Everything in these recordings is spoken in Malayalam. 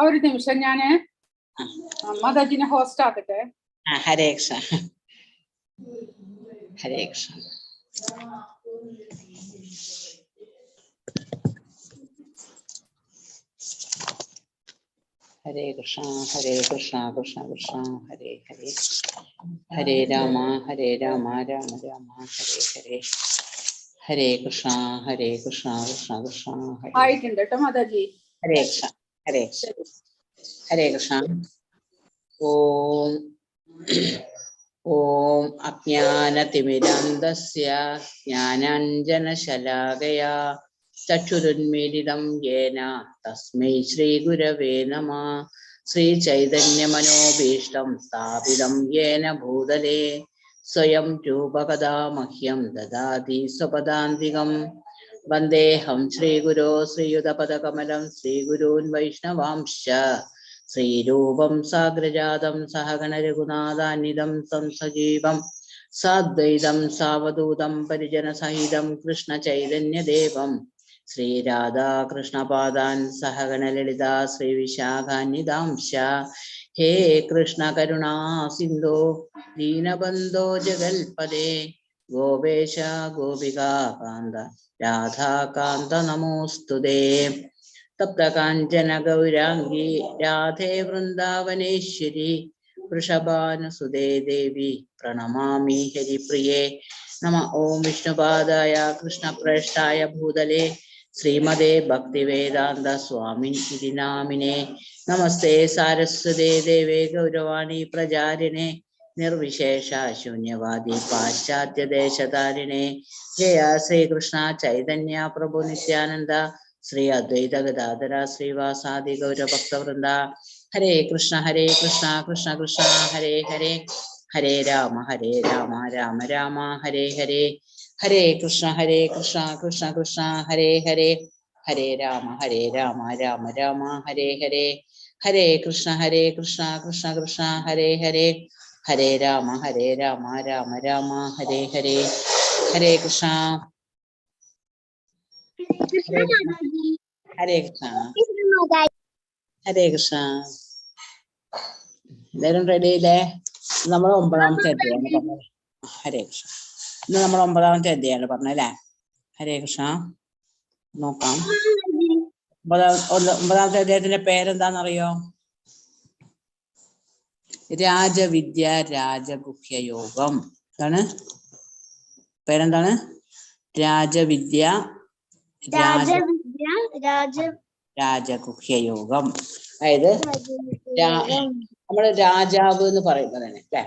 ഒരു നിമിഷം ഞാന് മാതാജിനെ ഹോസ്റ്റ് ആക്കട്ടെ. ഹരേ കൃഷ്ണ. ഹരേ കൃഷ്ണ. ഹരേ കൃഷ്ണ ഹരേ കൃഷ്ണ കൃഷ്ണ കൃഷ്ണ ഹരേ ഹരേ, ഹരേ രാമ രാമ രാമ ഹരേ ഹരേ, ഹരേ കൃഷ്ണ കൃഷ്ണ കൃഷ്ണ ആയിട്ടുണ്ട് കേട്ടോ മാതാജി. ഹരേ കൃഷ്ണ ഹരേ ഹരേ കൃഷ്ണ. ഓം ഓം അജ്ഞാനതിമിരാന്ധസ്യ ജ്ഞാനാഞ്ജനശലാകയാ ചക്ഷുരുന്മീലിതം യേന തസ്മൈ ശ്രീഗുരവേ നമഃ. ശ്രീചൈതന്യമനോഭീഷ്ടം സ്ഥാപിതം യേന ഭൂതലേ സ്വയം രൂപകഥാ മഹ്യം ദദാതി സ്വപദാന്തികം. വന്ദേഹം ശ്രീഗുരോ ശ്രീയുതപദകമലം ശ്രീഗുരൂൻ വൈഷ്ണവാംശ്ച ശ്രീരൂപം സാഗ്രജാതം സഹഗണ രഘുനാഥാന്വിതം സംസജീവം സാദ്വൈതം സാവധൂതം പരിജനസഹിതം കൃഷ്ണ ചൈതന്യദേവം ശ്രീരാധാകൃഷ്ണപാദാൻ സഹഗണ ലളിതാ ശ്രീവിശാഖാന്വിതാംശ. ഹേ കൃഷ്ണ കരുണാ സിന്ധോ ദീനബന്ധോ ജഗൽപദേ ഗോപേശ ഗോപികാ കാന്ത രാധാകാന്ത നമോസ്തുതേ. തപ്തകാഞ്ചന ഗൗരാംഗി രാധേ വൃന്ദാവനേശ്വരി വൃഷഭാനുസുതേ ദേവി പ്രണമാമി ഹരിപ്രിയേ. നമ. ഓം വിഷ്ണുപാദായ കൃഷ്ണപ്രേഷ്ഠായ ഭൂതലേ ശ്രീമതേ ഭക്തിവേദാന്ത സ്വാമിനി നാമിനെ. നമസ്തേ സാരസ്വതേ ദേവേ ഗൗരവാണി പ്രചാരിണേ നിർവിശേഷ ശൂന്യവാദി പാശ്ചാത്യദേശതാരിണേ. ജയ ശ്രീകൃഷ്ണ ചൈതന്യ പ്രഭു നിത്യാനന്ദ ശ്രീ അദ്വൈത ഗദാധര ശ്രീവാസാദി ഗൗരഭക്തവൃന്ദ. ഹരേ കൃഷ്ണ കൃഷ്ണ കൃഷ്ണ ഹരേ ഹരേ, ഹരേ രാമ രാമ രാമ ഹരേ ഹരേ, ഹരേ കൃഷ്ണ കൃഷ്ണ കൃഷ്ണ ഹരേ ഹരേ, ഹരേ രാമ രാമ രാമ ഹരേ ഹരേ, ഹരേ കൃഷ്ണ കൃഷ്ണ കൃഷ്ണ ഹരേ ഹരേ, ഹരേ രാമ രാമ രാമ ഹരേ ഹരേ, ഹരേ കൃഷ്ണ ഹരേ കൃഷ്ണ ഹരേ കൃഷ്ണ. എല്ലാവരും റെഡിയില്ലേ? നമ്മൾ 9ാമത്തെ അധ്യായമാണ് പറഞ്ഞത്. ഹരേ കൃഷ്ണ. ഇന്ന് നമ്മൾ 9ാമത്തെ അധ്യായമാണ് പറഞ്ഞല്ലേ. ഹരേ കൃഷ്ണ. നോക്കാം. 9ാമത്തെ അധ്യായത്തിന്റെ പേരെന്താണെന്നറിയോ? രാജവിദ്യ രാജഗുഹ്യ യോഗം. എന്താണ് പേരെന്താണ്? രാജവിദ്യ രാജഗുഹ്യ യോഗം. അതായത് നമ്മള് രാജാവ് എന്ന് പറയുന്നത് തന്നെ അല്ലെ.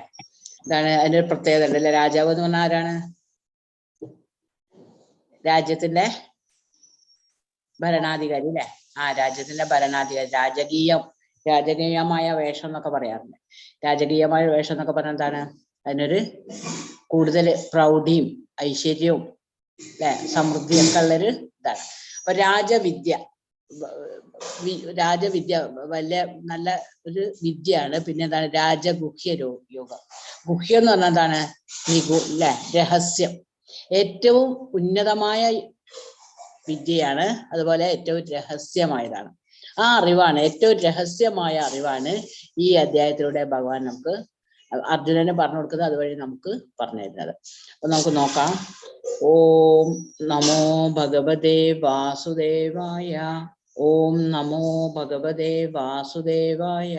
എന്താണ് അതിന്റെ ഒരു പ്രത്യേകത ഉണ്ടല്ലേ? രാജാവ് എന്ന് പറഞ്ഞാൽ ആരാണ്? രാജ്യത്തിന്റെ ഭരണാധികാരി അല്ലെ. രാജ്യത്തിന്റെ ഭരണാധികാരി. രാജകീയമായ വേഷം എന്നൊക്കെ പറയാറുണ്ട്. രാജകീയമായ വേഷം എന്നൊക്കെ പറഞ്ഞാൽ എന്താണ്? അതിനൊരു കൂടുതൽ പ്രൗഢിയും ഐശ്വര്യവും അല്ലെ സമൃദ്ധിയൊക്കെ ഉള്ളൊരു ഇതാണ്. അപ്പൊ രാജവിദ്യ വലിയ നല്ല ഒരു വിദ്യയാണ്. പിന്നെ എന്താണ്? രാജഗുഹ്യ യോഗം. ഗുഹ്യം എന്ന് പറഞ്ഞാൽ എന്താണ്? അല്ലെ രഹസ്യം. ഏറ്റവും ഉന്നതമായ വിദ്യയാണ്, അതുപോലെ ഏറ്റവും രഹസ്യമായതാണ്. ആ അറിവാണ്, ഏറ്റവും രഹസ്യമായ അറിവാണ് ഈ അധ്യായത്തിലൂടെ ഭഗവാൻ നമുക്ക് അർജുനന് പറഞ്ഞു കൊടുക്കുന്നത്, അതുവഴി നമുക്ക് പറഞ്ഞു തരുന്നത്. അപ്പൊ നമുക്ക് നോക്കാം. ഓം നമോ ഭഗവതേ വാസുദേവായ. ഓം നമോ ഭഗവതേ വാസുദേവായ.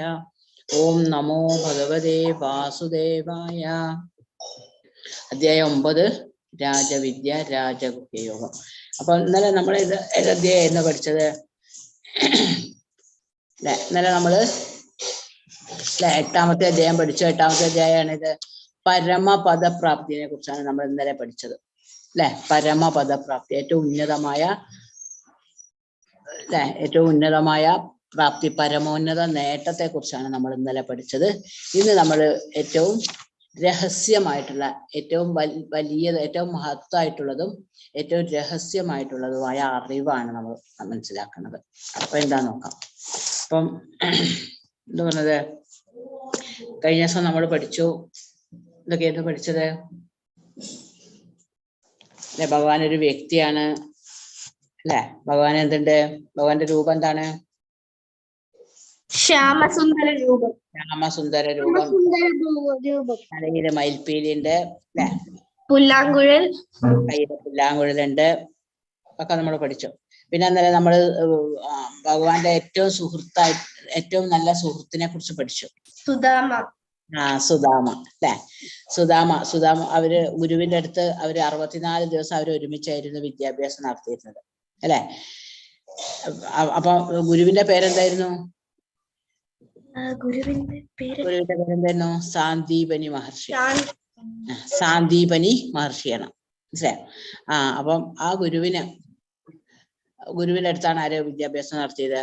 ഓം നമോ ഭഗവതേ വാസുദേവായ. അധ്യായം 9 രാജവിദ്യ രാജഗുഹ്യ യോഗം. അപ്പൊ ഇന്നലെ നമ്മൾ അധ്യായം പഠിച്ചത് ഇന്നലെ നമ്മള് 8ാമത്തെ അധ്യായം പഠിച്ചു. 8ാമത്തെ അധ്യായമാണ് ഇത്. പരമപദപ്രാപ്തിയെ കുറിച്ചാണ് നമ്മൾ ഇന്നലെ പഠിച്ചത് അല്ലെ. പരമപദപ്രാപ്തി, ഏറ്റവും ഉന്നതമായ പ്രാപ്തി, പരമോന്നത നേട്ടത്തെ കുറിച്ചാണ് നമ്മൾ ഇന്നലെ പഠിച്ചത്. ഇന്ന് നമ്മൾ ഏറ്റവും രഹസ്യമായിട്ടുള്ള, ഏറ്റവും ഏറ്റവും മഹത്തായിട്ടുള്ളതും ഏറ്റവും രഹസ്യമായിട്ടുള്ളതുമായ അറിവാണ് നമ്മൾ മനസ്സിലാക്കുന്നത്. അപ്പൊ എന്താ നോക്കാം. അപ്പം എന്താ പറഞ്ഞത്? കഴിഞ്ഞ ദിവസം നമ്മൾ പഠിച്ചു. എന്തൊക്കെയായിരുന്നു പഠിച്ചത്? അല്ലെ, ഭഗവാൻ ഒരു വ്യക്തിയാണ് അല്ലെ. ഭഗവാൻ എന്തുണ്ട്? ഭഗവാന്റെ രൂപം എന്താണ്? ശ്യാമസുന്ദര രൂപം. രാമസുന്ദര രൂപം, തലയില് മയിൽപ്പീലിയുണ്ട് അല്ലെ, പുല്ലാങ്കുഴൽ, കയ്യില് പുല്ലാങ്കുഴലുണ്ട്, ഒക്കെ നമ്മൾ പഠിച്ചു. പിന്നെ അന്നേരം നമ്മള് ഭഗവാന്റെ ഏറ്റവും നല്ല സുഹൃത്തിനെ കുറിച്ച് പഠിച്ചു. സുദാമ. സുദാമ അല്ലെ. സുദാമ അവര് ഗുരുവിന്റെ അടുത്ത് അവര് 64 ദിവസം അവര് ഒരുമിച്ചായിരുന്നു വിദ്യാഭ്യാസം നടത്തിയിരുന്നത് അല്ലെ. അപ്പൊ ഗുരുവിന്റെ പേരെന്തായിരുന്നു? പേരെന്തായിരുന്നു? സാന്ദീപനി മഹർഷി. സാന്ദീപനി മഹർഷിയാണ്, മനസ്സിലായോ? അപ്പം ആ ഗുരുവിന്റെ അടുത്താണ് ആര് വിദ്യാഭ്യാസം നടത്തിയത്?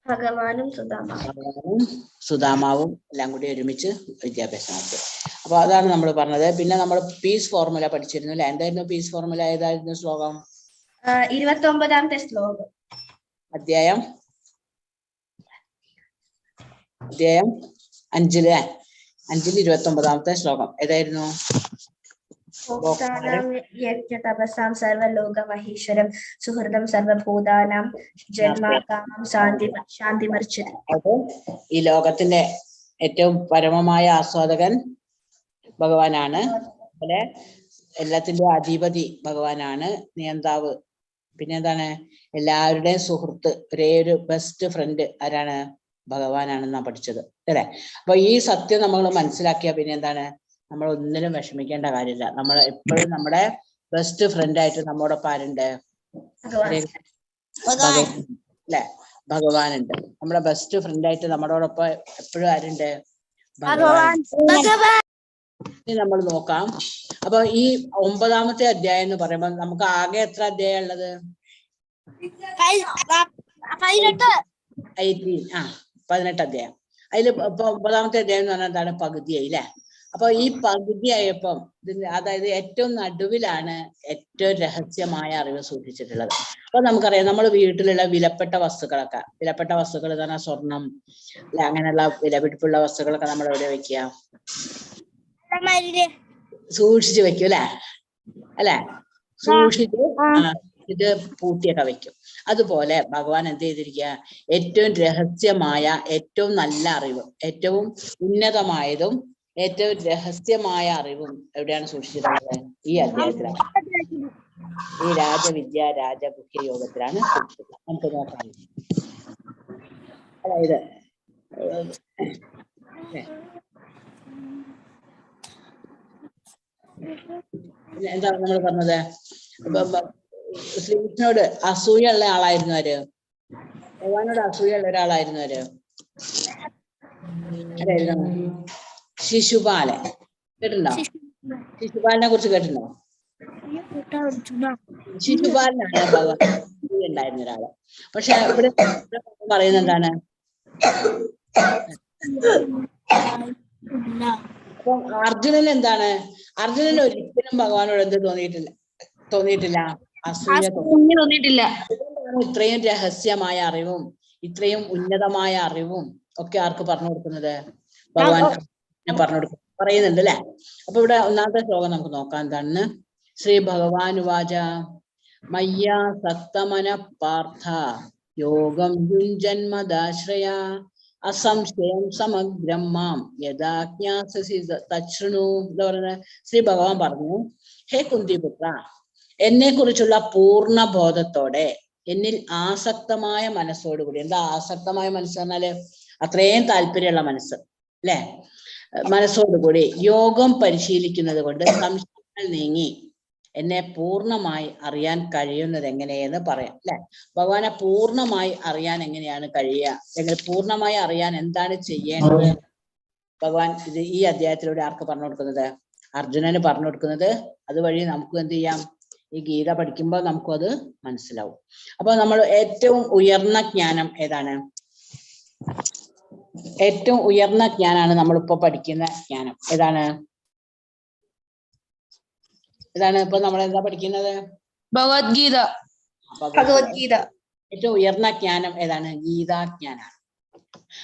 ഭഗവാനും സുദാമാവും എല്ലാം കൂടി ഒരുമിച്ച് വിദ്യാഭ്യാസം നടത്തി. അപ്പൊ അതാണ് നമ്മൾ പറഞ്ഞത്. പിന്നെ നമ്മൾ പീസ് ഫോർമുല പഠിച്ചിരുന്നു അല്ലെ. എന്തായിരുന്നു പീസ് ഫോർമുല? ഏതായിരുന്നു ശ്ലോകം? 29ാമത്തെ ശ്ലോകം. അധ്യായം 5 29ാമത്തെ ശ്ലോകം ഏതായിരുന്നു? തപസാം സർവലോക മഹേശ്വരം സുഹൃതം സർവഭൂതാനാം ജന്മാകാമം ശാന്തിമർച്ഛതി. അത് ഈ ലോകത്തിന്റെ ഏറ്റവും പരമമായ ആസ്വാദകൻ ഭഗവാനാണ്. അതുപോലെ എല്ലാത്തിന്റെയും അധിപതി ഭഗവാനാണ്, നിയന്താവ്. പിന്നെ എന്താണ്? എല്ലാവരുടെയും സുഹൃത്ത്, ഒരേ ഒരു ബെസ്റ്റ് ഫ്രണ്ട് ആരാണ്? ഭഗവാനാണെന്നാ പഠിച്ചത് അല്ലെ. അപ്പൊ ഈ സത്യം നമ്മൾ മനസ്സിലാക്കിയ പിന്നെ എന്താണ്? നമ്മൾ ഒന്നിനും വിഷമിക്കേണ്ട കാര്യമില്ല. നമ്മൾ എപ്പോഴും നമ്മുടെ ബെസ്റ്റ് ഫ്രണ്ട് ആയിട്ട് നമ്മോടൊപ്പം ആരുണ്ട്? അല്ലെ, ഭഗവാനുണ്ട്. നമ്മുടെ ബെസ്റ്റ് ഫ്രണ്ട് ആയിട്ട് നമ്മളോടൊപ്പം എപ്പോഴും ആരുണ്ട്? ഭഗവാൻ. നമ്മൾ നോക്കാം. അപ്പൊ ഈ 9ാമത്തെ അധ്യായം എന്ന് പറയുമ്പോൾ നമുക്ക് ആകെ എത്ര അധ്യായം ഉള്ളത്? 18 അധ്യായം. അതിൽ ഇപ്പൊ 9ാമത്തെ അധ്യായം എന്ന് പറഞ്ഞാൽ എന്താണ്? പകുതിയായി അല്ലെ. അപ്പൊ ഈ പകുതിയായപ്പം അതായത് ഏറ്റവും നടുവിലാണ് ഏറ്റവും രഹസ്യമായ അറിവ് സൂക്ഷിച്ചിട്ടുള്ളത്. അപ്പൊ നമുക്കറിയാം, നമ്മൾ വീട്ടിലുള്ള വിലപ്പെട്ട വസ്തുക്കൾ എന്ന് പറഞ്ഞാൽ സ്വർണം അല്ലെ, അങ്ങനെയുള്ള വിലപിടിപ്പുള്ള വസ്തുക്കളൊക്കെ നമ്മൾ എവിടെ വെക്കുക? സൂക്ഷിച്ചു വെക്കും അല്ലെ. സൂക്ഷിച്ച് പൂട്ടിയൊക്കെ വെക്കും. അതുപോലെ ഭഗവാൻ എന്ത് ചെയ്തിരിക്കുക? ഏറ്റവും രഹസ്യമായ, ഏറ്റവും നല്ല അറിവ്, ഏറ്റവും ഉന്നതമായതും ഏറ്റവും രഹസ്യമായ അറിവും എവിടെയാണ് സൂക്ഷിച്ചിട്ടുള്ളത്? ഈ അധ്യായത്തിലാണ്. ഈ രാജവിദ്യ രാജഗുഹ്യ യോഗത്തിലാണ് സൂക്ഷിച്ചിട്ടുള്ളത്. നമുക്ക് നോക്കാം. അതായത് എന്താണ് നമ്മൾ പറഞ്ഞത്? ശ്രീകൃഷ്ണനോട് അസൂയുള്ള ആളായിരുന്നു ആര്? ഭഗവാനോട് അസൂയുള്ള ഒരാളായിരുന്നു ആര്? അതായിരുന്നു ശിശുപാലൻ. കേട്ടിട്ടുണ്ടോ? ശിശുപാലനെ കുറിച്ച് കേട്ടിട്ടുണ്ടോ? ശിശുപാലനാണ് ഭഗവാൻ ഉണ്ടായിരുന്ന ഒരാള്. പക്ഷെ ഇവിടെ പറയുന്നത് എന്താണ്? അപ്പം അർജുനൻ എന്താണ്? അർജുനൻ ഒരിക്കലും ഭഗവാനോട് എന്ത് തോന്നിയിട്ടില്ല? അസൂയ തോന്നിയിട്ടില്ല. ഇത്രയും രഹസ്യമായ അറിവും ഇത്രയും ഉന്നതമായ അറിവും ഒക്കെ ആർക്ക് പറഞ്ഞു കൊടുക്കുന്നത്? ഭഗവാൻ പറഞ്ഞു കൊടുക്കും, പറയുന്നുണ്ട് അല്ലെ. അപ്പൊ ഇവിടെ 1ാമത്തെ ശ്ലോകം നമുക്ക് നോക്കാം. എന്താണ്? ശ്രീ ഭഗവാനുവാച മയ്യാ സക്തമന പാർത്ഥ യോഗം യുഞ്ജന്മദാശ്രയ അസംശയം സമഗ്രം മാം യഥാജ്ഞാസസി തച്ഛൃണു. എന്താ പറയുന്നത്? ശ്രീ ഭഗവാൻ പറഞ്ഞു, ഹേ കുന്തിപുത്ര, എന്നെ കുറിച്ചുള്ള പൂർണ്ണ ബോധത്തോടെ, എന്നിൽ ആസക്തമായ മനസ്സോടുകൂടി. എന്താ ആസക്തമായ മനസ്സ് പറഞ്ഞാല്? അത്രയും താല്പര്യമുള്ള മനസ്സ് അല്ലെ. മനസ്സോടുകൂടി യോഗം പരിശീലിക്കുന്നത് കൊണ്ട് സംശയങ്ങൾ നീങ്ങി എന്നെ പൂർണ്ണമായി അറിയാൻ കഴിയുന്നത് എങ്ങനെയെന്ന് പറയാം അല്ലെ. ഭഗവാനെ പൂർണ്ണമായി അറിയാൻ എങ്ങനെയാണ് കഴിയുക? അല്ലെങ്കിൽ പൂർണ്ണമായി അറിയാൻ എന്താണ് ചെയ്യേണ്ടത്? ഭഗവാൻ ഈ അധ്യായത്തിലൂടെ ആർക്ക് പറഞ്ഞു കൊടുക്കുന്നത്? അർജുനന് പറഞ്ഞു കൊടുക്കുന്നത്. അതുവഴി നമുക്ക് എന്ത് ചെയ്യാം? ഈ ഗീത പഠിക്കുമ്പോൾ നമുക്കും അത് മനസ്സിലാവും. അപ്പൊ നമ്മൾ ഏറ്റവും ഉയർന്ന ജ്ഞാനം ഏതാണ്? ഏറ്റവും ഉയർന്ന ജ്ഞാനാണ് നമ്മളിപ്പോ പഠിക്കുന്ന ജ്ഞാനം. ഏതാണ്? ഇപ്പൊ നമ്മൾ എന്താ പഠിക്കുന്നത്? ഭഗവത്ഗീത. ഏറ്റവും ഉയർന്ന ജ്ഞാനം ഏതാണ്? ഗീതാജ്ഞാനാണ്.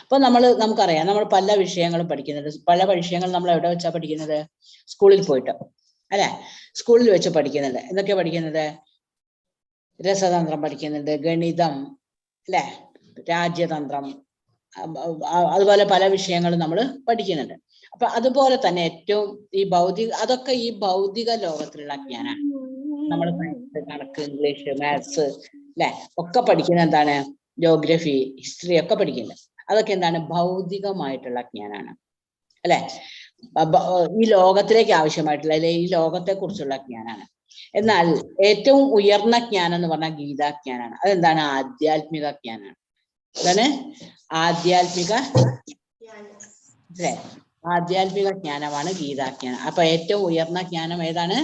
അപ്പൊ നമുക്കറിയാം, നമ്മൾ പല വിഷയങ്ങളും പഠിക്കുന്നുണ്ട്. പല വിഷയങ്ങൾ നമ്മൾ എവിടെ വെച്ചാ പഠിക്കുന്നത്? സ്കൂളിൽ പോയിട്ട് അല്ലെ. സ്കൂളിൽ വെച്ച് പഠിക്കുന്നുണ്ട്. എന്തൊക്കെയാ പഠിക്കുന്നത്? രസതന്ത്രം പഠിക്കുന്നുണ്ട്, ഗണിതം അല്ലെ, രാജ്യതന്ത്രം, അതുപോലെ പല വിഷയങ്ങളും നമ്മൾ പഠിക്കുന്നുണ്ട്. അപ്പൊ അതുപോലെ തന്നെ ഏറ്റവും ഈ അതൊക്കെ ഈ ഭൗതിക ലോകത്തിലുള്ള ജ്ഞാനാണ്. നമ്മൾ സയൻസ്, കണക്ക്, ഇംഗ്ലീഷ്, മാത്സ് അല്ലെ ഒക്കെ പഠിക്കുന്ന എന്താണ്, ജോഗ്രഫി, ഹിസ്റ്ററി ഒക്കെ പഠിക്കുന്നത്. അതൊക്കെ എന്താണ്, ഭൗതികമായിട്ടുള്ള ജ്ഞാനാണ് അല്ലെ. ഈ ലോകത്തിലേക്ക് ആവശ്യമായിട്ടുള്ള അല്ലെ ഈ ലോകത്തെ കുറിച്ചുള്ള ജ്ഞാനാണ്. എന്നാൽ ഏറ്റവും ഉയർന്ന ജ്ഞാനം എന്ന് പറഞ്ഞാൽ ഗീതാജ്ഞാനാണ്. അതെന്താണ്, ആധ്യാത്മിക ജ്ഞാനാണ്. എന്താണ്, ആധ്യാത്മിക അല്ലെ, ആധ്യാത്മിക ജ്ഞാനമാണ് ഗീതാജ്ഞാനം. അപ്പൊ ഏറ്റവും ഉയർന്ന ജ്ഞാനം ഏതാണ്,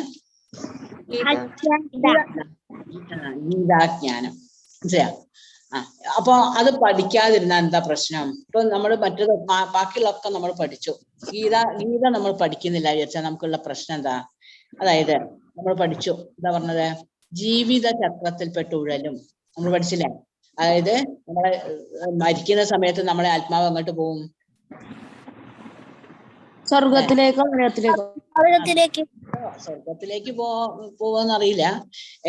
ഗീതാജ്ഞാനം. മനസ്സിലായോ? അപ്പൊ അത് പഠിക്കാതിരുന്ന എന്താ പ്രശ്നം? ഇപ്പൊ നമ്മൾ മറ്റേത് ബാക്കിയുള്ളതൊക്കെ നമ്മൾ പഠിച്ചു, ഗീത നമ്മൾ പഠിക്കുന്നില്ല വിചാരിച്ചാൽ നമുക്കുള്ള പ്രശ്നം എന്താ? അതായത് നമ്മൾ പഠിച്ചു, എന്താ പറഞ്ഞത്, ജീവിത ചക്രത്തിൽപ്പെട്ട് ഉഴലും. നമ്മൾ പഠിച്ചില്ലേ? അതായത് നമ്മളെ മരിക്കുന്ന സമയത്ത് നമ്മളെ ആത്മാവ് അങ്ങോട്ട് പോകും, സ്വർഗത്തിലേക്കോ നരകത്തിലേക്കോ? സ്വർഗത്തിലേക്ക് പോവാന്നറിയില്ല,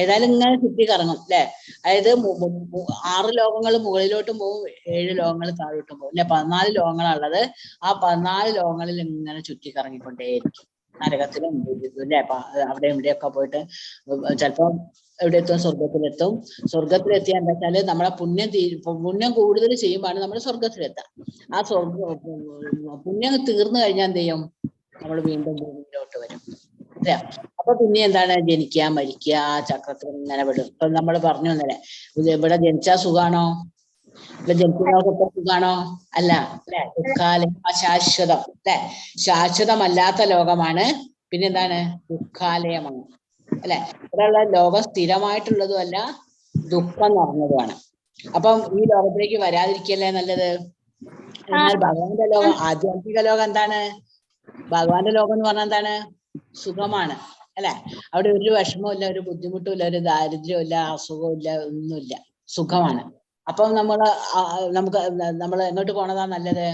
ഏതായാലും ഇങ്ങനെ ചുറ്റി കറങ്ങും അല്ലെ. അതായത് 6 ലോകങ്ങൾ മുകളിലോട്ടും പോവും, 7 ലോകങ്ങൾ താഴോട്ടും പോകും അല്ലെ. 14 ലോകങ്ങളാണുള്ളത്. ആ 14 ലോകങ്ങളിൽ ഇങ്ങനെ ചുറ്റി കറങ്ങിക്കൊണ്ടേയിരിക്കും. നരകത്തിലും അല്ലെ, അവിടെ ഇവിടെയൊക്കെ പോയിട്ട് ചിലപ്പോ എവിടെ എത്തും, സ്വർഗത്തിലെത്തും. സ്വർഗത്തിലെത്തിയാൽ എന്താ വെച്ചാല് നമ്മളെ പുണ്യം കൂടുതൽ ചെയ്യുമ്പോഴാണ് നമ്മൾ സ്വർഗത്തിലെത്താം. ആ പുണ്യം തീർന്നു കഴിഞ്ഞാൽ എന്ത് ചെയ്യും, നമ്മൾ വീണ്ടും ഭൂമിയിലോട്ട് വരും. അപ്പൊ പിന്നെ എന്താണ്, ജനിക്കുക മരിക്കുക, ആ ചക്രത്തിൽ ഇങ്ങനെ വിടും. ഇപ്പൊ നമ്മൾ പറഞ്ഞു തന്നല്ലേ, ഇവിടെ ജനിച്ചാ സുഖാണോ, ഇവിടെ ജനിക്കുന്നവർക്കൊക്കെ സുഖാണോ? അല്ല അല്ലെ. ദുഃഖാലയം, അശാശ്വതം അല്ലെ, ശാശ്വതമല്ലാത്ത ലോകമാണ്. പിന്നെന്താണ്, ദുഃഖാലയമാണ് അല്ലെ. ഇവിടെയുള്ള ലോകം സ്ഥിരമായിട്ടുള്ളതും അല്ല, ദുഃഖം നിറഞ്ഞതുമാണ്. അപ്പം ഈ ലോകത്തിലേക്ക് വരാതിരിക്കല്ലേ നല്ലത്. എന്നാൽ ഭഗവാന്റെ ലോകം, ആധ്യാത്മിക ലോകം എന്താണ്, ഭഗവാന്റെ ലോകം എന്ന് പറഞ്ഞാൽ എന്താണ്, സുഖമാണ് അല്ലെ. അവിടെ ഒരു വിഷമവും ഇല്ല, ഒരു ബുദ്ധിമുട്ടും ഇല്ല, ഒരു ദാരിദ്ര്യവും ഇല്ല, അസുഖവും ഇല്ല, ഒന്നുമില്ല, സുഖമാണ്. അപ്പം നമ്മൾ എങ്ങോട്ട് പോണതാ നല്ലത്,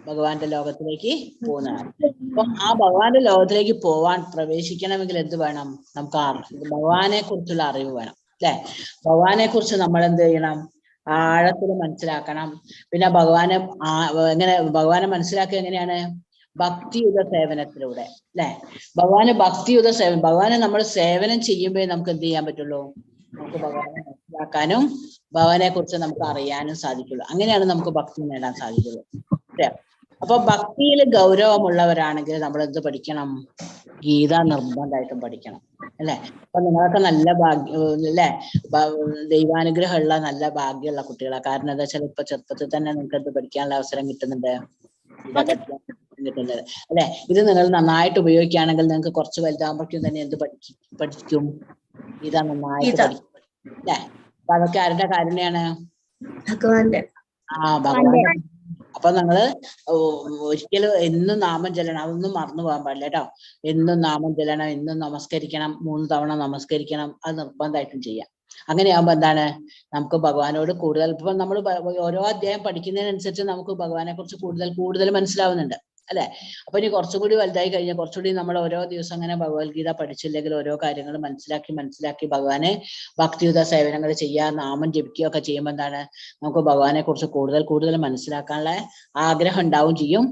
ഭഗവാന്റെ ലോകത്തിലേക്ക് പോകുന്നതാണ്. അപ്പൊ ആ ഭഗവാന്റെ ലോകത്തിലേക്ക് പ്രവേശിക്കണമെങ്കിൽ എന്ത് വേണം, നമുക്ക് ഭഗവാനെ കുറിച്ചുള്ള അറിവ് വേണം അല്ലെ. ഭഗവാനെ കുറിച്ച് നമ്മൾ എന്ത് ചെയ്യണം, ആഴത്തിൽ മനസ്സിലാക്കണം. പിന്നെ ഭഗവാനെ മനസ്സിലാക്കുക എങ്ങനെയാണ്, ഭക്തിയുത സേവനത്തിലൂടെ അല്ലെ. ഭക്തിയുത സേവനം, ഭഗവാനെ നമ്മൾ സേവനം ചെയ്യുമ്പോഴേ നമുക്ക് എന്ത് ചെയ്യാൻ പറ്റുള്ളൂ, നമുക്ക് ഭഗവാനെ മനസ്സിലാക്കാനും ഭഗവാനെ കുറിച്ച് നമുക്ക് അറിയാനും സാധിക്കുള്ളൂ. അങ്ങനെയാണ് നമുക്ക് ഭക്തി നേടാൻ സാധിക്കുള്ളൂ. അപ്പൊ ഭക്തിയിൽ ഗൗരവമുള്ളവരാണെങ്കിൽ നമ്മൾ എന്ത് പഠിക്കണം, ഗീത നിർബന്ധമായിട്ടും പഠിക്കണം അല്ലെ. അപ്പൊ നിങ്ങളൊക്കെ നല്ല ഭാഗ്യം അല്ലെ, ദൈവാനുഗ്രഹമുള്ള നല്ല ഭാഗ്യമുള്ള കുട്ടികളാണ്. കാരണം എന്താ വെച്ചാൽ ഇപ്പൊ ചെറുപ്പത്തിൽ തന്നെ നിങ്ങൾക്ക് എന്ത് പഠിക്കാനുള്ള അവസരം കിട്ടുന്നുണ്ട്, കിട്ടുന്നത് അല്ലെ. ഇത് നിങ്ങൾ നന്നായിട്ട് ഉപയോഗിക്കുകയാണെങ്കിൽ നിങ്ങൾക്ക് കുറച്ച് വലുതാകുമ്പോഴേക്കും തന്നെ എന്ത് പഠിക്കും, ഗീത നന്നായിട്ട് പഠിക്കും അല്ലെ. അപ്പൊ അതൊക്കെ ആരുടെ കാരുണ്യാണ്, ഭഗവാന്റെ. അപ്പൊ നിങ്ങള് ഒരിക്കലും എന്നും നാമം ചൊല്ലണം, അതൊന്നും മറന്നു പോകാൻ പാടില്ല കേട്ടോ. എന്നും നാമം ചൊല്ലണം, എന്നും നമസ്കരിക്കണം, 3 തവണ നമസ്കരിക്കണം, അത് നിർബന്ധമായിട്ടും ചെയ്യാം. അങ്ങനെയാകുമ്പോ എന്താണ്, നമുക്ക് ഭഗവാനോട് കൂടുതൽ, ഇപ്പൊ നമ്മൾ ഓരോ അധ്യായം പഠിക്കുന്നതിനനുസരിച്ച് നമുക്ക് ഭഗവാനെ കുറിച്ച് കൂടുതൽ മനസ്സിലാവുന്നുണ്ട് അല്ലെ. അപ്പൊ ഇനി കുറച്ചും കൂടി വലുതായി കഴിഞ്ഞാൽ കുറച്ചുകൂടി നമ്മൾ ഓരോ ദിവസം അങ്ങനെ ഭഗവത്ഗീത പഠിച്ചില്ലെങ്കിൽ ഓരോ കാര്യങ്ങൾ മനസ്സിലാക്കി ഭഗവാനെ ഭക്തിയുത സേവനങ്ങൾ ചെയ്യുക, നാമം ജപിക്കുകയൊക്കെ ചെയ്യുമ്പോൾ എന്താണ്, നമുക്ക് ഭഗവാനെ കുറിച്ച് കൂടുതൽ മനസ്സിലാക്കാനുള്ള ആഗ്രഹം ഉണ്ടാവും ചെയ്യും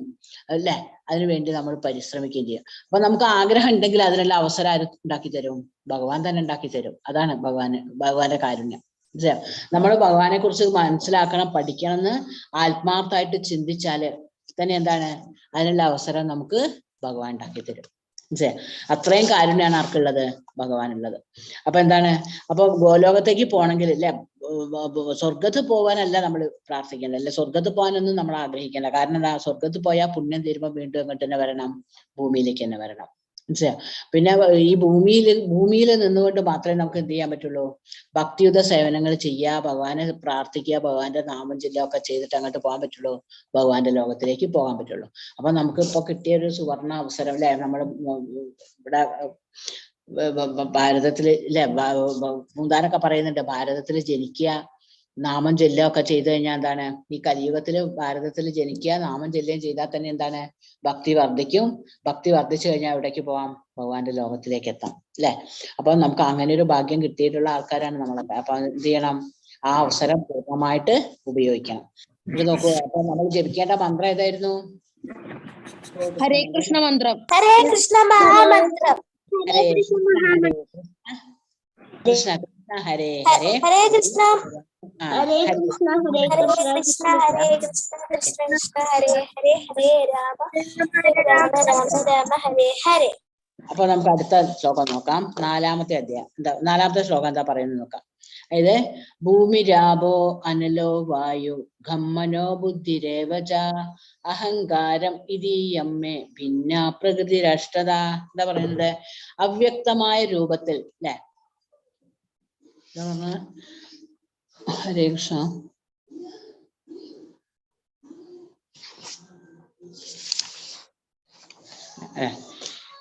അല്ലെ. അതിനുവേണ്ടി നമ്മൾ പരിശ്രമിക്കുകയും ചെയ്യും. അപ്പൊ നമുക്ക് ആഗ്രഹം ഉണ്ടെങ്കിൽ അതിനുള്ള അവസരം ആര് ഉണ്ടാക്കി തരും, ഭഗവാൻ തന്നെ ഉണ്ടാക്കി തരും. അതാണ് ഭഗവാന്റെ കാരുണ്യം. നമ്മൾ ഭഗവാനെ കുറിച്ച് മനസ്സിലാക്കണം, പഠിക്കണം എന്ന് ആത്മാർത്ഥമായിട്ട് ചിന്തിച്ചാല് തന്നെ എന്താണ്, അതിനുള്ള അവസരം നമുക്ക് ഭഗവാൻ ഉണ്ടാക്കി തരും. അത്രയും കാരുണ്യാണ് ആർക്കുള്ളത്, ഭഗവാനുള്ളത്. അപ്പൊ എന്താണ്, അപ്പൊ ഗോലോകത്തേക്ക് പോകണമെങ്കിൽ അല്ലെ, സ്വർഗത്ത് പോകാനല്ല നമ്മൾ പ്രാർത്ഥിക്കേണ്ടത് അല്ലെ, സ്വർഗത്ത് പോകാനൊന്നും നമ്മൾ ആഗ്രഹിക്കേണ്ട. കാരണം എന്താ, സ്വർഗത്ത് പോയാൽ പുണ്യം തീരുമ്പോൾ വീണ്ടും എങ്ങോട്ട് തന്നെ വരണം, ഭൂമിയിലേക്ക് തന്നെ വരണം. മനസ്സിലായോ? പിന്നെ ഈ ഭൂമിയിൽ നിന്നുകൊണ്ട് മാത്രമേ നമുക്ക് എന്ത് ചെയ്യാൻ പറ്റുള്ളൂ, ഭക്തിയുത സേവനങ്ങൾ ചെയ്യുക, ഭഗവാനെ പ്രാർത്ഥിക്കുക, ഭഗവാന്റെ നാമം ചൊല്ലുക ഒക്കെ ചെയ്തിട്ട് അങ്ങോട്ട് പോകാൻ പറ്റുള്ളൂ, ഭഗവാന്റെ ലോകത്തിലേക്ക് പോകാൻ പറ്റുള്ളൂ. അപ്പൊ നമുക്ക് ഇപ്പൊ കിട്ടിയൊരു സുവർണ അവസരം അല്ലെ, നമ്മൾ ഇവിടെ ഭാരതത്തില് അല്ലെ, പൂന്താനൊക്കെ പറയുന്നുണ്ട്, ഭാരതത്തിൽ ജനിക്കുക, നാമം ചൊല്ലുക ഒക്കെ ചെയ്തു കഴിഞ്ഞാൽ എന്താണ്, ഈ കലിയുഗത്തില് ഭാരതത്തിൽ ജനിക്കുക, നാമം ചൊല്ലുകയും ചെയ്താൽ തന്നെ എന്താണ്, ഭക്തി വർദ്ധിക്കും. ഭക്തി വർദ്ധിച്ചു കഴിഞ്ഞാൽ എവിടേക്ക് പോവാം, ഭഗവാന്റെ ലോകത്തിലേക്ക് എത്താം അല്ലെ. അപ്പൊ നമുക്ക് അങ്ങനെ ഒരു ഭാഗ്യം കിട്ടിയിട്ടുള്ള ആൾക്കാരാണ് നമ്മളൊക്കെ. അപ്പൊ എന്ത് ചെയ്യണം, ആ അവസരം പൂർണ്ണമായിട്ട് ഉപയോഗിക്കണം. ഇത് നോക്കൂ, അപ്പൊ നമ്മൾ ജപിക്കേണ്ട മന്ത്രം ഏതായിരുന്നു? ഹരേ കൃഷ്ണ മന്ത്രം. ഹരേ കൃഷ്ണ മഹാമന്ത്രം. ഹരേ കൃഷ്ണ ഹരേ കൃഷ്ണ കൃഷ്ണ ഹരേ ഹരേ ഹരേ കൃഷ്ണ ഹരേ കൃഷ്ണ ഹരേ ഹരേ കൃഷ്ണ കൃഷ്ണ ഹരേ കൃഷ്ണ കൃഷ്ണ കൃഷ്ണ ഹരേ ഹരേ ഹരേ രാമ രാമ രാമ രാമ ഹരേ ഹരേ. അപ്പൊ നമുക്ക് അടുത്ത ശ്ലോകം നോക്കാം. 4-ാമത്തെ അധ്യായം എന്താ 4-ാമത്തെ ശ്ലോകം എന്താ പറയുന്നത് നോക്കാം. അതായത് ഭൂമി രാപോ അനലോ വായു ഖമ്മനോ ബുദ്ധിരേവച അഹങ്കാരം ഇതീയമ്മേ ഭിന്ന പ്രകൃതി രാഷ്ട്രത. എന്താ പറയുന്നത്? അവ്യക്തമായ രൂപത്തിൽ അല്ലെ. ഹരേ കൃഷ്ണ.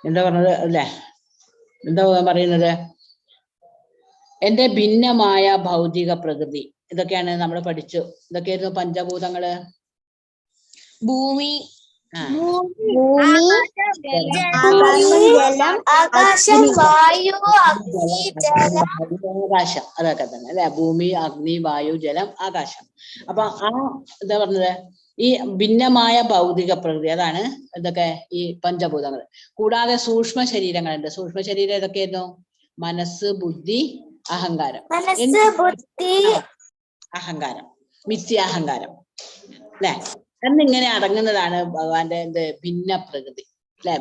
എന്താ പറഞ്ഞത് അല്ലേ? എന്താ പറയുന്നത്? എന്റെ ഭിന്നമായ ഭൗതിക പ്രകൃതി. ഇതൊക്കെയാണ് നമ്മൾ പഠിച്ചു. ഇതൊക്കെയായിരുന്നു പഞ്ചഭൂതങ്ങള്. ഭൂമി, ആകാശം, വായു, അഗ്നി, ജലം. ആകാശം, അതൊക്കെ തന്നെ അല്ലെ. ഭൂമി, അഗ്നി, വായു, ജലം, ആകാശം. അപ്പൊ ആ എന്താ പറഞ്ഞത്? ഈ ഭിന്നമായ ഭൗതിക പ്രകൃതി, അതാണ് ഇതൊക്കെ ഈ പഞ്ചഭൂതങ്ങൾ. കൂടാതെ സൂക്ഷ്മ ശരീരങ്ങളുണ്ട്. സൂക്ഷ്മ ശരീരം ഏതൊക്കെയായിരുന്നു? മനസ്സ്, ബുദ്ധി, അഹങ്കാരം. മനസ്സ്, ബുദ്ധി, അഹങ്കാരം, മിഥ്യാഹങ്കാരം അല്ലെ. എന്നിങ്ങനെ അടങ്ങുന്നതാണ് ഭഗവാന്റെ എന്ത് ഭിന്ന പ്രകൃതി അല്ലെ.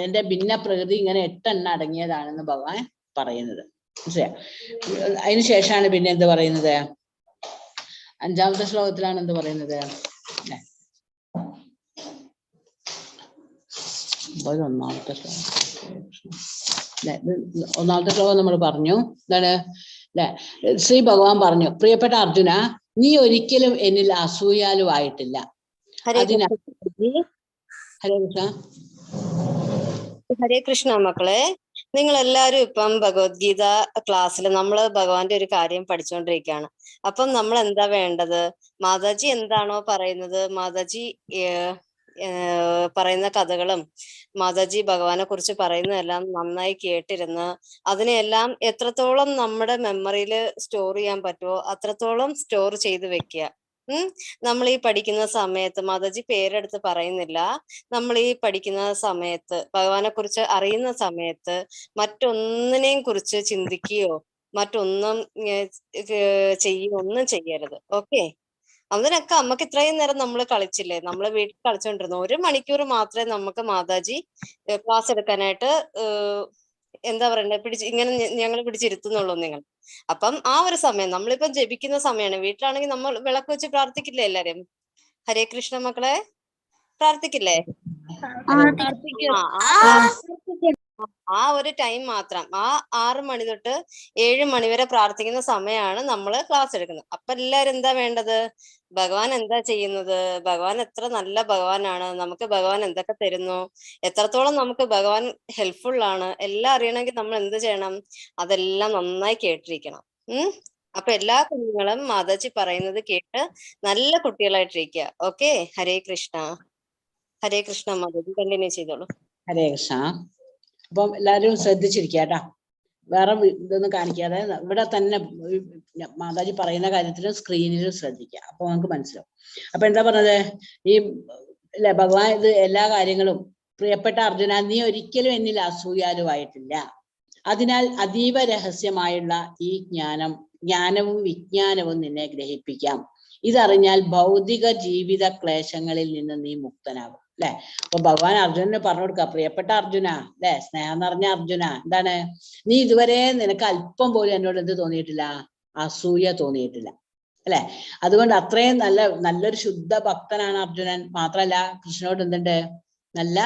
എന്റെ ഭിന്ന പ്രകൃതി ഇങ്ങനെ 8 എണ്ണം അടങ്ങിയതാണെന്ന് ഭഗവാൻ പറയുന്നത്. മനസ്സിലായോ? അതിനുശേഷമാണ് പിന്നെ എന്ത് പറയുന്നത്? 5-ാമത്തെ ശ്ലോകത്തിലാണ് എന്ത് പറയുന്നത്? അല്ലെ, 1-ാമത്തെ ശ്ലോകം. 1-ാമത്തെ ശ്ലോകം നമ്മൾ പറഞ്ഞു. എന്താണ് അല്ലെ? ശ്രീ ഭഗവാൻ പറഞ്ഞു, പ്രിയപ്പെട്ട അർജുന, നീ ഒരിക്കലും എന്നിൽ അസൂയാലുവായിട്ടില്ല. അതിനാൽ ഹരേ കൃഷ്ണ. ഹരേ കൃഷ്ണ മക്കളെ, നിങ്ങൾ എല്ലാവരും ഇപ്പം ഭഗവത്ഗീത ക്ലാസ്സിൽ നമ്മൾ ഭഗവാന്റെ ഒരു കാര്യം പഠിച്ചുകൊണ്ടിരിക്കുകയാണ്. അപ്പം നമ്മൾ എന്താ വേണ്ടത്? മാതാജി എന്താണോ പറയുന്നത്, മാതാജി പറയുന്ന കഥകളും മാതാജി ഭഗവാനെ കുറിച്ച് പറയുന്നതെല്ലാം നന്നായി കേട്ടിരുന്ന് അതിനെല്ലാം എത്രത്തോളം നമ്മുടെ മെമ്മറിയിൽ സ്റ്റോർ ചെയ്യാൻ പറ്റുമോ അത്രത്തോളം സ്റ്റോർ ചെയ്ത് വെക്കുക. നമ്മൾ ഈ പഠിക്കുന്ന സമയത്ത്, മാതാജി പേരെടുത്ത് പറയുന്നില്ല, നമ്മൾ ഈ പഠിക്കുന്ന സമയത്ത് ഭഗവാനെ കുറിച്ച് അറിയുന്ന സമയത്ത് മറ്റൊന്നിനെയും കുറിച്ച് ചിന്തിക്കുകയോ മറ്റൊന്നും ചെയ്യുകയോ ഒന്നും ചെയ്യരുത്. ഓക്കെ? അതിനൊക്കെ അമ്മക്ക് ഇത്രയും നേരം നമ്മൾ കളിച്ചില്ലേ, നമ്മള് വീട്ടിൽ കളിച്ചോണ്ടിരുന്നു. 1 മണിക്കൂർ മാത്രമേ നമുക്ക് മാതാജി ക്ലാസ് എടുക്കാനായിട്ട് എന്താ പറയണ്ടേ ഇങ്ങനെ ഞങ്ങൾ പിടിച്ചിരുത്തുന്നുള്ളൂ നിങ്ങൾ. അപ്പം ആ ഒരു സമയം നമ്മളിപ്പം ജപിക്കുന്ന സമയമാണ്. വീട്ടിലാണെങ്കിൽ നമ്മൾ വിളക്ക് വെച്ച് പ്രാർത്ഥിക്കില്ലേ എല്ലാരും? ഹരേ കൃഷ്ണ മക്കളെ, പ്രാർത്ഥിക്കില്ലേ? ആ ഒരു ടൈം മാത്രം, ആ 6 മണി തൊട്ട് 7 മണി വരെ പ്രാർത്ഥിക്കുന്ന സമയമാണ് നമ്മൾ ക്ലാസ് എടുക്കുന്നത്. അപ്പൊ എല്ലാരും എന്താ വേണ്ടത്? ഭഗവാൻ എന്താ ചെയ്യുന്നത്? ഭഗവാൻ എത്ര നല്ല ഭഗവാനാണ്, നമുക്ക് ഭഗവാൻ എന്തൊക്കെ തരുന്നു, എത്രത്തോളം നമുക്ക് ഭഗവാൻ ഹെൽപ്ഫുൾ ആണ്, എല്ലാം അറിയണമെങ്കിൽ നമ്മൾ എന്ത് ചെയ്യണം? അതെല്ലാം നന്നായി കേട്ടിരിക്കണം. അപ്പൊ എല്ലാ കുഞ്ഞുങ്ങളും മാതാജി പറയുന്നത് കേട്ട് നല്ല കുട്ടികളായിട്ടിരിക്കുക. ഓക്കെ? ഹരേ കൃഷ്ണ. ഹരേ കൃഷ്ണ. മാതാജി കണ്ടിന്യൂ ചെയ്തോളൂ. ഹരേ കൃഷ്ണ. അപ്പം എല്ലാരും ശ്രദ്ധിച്ചിരിക്കാട്ടാ, വേറെ ഇതൊന്നും കാണിക്കാതെ ഇവിടെ തന്നെ മാതാജി പറയുന്ന കാര്യത്തിലും സ്ക്രീനിലും ശ്രദ്ധിക്കുക. അപ്പൊ നമുക്ക് മനസ്സിലാവും. അപ്പൊ എന്താ പറഞ്ഞത്? ഈ അല്ലെ ഭഗവാൻ ഇത് എല്ലാ കാര്യങ്ങളും, പ്രിയപ്പെട്ട അർജുന, നീ ഒരിക്കലും എന്നിൽ അസൂയാലുവായിട്ടില്ല. അതിനാൽ അതീവ രഹസ്യമായുള്ള ഈ ജ്ഞാനവും വിജ്ഞാനവും നിന്നെ ഗ്രഹിപ്പിക്കാം. ഇതറിഞ്ഞാൽ ഭൗതിക ജീവിത ക്ലേശങ്ങളിൽ നിന്ന് നീ മുക്തനാകും. അല്ലെ? അപ്പൊ ഭഗവാൻ അർജുനന് പറഞ്ഞു കൊടുക്ക, പ്രിയപ്പെട്ട അർജുന, അല്ലെ, സ്നേഹം നിറഞ്ഞ അർജുന, എന്താണ്? നീ ഇതുവരെ നിനക്ക് അല്പം പോലും എന്നോട് എന്ത് തോന്നിയിട്ടില്ല? അസൂയ തോന്നിയിട്ടില്ല. അല്ലെ? അതുകൊണ്ട് അത്രയും നല്ലൊരു ശുദ്ധ ഭക്തനാണ് അർജുനൻ. മാത്രല്ല കൃഷ്ണനോട് എന്തുണ്ട്? നല്ല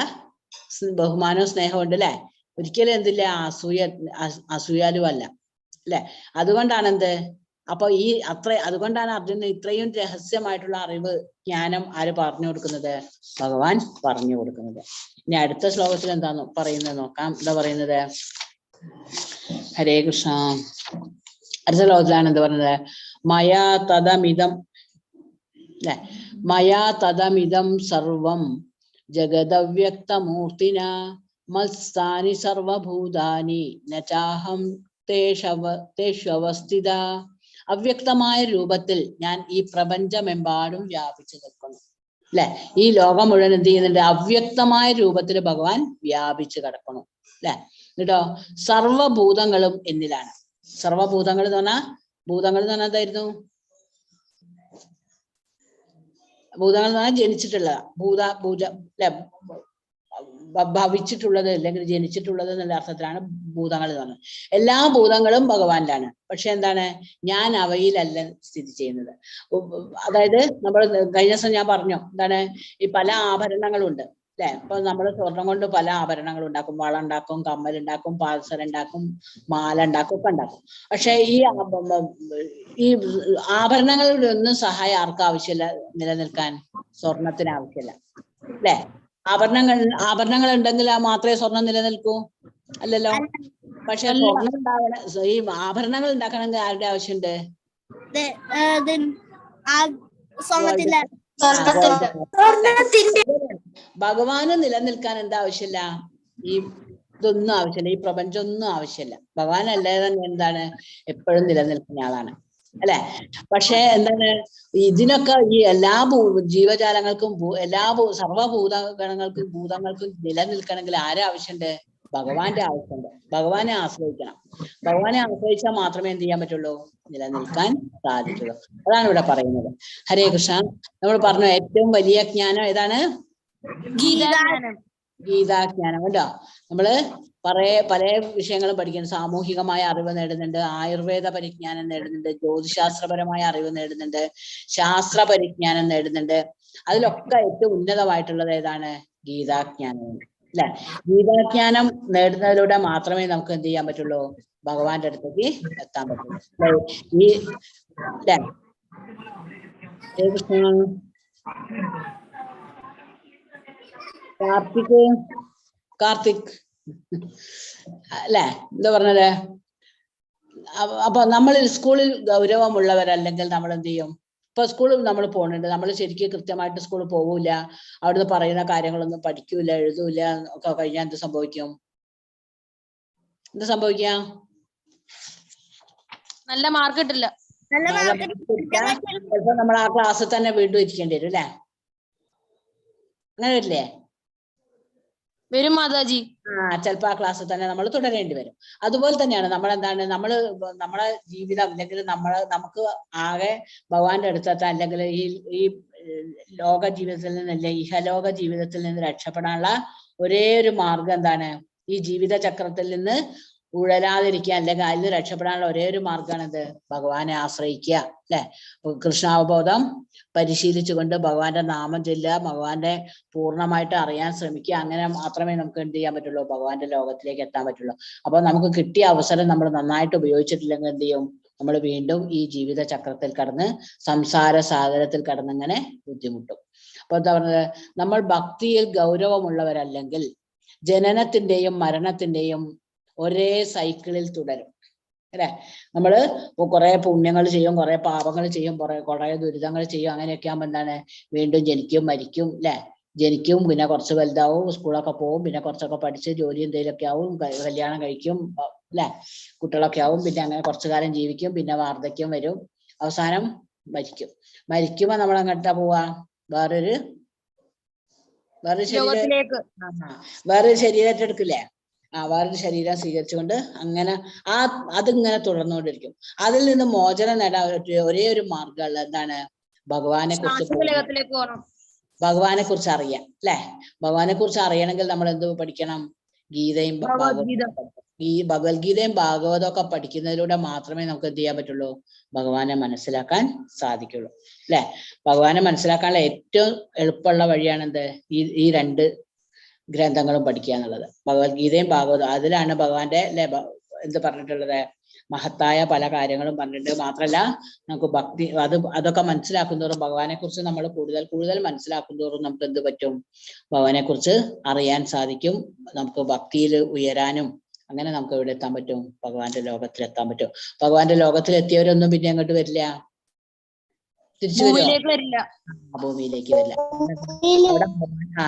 ബഹുമാനവും സ്നേഹവും ഉണ്ട്. അല്ലെ? ഒരിക്കലും എന്തില്ല? അസൂയാലുവല്ല. അല്ലെ? അതുകൊണ്ടാണ് എന്ത്? അപ്പൊ അതുകൊണ്ടാണ് അർജുനന് ഇത്രയും രഹസ്യമായിട്ടുള്ള അറിവ്, ജ്ഞാനം ആര് പറഞ്ഞു കൊടുക്കുന്നത്? ഭഗവാൻ പറഞ്ഞു കൊടുക്കുന്നത്. ഇനി അടുത്ത ശ്ലോകത്തിൽ എന്താന്ന് പറയുന്നത് നോക്കാം. എന്താ പറയുന്നത്? ഹരേ കൃഷ്ണ. അടുത്ത ശ്ലോകത്തിലാണ് എന്ത് പറയുന്നത്? മയാ തദമിതം അല്ലെ, മയാ തദമിതം സർവം ജഗദവ്യക്തമൂർത്തിന മത്സ്ഥാനി സർവഭൂതാനി നചാഹം തേഷവസ്ഥിത. അവ്യക്തമായ രൂപത്തിൽ ഞാൻ ഈ പ്രപഞ്ചമെമ്പാടും വ്യാപിച്ചു നിൽക്കുന്നു. അല്ലെ, ഈ ലോകം മുഴുവൻ എന്ത് ചെയ്യുന്നുണ്ട്? അവ്യക്തമായ രൂപത്തിൽ ഭഗവാൻ വ്യാപിച്ചു കിടക്കണം. അല്ലെ, എന്നിട്ടോ സർവഭൂതങ്ങളും എന്നിലാണ്. സർവഭൂതങ്ങൾ എന്ന് പറഞ്ഞാൽ എന്തായിരുന്നു? ഭൂതങ്ങൾ എന്ന് പറഞ്ഞാൽ ജനിച്ചിട്ടുള്ള അല്ലെ, ഭവിച്ചിട്ടുള്ളത് അല്ലെങ്കിൽ ജനിച്ചിട്ടുള്ളത് എന്നുള്ള അർത്ഥത്തിലാണ് ഭൂതങ്ങൾ എന്ന് പറഞ്ഞത്. എല്ലാ ഭൂതങ്ങളും ഭഗവാനിലാണ്. പക്ഷെ എന്താണ്? ഞാൻ അവയിലല്ല സ്ഥിതി ചെയ്യുന്നത്. അതായത് നമ്മൾ കഴിഞ്ഞ ദിവസം ഞാൻ പറഞ്ഞു, എന്താണ് ഈ പല ആഭരണങ്ങളുണ്ട് അല്ലെ. ഇപ്പൊ നമ്മൾ സ്വർണം കൊണ്ട് പല ആഭരണങ്ങൾ ഉണ്ടാക്കും. വള ഉണ്ടാക്കും, കമ്മൽ ഉണ്ടാക്കും, പാദസര ഉണ്ടാക്കും, മാല ഉണ്ടാക്കും, ഒക്കെ ഉണ്ടാക്കും. പക്ഷെ ഈ ആഭരണങ്ങളുടെ ഒന്നും സഹായം ആർക്കും ആവശ്യമില്ല നിലനിൽക്കാൻ. സ്വർണത്തിന് ആവശ്യമില്ല അല്ലെ. ആഭരണങ്ങൾ ഉണ്ടെങ്കിൽ മാത്രമേ സ്വർണം നിലനിൽക്കൂ, അല്ലല്ലോ. പക്ഷെ സ്വർണം ഉണ്ടാകണ ഈ ആഭരണങ്ങൾ ഉണ്ടാക്കണമെങ്കിൽ ആരുടെ ആവശ്യമുണ്ട്? ഭഗവാന് നിലനിൽക്കാൻ എന്താ ആവശ്യമില്ല? ഇതൊന്നും ആവശ്യമില്ല, ഈ പ്രപഞ്ചം ഒന്നും ആവശ്യമില്ല. ഭഗവാൻ അല്ലാതെ തന്നെ എന്താണ് എപ്പോഴും നിലനിൽക്കുന്ന ആളാണ് അല്ലെ. പക്ഷെ എന്താണ് ഇതിനൊക്കെ ഈ എല്ലാ ജീവജാലങ്ങൾക്കും സർവഭൂതഗണങ്ങൾക്കും ഭൂതങ്ങൾക്കും നിലനിൽക്കണമെങ്കിൽ ആരെ ആവശ്യമുണ്ട്? ഭഗവാന്റെ ആവശ്യമുണ്ട്. ഭഗവാനെ ആശ്രയിക്കണം. ഭഗവാനെ ആശ്രയിച്ചാൽ മാത്രമേ എന്ത് ചെയ്യാൻ പറ്റുള്ളൂ? നിലനിൽക്കാൻ സാധിക്കുള്ളൂ. അതാണ് ഇവിടെ പറയുന്നത്. ഹരേ കൃഷ്ണ. നമ്മൾ പറഞ്ഞു ഏറ്റവും വലിയ ജ്ഞാനം ഏതാണ്? ഗീതാജ്ഞാനം കേട്ടോ. നമ്മള് പല വിഷയങ്ങളും പഠിക്കുന്നു. സാമൂഹികമായ അറിവ് നേടുന്നുണ്ട്, ആയുർവേദ പരിജ്ഞാനം നേടുന്നുണ്ട്, ജ്യോതിശാസ്ത്രപരമായ അറിവ് നേടുന്നുണ്ട്, ശാസ്ത്ര പരിജ്ഞാനം നേടുന്നുണ്ട്. അതിലൊക്കെ ഏറ്റവും ഉന്നതമായിട്ടുള്ളത് ഏതാണ്? ഗീതാജ്ഞാനം അല്ലെ. ഗീതാജ്ഞാനം നേടുന്നതിലൂടെ മാത്രമേ നമുക്ക് എന്ത് ചെയ്യാൻ പറ്റുള്ളൂ? ഭഗവാന്റെ അടുത്തേക്ക് എത്താൻ പറ്റുള്ളൂ. ഈ അല്ലെ കാർത്തിക് അല്ലെ എന്താ പറഞ്ഞത്? അപ്പൊ നമ്മൾ സ്കൂളിൽ ഗൗരവമുള്ളവരല്ലെങ്കിൽ നമ്മൾ എന്ത് ചെയ്യും? ഇപ്പൊ സ്കൂളിൽ നമ്മൾ പോകുന്നുണ്ട്, നമ്മൾ ശരിക്കും കൃത്യമായിട്ട് സ്കൂളിൽ പോകൂല, അവിടുന്ന് പറയുന്ന കാര്യങ്ങളൊന്നും പഠിക്കൂല, എഴുതൂല ഒക്കെ കഴിഞ്ഞാൽ എന്ത് സംഭവിക്കും? നല്ല മാർക്ക് കിട്ടില്ല. ചിലപ്പോ നമ്മൾ ആ ക്ലാസ്സിൽ തന്നെ വീണ്ടും ഇരിക്കേണ്ടി വരും അല്ലെ. അങ്ങനെ വരില്ലേ? വരും മാതാജി. ചിലപ്പോ ആ ക്ലാസ്സിൽ തന്നെ നമ്മൾ തുടരേണ്ടി വരും. അതുപോലെ തന്നെയാണ് നമ്മളെന്താണ് നമ്മളെ ജീവിതം അല്ലെങ്കിൽ നമുക്ക് ആകെ ഭഗവാന്റെ അടുത്തെത്താൻ അല്ലെങ്കിൽ ഈ ലോക ജീവിതത്തിൽ നിന്നല്ല ഇഹലോക ജീവിതത്തിൽ നിന്ന് രക്ഷപ്പെടാനുള്ള ഒരേ ഒരു മാർഗം എന്താണ്? ഈ ജീവിത ചക്രത്തിൽ നിന്ന് ഉഴലാതിരിക്കുക അല്ലെങ്കിൽ അതിൽ രക്ഷപ്പെടാനുള്ള ഒരേ ഒരു മാർഗമാണ് എന്ത്? ഭഗവാനെ ആശ്രയിക്കുക അല്ലെ. കൃഷ്ണാവബോധം പരിശീലിച്ചുകൊണ്ട് ഭഗവാന്റെ നാമം ചൊല്ലുക, ഭഗവാന്റെ പൂർണ്ണമായിട്ട് അറിയാൻ ശ്രമിക്കുക. അങ്ങനെ മാത്രമേ നമുക്ക് എന്ത് ചെയ്യാൻ പറ്റുള്ളൂ? ഭഗവാന്റെ ലോകത്തിലേക്ക് എത്താൻ പറ്റുള്ളൂ. അപ്പൊ നമുക്ക് കിട്ടിയ അവസരം നമ്മൾ നന്നായിട്ട് ഉപയോഗിച്ചിട്ടില്ലെങ്കിൽ എന്ത് ചെയ്യും? നമ്മൾ വീണ്ടും ഈ ജീവിത ചക്രത്തിൽ കടന്ന് സംസാര സാഗരത്തിൽ കടന്നിങ്ങനെ ബുദ്ധിമുട്ടും. അപ്പൊ എന്താ പറഞ്ഞത്? നമ്മൾ ഭക്തിയിൽ ഗൗരവമുള്ളവരല്ലെങ്കിൽ ജനനത്തിന്റെയും മരണത്തിന്റെയും ഒരേ സൈക്കിളിൽ തുടരും അല്ലെ. നമ്മള് കുറെ പുണ്യങ്ങൾ ചെയ്യും, കുറെ പാപങ്ങൾ ചെയ്യും, കുറെ ദുരിതങ്ങൾ ചെയ്യും. അങ്ങനെയൊക്കെ ആകുമ്പോ എന്താണ്? വീണ്ടും ജനിക്കും, മരിക്കും അല്ലെ. ജനിക്കും, പിന്നെ കുറച്ച് വലുതാവും, സ്കൂളൊക്കെ പോവും, പിന്നെ കുറച്ചൊക്കെ പഠിച്ച് ജോലി എന്തെങ്കിലുമൊക്കെ ആവും, കല്യാണം കഴിക്കും അല്ലെ, കുട്ടികളൊക്കെ ആവും, പിന്നെ അങ്ങനെ കുറച്ചു കാലം ജീവിക്കും, പിന്നെ വാർദ്ധക്യം വരും, അവസാനം മരിക്കും. മരിക്കുമ്പോ നമ്മൾ അങ്ങോട്ടാ പോവാ? വേറൊരു ശരീരം എടുക്കില്ലേ? വേറൊരു ശരീരം സ്വീകരിച്ചുകൊണ്ട് അങ്ങനെ അതിങ്ങനെ തുടർന്നുകൊണ്ടിരിക്കും. അതിൽ നിന്ന് മോചനം നേടാൻ ഒരേ ഒരു മാർഗമുള്ള എന്താണ്? ഭഗവാനെ കുറിച്ച് അറിയാം അല്ലെ. ഭഗവാനെ കുറിച്ച് അറിയണമെങ്കിൽ നമ്മൾ എന്ത് പഠിക്കണം? ഗീതയും ഭഗവത്ഗീതയും ഭാഗവതവും ഒക്കെ പഠിക്കുന്നതിലൂടെ മാത്രമേ നമുക്ക് എന്ത് ചെയ്യാൻ പറ്റുള്ളൂ? ഭഗവാനെ മനസ്സിലാക്കാൻ സാധിക്കുള്ളൂ അല്ലെ. ഭഗവാനെ മനസ്സിലാക്കാനുള്ള ഏറ്റവും എളുപ്പമുള്ള വഴിയാണ് എന്ത്? ഈ രണ്ട് ഗ്രന്ഥങ്ങളും പഠിക്കുക എന്നുള്ളത്. ഭഗവത്ഗീതയും ഭാഗവതവും അതിലാണ് ഭഗവാന്റെ അല്ലെ എന്ത് പറഞ്ഞിട്ടുള്ളത്? മഹത്തായ പല കാര്യങ്ങളും പറഞ്ഞിട്ടുണ്ട്. മാത്രല്ല നമുക്ക് ഭക്തി അതൊക്കെ മനസ്സിലാക്കുന്നതോറും ഭഗവാനെ കുറിച്ച് നമ്മൾ കൂടുതൽ മനസ്സിലാക്കുന്നതോറും നമുക്ക് എന്ത് പറ്റും? ഭഗവാനെ കുറിച്ച് അറിയാൻ സാധിക്കും. നമുക്ക് ഭക്തിയിൽ ഉയരാനും അങ്ങനെ നമുക്ക് എവിടെ എത്താൻ പറ്റും? ഭഗവാന്റെ ലോകത്തിൽ എത്താൻ പറ്റും. ഭഗവാന്റെ ലോകത്തിൽ എത്തിയവരൊന്നും പിന്നെ അങ്ങോട്ട് വരില്ല, തിരിച്ചു വരില്ല, ഭൂമിയിലേക്ക് വരില്ല.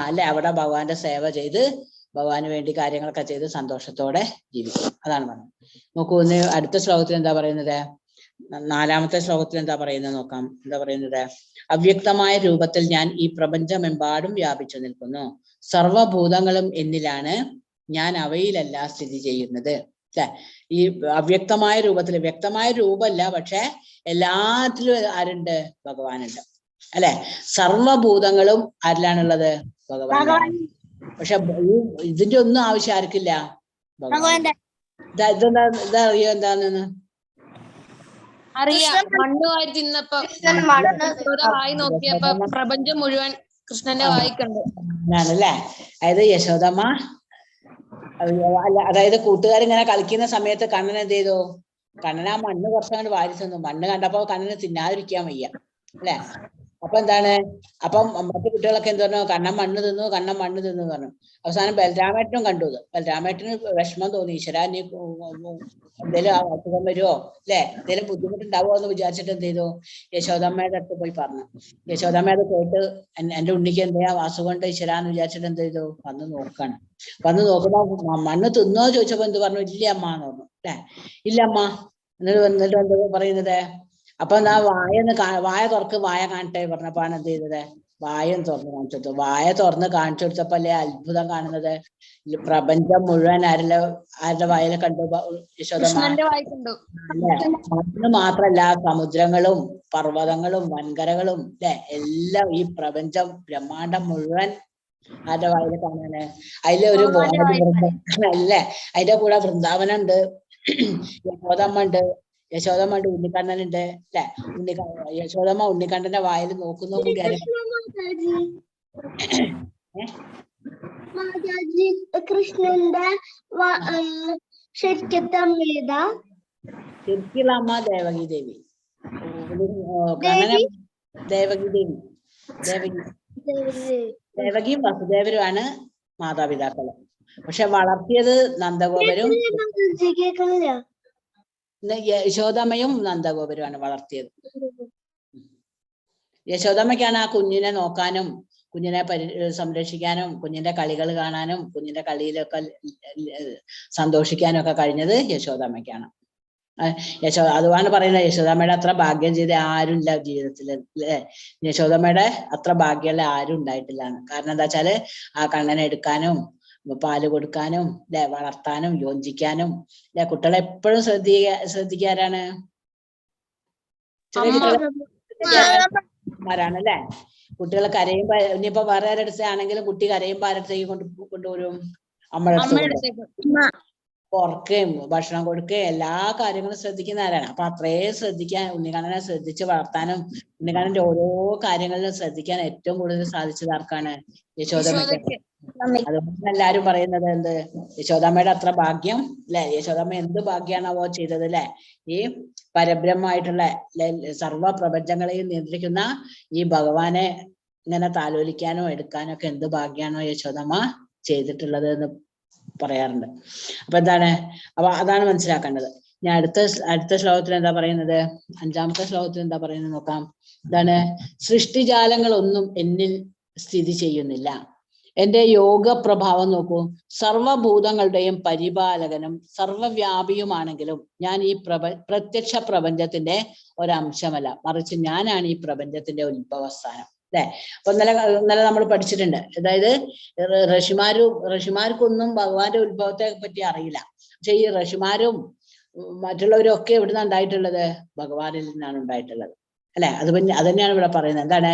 അല്ലെ അവിടെ ഭഗവാന്റെ സേവ ചെയ്ത് ഭഗവാന് വേണ്ടി കാര്യങ്ങളൊക്കെ ചെയ്ത് സന്തോഷത്തോടെ ജീവിക്കും. അതാണ് പറഞ്ഞത്. നോക്കൂ, ഇന്ന് അടുത്ത ശ്ലോകത്തിൽ എന്താ പറയുന്നത്? 4-ാമത്തെ ശ്ലോകത്തിൽ എന്താ പറയുന്നത് നോക്കാം. എന്താ പറയുന്നത്? അവ്യക്തമായ രൂപത്തിൽ ഞാൻ ഈ പ്രപഞ്ചമെമ്പാടും വ്യാപിച്ചു നിൽക്കുന്നു. സർവഭൂതങ്ങളും എന്നിലാണ്, ഞാൻ അവയിലല്ല സ്ഥിതി ചെയ്യുന്നത്. അല്ലെ? ഈ അവ്യക്തമായ രൂപത്തിൽ, വ്യക്തമായ രൂപമല്ല, പക്ഷെ എല്ലാത്തിലും ആരുണ്ട്? ഭഗവാനുണ്ട്. അല്ലെ? സർവഭൂതങ്ങളും ആരിലാണുള്ളത്? ഭഗവാനാണ്. പക്ഷെ ഇതിന്റെ ഒന്നും ആവശ്യം ആർക്കില്ല? ഭഗവാൻ. ഇതാ അറിയോ എന്താണെന്ന്? അറിയാം. മണ്ണ് വാരി തിന്നപ്പോ വായി നോക്കിയപ്പോ പ്രപഞ്ചം മുഴുവൻ കൃഷ്ണന്റെ വായിക്കണ്ട് ആണല്ലേ? അതായത് യശോദമ്മ, അതായത് കൂട്ടുകാരിങ്ങനെ കളിക്കുന്ന സമയത്ത് കണ്ണൻ എന്ത് ചെയ്തു? കണ്ണൻ ആ മണ്ണ് കുറച്ചങ്ങോട്ട് വാരി തിന്നു. മണ്ണ് കണ്ടപ്പോ കണ്ണന് തിന്നാതിരിക്കാൻ വയ്യ. അല്ലെ? അപ്പൊ എന്താണ്? അപ്പം മറ്റു കുട്ടികളൊക്കെ എന്ത് പറഞ്ഞു? കണ്ണൻ മണ്ണ് തിന്നു, കണ്ണൻ മണ്ണ് തിന്നു പറഞ്ഞു. അവസാനം ബലരാമേട്ടനും കണ്ടു ഇത്. ബലരാമേട്ടന് വിഷമം തോന്നി. ഈശ്വരാ, നീ എന്തേലും അസുഖം വരുമോ, അല്ലെ, എന്തേലും ബുദ്ധിമുട്ടുണ്ടാവുമോ എന്ന് വിചാരിച്ചിട്ട് എന്ത് ചെയ്തു? യശോദമ്മയുടെ അടുത്ത് പോയി പറഞ്ഞു. യശോദമ്മ അത് കേട്ട് എന്റെ ഉണ്ണിക്ക് എന്താ അസുഖം ഉണ്ട് ഈശ്വരാന്ന് വിചാരിച്ചിട്ട് എന്ത് ചെയ്തു? വന്ന് നോക്കാണ്. വന്ന് നോക്കുമ്പോ മണ്ണ് തിന്നോ ചോദിച്ചപ്പോ എന്ത് പറഞ്ഞു? ഇല്ല അമ്മ എന്ന് പറഞ്ഞു. അല്ലെ? ഇല്ല അമ്മ. എന്നിട്ട് എന്താ പറയുന്നത്? അപ്പൊ എന്നാ വായ തുറക്ക്, വായ കാണട്ടെ പറഞ്ഞപ്പോ എന്ത് ചെയ്തത്? വായം തുറന്ന് കാണിച്ചു കൊടുത്തു. വായ തുറന്ന് കാണിച്ചു കൊടുത്തപ്പോ അല്ലേ അത്ഭുതം കാണുന്നത്? പ്രപഞ്ചം മുഴുവൻ ആരുടെ വായിലെ കണ്ടു? യശോദമ്മ. മണ്ണ് മാത്രല്ല, സമുദ്രങ്ങളും പർവ്വതങ്ങളും വൻകരകളും അല്ലെ, എല്ലാം ഈ പ്രപഞ്ചം ബ്രഹ്മാണ്ടം മുഴുവൻ ആരുടെ വായില് കാണാന്? അതിലെ ഒരു അല്ലേ? അതിന്റെ കൂടെ വൃന്ദാവനം ഉണ്ട്, യശോദമ്മ ഉണ്ട്, യശോദമ്മ ഉണ്ട്, ഉണ്ണിക്കണ്ണനുണ്ട്. അല്ലെ? യശോദമ്മ ഉണ്ണിക്കണ്ണന്റെ വായിൽ നോക്കുന്ന കൂടിയാണ്. കൃഷ്ണന്റെ ശരിക്കത്തെ അമ്മ ശരിക്കുള്ള അമ്മ ദേവകി ദേവി. കണ്ണനെ ദേവകി ദേവി. ദേവകിയും വസുദേവരുമാണ് മാതാപിതാക്കള്. പക്ഷെ വളർത്തിയത് നന്ദഗോപരും യശോദമ്മയും നന്ദഗോപരുമാണ് വളർത്തിയത്. യശോദമ്മയ്ക്കാണ് ആ കുഞ്ഞിനെ നോക്കാനും കുഞ്ഞിനെ സംരക്ഷിക്കാനും കുഞ്ഞിന്റെ കളികൾ കാണാനും കുഞ്ഞിന്റെ കളിയിലൊക്കെ സന്തോഷിക്കാനും ഒക്കെ കഴിഞ്ഞത് യശോദമ്മയ്ക്കാണ്. അതുമാണ് പറയുന്നത്, യശോദമ്മയുടെ അത്ര ഭാഗ്യം ചെയ്ത ആരും ഇല്ല ജീവിതത്തിൽ. അല്ലെ? യശോദമ്മയുടെ അത്ര ഭാഗ്യമുള്ള ആരും ഉണ്ടായിട്ടില്ലാണ്. കാരണം എന്താ വെച്ചാല് ആ കണ്ണനെ എടുക്കാനും പാല് കൊടുക്കാനും അല്ലെ, വളർത്താനും യോജിക്കാനും അല്ലെ, കുട്ടികളെ എപ്പോഴും ശ്രദ്ധിക്കാരാണ്? ചെറിയ കുട്ടികളെ അല്ലെ? കുട്ടികളെ കരയുമ്പോ, ഇനിയിപ്പോ വേറെ ആരെടുത്താണെങ്കിലും കുട്ടി കരയുമ്പോ ആരടുത്തേക്ക് കൊണ്ടുവരും? അമ്മയുടെ ഉറക്കുകയും ഭക്ഷണം കൊടുക്കുകയും എല്ലാ കാര്യങ്ങളും ശ്രദ്ധിക്കുന്ന ആരാണ്? അപ്പൊ അത്രയും ശ്രദ്ധിക്കാൻ, ഉണ്ണിക്കണ്ണനെ ശ്രദ്ധിച്ച് വളർത്താനും ഉണ്ണിക്കണ്ണന്റെ ഓരോ കാര്യങ്ങളിലും ശ്രദ്ധിക്കാൻ ഏറ്റവും കൂടുതൽ സാധിച്ചത് ആർക്കാണ്? യശോദമ്മയ്ക്ക്. അതുകൊണ്ട് എല്ലാരും പറയുന്നത് എന്ത്? യശോദമ്മയുടെ അത്ര ഭാഗ്യം അല്ലെ? യശോദമ്മ എന്ത് ഭാഗ്യാണാവോ ചെയ്തത് അല്ലെ? ഈ പരബ്രഹ്മമായിട്ടുള്ള സർവ പ്രപഞ്ചങ്ങളെയും നിയന്ത്രിക്കുന്ന ഈ ഭഗവാനെ ഇങ്ങനെ താലോലിക്കാനോ എടുക്കാനോ ഒക്കെ എന്ത് ഭാഗ്യാണോ യശോദമ്മ ചെയ്തിട്ടുള്ളത് എന്ന് പറയാറുണ്ട്. അപ്പൊ എന്താണ്? അപ്പൊ അതാണ് മനസ്സിലാക്കേണ്ടത്. ഞാൻ അടുത്ത ശ്ലോകത്തിൽ എന്താ പറയുന്നത്? 5-ാമത്തെ ശ്ലോകത്തിൽ എന്താ പറയുന്നത് നോക്കാം. എന്താണ്? സൃഷ്ടിജാലങ്ങളൊന്നും എന്നിൽ സ്ഥിതി ചെയ്യുന്നില്ല. എന്റെ യോഗ പ്രഭാവം നോക്കൂ. സർവഭൂതങ്ങളുടെയും പരിപാലകനും സർവവ്യാപിയുമാണെങ്കിലും ഞാൻ ഈ പ്രത്യക്ഷ പ്രപഞ്ചത്തിന്റെ ഒരംശമല്ല, മറിച്ച് ഞാനാണ് ഈ പ്രപഞ്ചത്തിന്റെ ഉത്ഭവസ്ഥാനം. അല്ലെ? അപ്പൊ ഇന്നലെ നമ്മൾ പഠിച്ചിട്ടുണ്ട്. അതായത് ഋഷിമാർക്കൊന്നും ഭഗവാന്റെ ഉത്ഭവത്തെ പറ്റി അറിയില്ല. പക്ഷെ ഈ ഋഷിമാരും മറ്റുള്ളവരും ഒക്കെ എവിടുന്നാണ് ഉണ്ടായിട്ടുള്ളത്? ഭഗവാനിൽ നിന്നാണ് ഉണ്ടായിട്ടുള്ളത്. അല്ലെ? അത് തന്നെയാണ് ഇവിടെ പറയുന്നത്. എന്താണ്?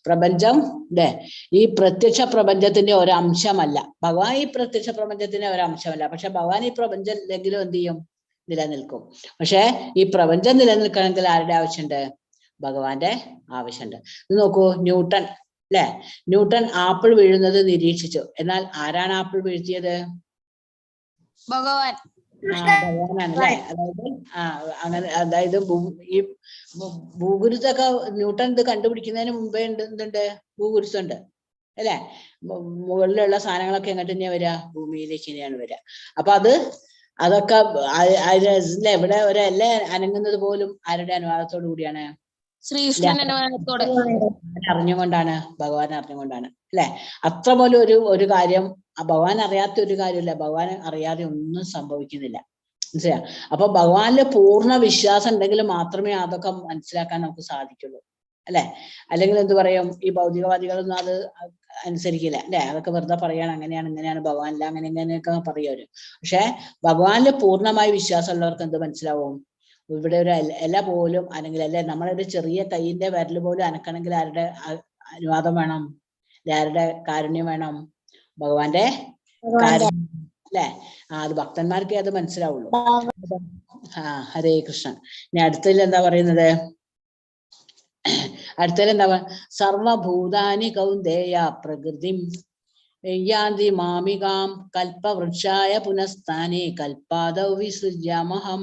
പ്രപഞ്ചം അല്ലെ, ഈ പ്രത്യക്ഷ പ്രപഞ്ചത്തിന്റെ ഒരംശമല്ല. ഭഗവാൻ ഈ പ്രത്യക്ഷ പ്രപഞ്ചത്തിന്റെ ഒരംശമല്ല. പക്ഷെ ഭഗവാൻ ഈ പ്രപഞ്ചം ഇല്ലെങ്കിലും എന്ത് ചെയ്യും? നിലനിൽക്കും. പക്ഷെ ഈ പ്രപഞ്ചം നിലനിൽക്കണമെങ്കിൽ ആരുടെ ആവശ്യമുണ്ട്? ഭഗവാന്റെ ആവശ്യമുണ്ട്. ഇത് നോക്കൂ, ന്യൂട്ടൺ അല്ലെ, ന്യൂട്ടൺ ആപ്പിൾ വീഴുന്നത് നിരീക്ഷിച്ചു. എന്നാൽ ആരാണ് ആപ്പിൾ വീഴ്ത്തിയത്? ഭഗവാൻ. ഭഗവാനാണ് അല്ലെ? അതായത് ഈ ഭൂഗുരുത്തൊക്കെ ന്യൂട്ടൺ ഇത് കണ്ടുപിടിക്കുന്നതിന് മുമ്പേ എന്തുണ്ട്? ഭൂഗുരുത്തുണ്ട് അല്ലെ? മുകളിലുള്ള സാധനങ്ങളൊക്കെ എങ്ങോട്ട് തന്നെയാ വരിക? ഭൂമിയിലേക്ക് തന്നെയാണ് വരിക. അപ്പൊ അതൊക്കെ എവിടെ ഒരല്ല അനങ്ങുന്നത് പോലും ആരുടെ അനുവാദത്തോടു കൂടിയാണ്? ശ്രീകൃഷ്ണൻ അനുവാദത്തോടെ. അറിഞ്ഞുകൊണ്ടാണ്, ഭഗവാൻ അറിഞ്ഞുകൊണ്ടാണ് അല്ലെ. അത്ര പോലും ഒരു കാര്യം ഭഗവാൻ അറിയാത്ത ഒരു കാര്യമില്ല. ഭഗവാൻ അറിയാതെ ഒന്നും സംഭവിക്കുന്നില്ല, മനസ്സിലാ. അപ്പൊ ഭഗവാനില് പൂർണ്ണ വിശ്വാസം ഉണ്ടെങ്കിൽ മാത്രമേ അതൊക്കെ മനസ്സിലാക്കാൻ നമുക്ക് സാധിക്കുള്ളൂ അല്ലെ. അല്ലെങ്കിൽ എന്ത് പറയും, ഈ ഭൗതികവാദികളൊന്നും അത് അനുസരിക്കില്ല അല്ലെ. അതൊക്കെ വെറുതെ പറയാണ്, അങ്ങനെയാണ് ഇങ്ങനെയാണ് ഭഗവാനില്ല അങ്ങനെ ഇങ്ങനെയൊക്കെ പറയും. പക്ഷെ ഭഗവാനില് പൂർണ്ണമായി വിശ്വാസമുള്ളവർക്ക് എന്ത് മനസ്സിലാവും, ഇവിടെ ഒരു ഇല പോലും, അല്ലെങ്കിൽ അല്ലെ നമ്മളൊരു ചെറിയ കൈയിന്റെ വിരൽ പോലും അനക്കണമെങ്കിൽ ആരുടെ അനുവാദം വേണം, ആരുടെ കാരുണ്യം വേണം, ഭഗവാന്റെ കാരുണ്യം അല്ലെ. അത് ഭക്തന്മാർക്കേ അത് മനസ്സിലാവുള്ളൂ. ഹരേ കൃഷ്ണ. ഇനി അടുത്തതിൽ എന്താ പറയുന്നത്, അടുത്തതിൽ എന്താ സർവഭൂതാനി കൗന്ദേയ പ്രകൃതിം യാന്തി മാമികാം കൽപ്പവൃക്ഷായ പുനഃസ്ഥാനേ കൽപ്പാദൗ വിസൃജ്യാമഹം.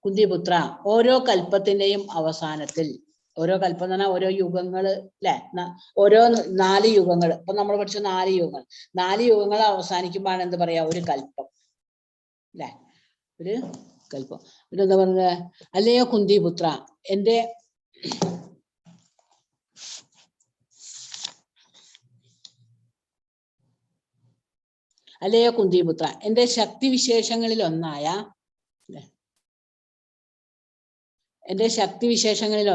കുന്തിപുത്ര, ഓരോ കൽപ്പത്തിന്റെയും അവസാനത്തിൽ, ഓരോ കൽപ്പം എന്ന് പറഞ്ഞാൽ ഓരോ യുഗങ്ങള് അല്ലെ, ഓരോ 4 യുഗങ്ങൾ. ഇപ്പൊ നമ്മൾ പഠിച്ച 4 യുഗങ്ങൾ, 4 യുഗങ്ങൾ അവസാനിക്കുമ്പോഴാണ് എന്ത് പറയാ, ഒരു കൽപ്പം അല്ലെ, ഒരു കൽപ്പം. പിന്നെ എന്താ പറയുന്നത്, അല്ലയോ കുന്തിപുത്ര, എന്റെ അല്ലയോ കുന്തിപുത്ര, എന്റെ ശക്തിവിശേഷങ്ങളിൽ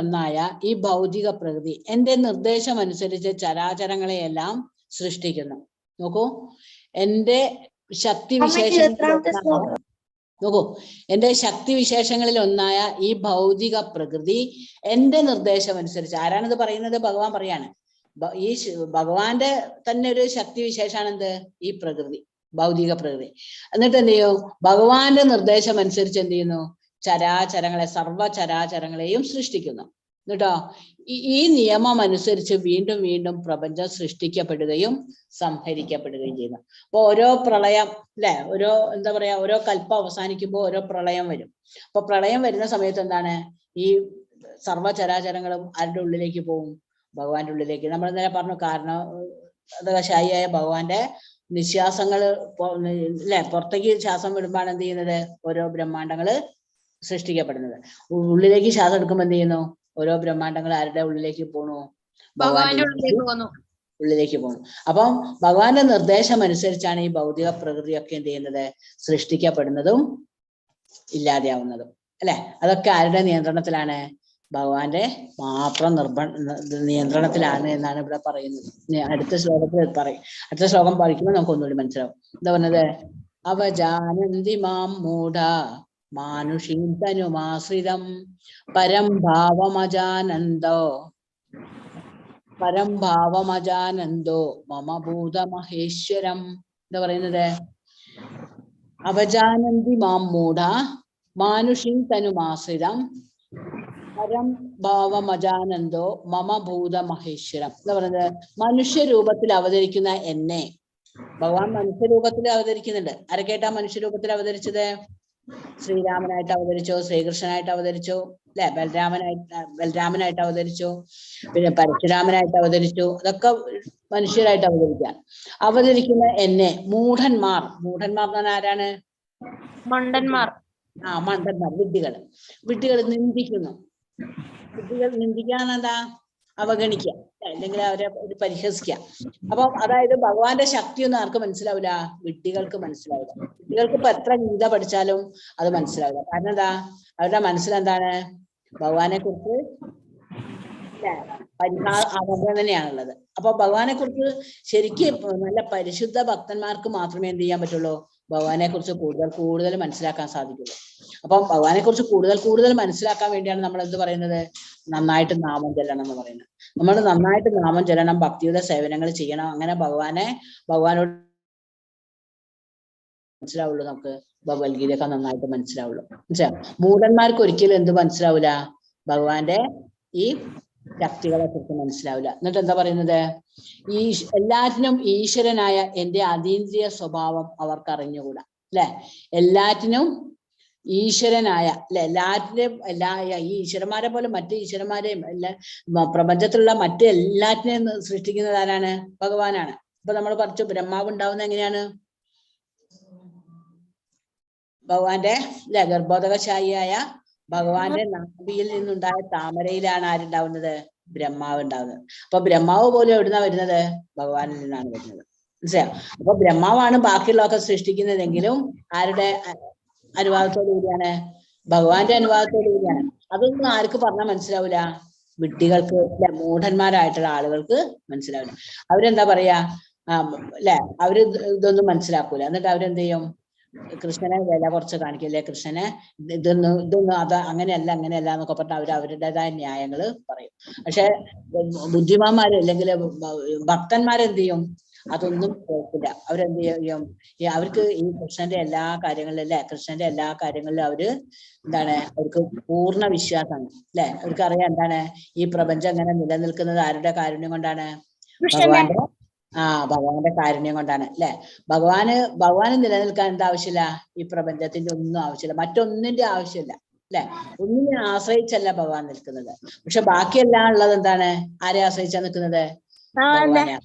ഒന്നായ ഈ ഭൗതിക പ്രകൃതി എന്റെ നിർദ്ദേശം അനുസരിച്ച് ചരാചരങ്ങളെയെല്ലാം സൃഷ്ടിക്കുന്നു. നോക്കൂ, എന്റെ ശക്തിവിശേഷങ്ങളിൽ ഒന്നായ ഈ ഭൗതിക പ്രകൃതി എന്റെ നിർദ്ദേശം അനുസരിച്ച്, ആരാണിത് പറയുന്നത്, ഭഗവാൻ പറയാണ്. ഈ ഭഗവാന്റെ തന്നെ ഒരു ശക്തിവിശേഷമാണ് എന്ത്, ഈ പ്രകൃതി, ഭൗതിക പ്രകൃതി. എന്നിട്ട് എന്ത് ചെയ്യും, ഭഗവാന്റെ നിർദ്ദേശം അനുസരിച്ച് എന്ത് ചെയ്യുന്നു, ചരാചരങ്ങളെ, സർവചരാചരങ്ങളെയും സൃഷ്ടിക്കുന്നു. എന്നിട്ടോ ഈ നിയമം അനുസരിച്ച് വീണ്ടും വീണ്ടും പ്രപഞ്ചം സൃഷ്ടിക്കപ്പെടുകയും സംഹരിക്കപ്പെടുകയും ചെയ്യുന്നു. അപ്പൊ ഓരോ പ്രളയം അല്ലെ, ഓരോ എന്താ പറയാ, ഓരോ കൽപ്പം അവസാനിക്കുമ്പോൾ ഓരോ പ്രളയം വരും. അപ്പൊ പ്രളയം വരുന്ന സമയത്ത് എന്താണ്, ഈ സർവചരാചരങ്ങളും ആരുടെ ഉള്ളിലേക്ക് പോകും, ഭഗവാന്റെ ഉള്ളിലേക്ക്. നമ്മൾ ഇന്നലെ പറഞ്ഞു, കാരണം ശായിയായ ഭഗവാന്റെ നിശ്വാസങ്ങള് അല്ലെ, പുറത്തേക്ക് ശ്വാസം വിടുമ്പോഴാണ് എന്ത് ചെയ്യുന്നത്, ഓരോ ബ്രഹ്മാണ്ടങ്ങള് സൃഷ്ടിക്കപ്പെടുന്നത്. ഉള്ളിലേക്ക് ശ്വാസം എടുക്കുമ്പോൾ എന്ത് ചെയ്യുന്നു, ഓരോ ബ്രഹ്മാണ്ടങ്ങൾ ആരുടെ ഉള്ളിലേക്ക് പോണു, ഭഗവാന്റെ ഉള്ളിലേക്ക് പോണു. അപ്പം ഭഗവാന്റെ നിർദ്ദേശം അനുസരിച്ചാണ് ഈ ഭൗതിക പ്രകൃതിയൊക്കെ എന്ത് ചെയ്യുന്നത്, സൃഷ്ടിക്കപ്പെടുന്നതും ഇല്ലാതെയാവുന്നതും അല്ലെ. അതൊക്കെ ആരുടെ നിയന്ത്രണത്തിലാണ്, ഭഗവാന്റെ മാത്രം നിയന്ത്രണത്തിലാണ് എന്നാണ് ഇവിടെ പറയുന്നത്. അടുത്ത ശ്ലോകത്തിൽ പറയും, അടുത്ത ശ്ലോകം പഠിക്കുമ്പോൾ നമുക്ക് ഒന്നുകൂടി മനസ്സിലാവും. എന്താ പറഞ്ഞത്, അവജാനന്തി മാം മൂഢ മാനുഷീം തനുമാശ്രിതം പരം ഭാവമജാനന്ദോ മമ ഭൂതമഹേശ്വരം. എന്താ പറയുന്നത്, അവജാനന്തി മാം മൂഢ മാനുഷീം തനുമാശ്രിതം പരം ഭാവമജാനന്ദോ മമ ഭൂതമഹേശ്വരം. എന്താ പറയുന്നത്, മനുഷ്യരൂപത്തിൽ അവതരിക്കുന്ന എന്നെ, ഭഗവാൻ മനുഷ്യരൂപത്തിൽ അവതരിക്കുന്നുണ്ട്. ആരൊക്കെയായിട്ടാ മനുഷ്യരൂപത്തിൽ അവതരിച്ചത്, ശ്രീരാമനായിട്ട് അവതരിച്ചു, ശ്രീകൃഷ്ണനായിട്ട് അവതരിച്ചു അല്ലെ, ബലരാമനായിട്ട് അവതരിച്ചു, പിന്നെ പരശുരാമനായിട്ട് അവതരിച്ചു. അതൊക്കെ മനുഷ്യരായിട്ട് അവതരിക്കുന്ന എന്നെ മൂഢന്മാർ എന്ന് പറഞ്ഞാൽ ആരാണ്, മണ്ടന്മാർ, മണ്ടന്മാർ, വിഡ്ഢികൾ നിന്ദിക്കുന്നു. വിഡ്ഢികൾ നിന്ദിക്കാനെന്താ, അവഗണിക്കുക അല്ലെങ്കിൽ അവരെ പരിഹസിക്കുക. അപ്പം അതായത് ഭഗവാന്റെ ശക്തിയൊന്നും ആർക്ക് മനസ്സിലാവില്ല, വിഡ്ഢികൾക്ക് മനസ്സിലാവില്ല. വിഡ്ഢികൾക്ക് ഇപ്പൊ എത്ര ഗീത പഠിച്ചാലും അത് മനസ്സിലാവില്ല. കാരണം എന്താ, അവരുടെ മനസ്സിലെന്താണ്, ഭഗവാനെ കുറിച്ച് അവഗണനയാണുള്ളത്. അപ്പൊ ഭഗവാനെ കുറിച്ച് ശരിക്കും നല്ല പരിശുദ്ധ ഭക്തന്മാർക്ക് മാത്രമേ എന്ത് ചെയ്യാൻ പറ്റുള്ളൂ, ഭഗവാനെ കുറിച്ച് കൂടുതൽ മനസ്സിലാക്കാൻ സാധിക്കുള്ളൂ. അപ്പം ഭഗവാനെ കുറിച്ച് കൂടുതൽ മനസ്സിലാക്കാൻ വേണ്ടിയാണ് നമ്മൾ എന്ത് പറയുന്നത്, നന്നായിട്ട് നാമം ചെല്ലണം എന്ന് പറയുന്നത്. നമ്മൾ നന്നായിട്ട് നാമം ചെല്ലണം, ഭക്തിയുടെ സേവനങ്ങൾ ചെയ്യണം. അങ്ങനെ ഭഗവാനോട് മനസ്സിലാവുള്ളൂ, നമുക്ക് ഭഗവത്ഗീതയൊക്കെ നന്നായിട്ട് മനസ്സിലാവുള്ളൂ. മനസ്സിലാവും. മൂഢന്മാർക്ക് ഒരിക്കലും എന്ത് മനസ്സിലാവില്ല, ഭഗവാന്റെ ഈ ശക്തികളെ കുറിച്ച് മനസ്സിലാവില്ല. എന്നിട്ട് എന്താ പറയുന്നത്, ഈ എല്ലാറ്റിനും ഈശ്വരനായ എന്റെ അതീന്ദ്രിയ സ്വഭാവം അവർക്ക് അറിഞ്ഞുകൂടാ അല്ലെ. എല്ലാറ്റിനും ഈശ്വരനായ അല്ലെ, ഈ ഈശ്വരന്മാരെ പോലെ മറ്റു ഈശ്വരന്മാരെയും പ്രപഞ്ചത്തിലുള്ള എല്ലാറ്റിനെയും സൃഷ്ടിക്കുന്നത് ആരാണ്, ഭഗവാനാണ്. ഇപ്പൊ നമ്മൾ പറഞ്ഞു ബ്രഹ്മാവ് ഉണ്ടാവുന്നത് എങ്ങനെയാണ്, ഭഗവാന്റെ ഗർഭോദകശായിയായ ഭഗവാന്റെ നാഭിയിൽ നിന്നുണ്ടായ താമരയിലാണ് ആരുണ്ടാവുന്നത്? ബ്രഹ്മാവ് ഉണ്ടാവുന്നത്. അപ്പൊ ബ്രഹ്മാവ് പോലും എവിടുന്നാ വരുന്നത്? ഭഗവാനിൽ നിന്നാണ് വരുന്നത്. മനസ്സിലായോ? അപ്പൊ ബ്രഹ്മാവാണ് ബാക്കിയുള്ളതൊക്കെ സൃഷ്ടിക്കുന്നതെങ്കിലും ആരുടെ അനുവാദത്തോടു കൂടിയാണ്? ഭഗവാന്റെ അനുവാദത്തോടു കൂടിയാണ്. അതൊന്നും ആർക്ക് പറഞ്ഞാൽ മനസ്സിലാവൂല? വിഡ്ഢികൾക്ക്, അല്ലെ, മൂഢന്മാരായിട്ടുള്ള ആളുകൾക്ക് മനസ്സിലാവില്ല. അവരെന്താ പറയാ? അല്ലെ, അവര് ഇതൊന്നും മനസ്സിലാക്കൂല. എന്നിട്ട് അവരെന്ത് ചെയ്യും? കൃഷ്ണനെ വില കുറച്ച് കാണിക്കില്ലേ, കൃഷ്ണനെ ഇതൊന്നും അത് അങ്ങനെയല്ല എന്നൊക്കെ പറഞ്ഞാൽ അവരുടേതായ ന്യായങ്ങള് പറയും. പക്ഷെ ബുദ്ധിമാന്മാര് അല്ലെങ്കിൽ ഭക്തന്മാരെന്ത് ചെയ്യും? അതൊന്നും കേൾക്കില്ല. അവരെന്ത് ചെയ്യും? അവർക്ക് ഈ കൃഷ്ണന്റെ എല്ലാ കാര്യങ്ങളിലും, അല്ലെ, കൃഷ്ണന്റെ എല്ലാ കാര്യങ്ങളിലും അവര് എന്താണ്, അവർക്ക് പൂർണ്ണ വിശ്വാസമാണ്. അല്ലെ, അവർക്ക് അറിയാം എന്താണ് ഈ പ്രപഞ്ചം എങ്ങനെ നിലനിൽക്കുന്നത് ആരുടെ കാരുണ്യം കൊണ്ടാണ്? ഭഗവാന്റെ കാരുണ്യം കൊണ്ടാണ്. അല്ലെ, ഭഗവാന് നിലനിൽക്കാൻ എന്താ ആവശ്യമില്ല? ഈ പ്രപഞ്ചത്തിന്റെ ഒന്നും ആവശ്യമില്ല, മറ്റൊന്നിന്റെ ആവശ്യമില്ല. അല്ലെ, ഒന്നിനെ ആശ്രയിച്ചല്ല ഭഗവാൻ നിൽക്കുന്നത്. പക്ഷെ ബാക്കിയെല്ലാം ഉള്ളത് എന്താണ്? ആരെ ആശ്രയിച്ചാ നിൽക്കുന്നത്? ഭഗവാനെ.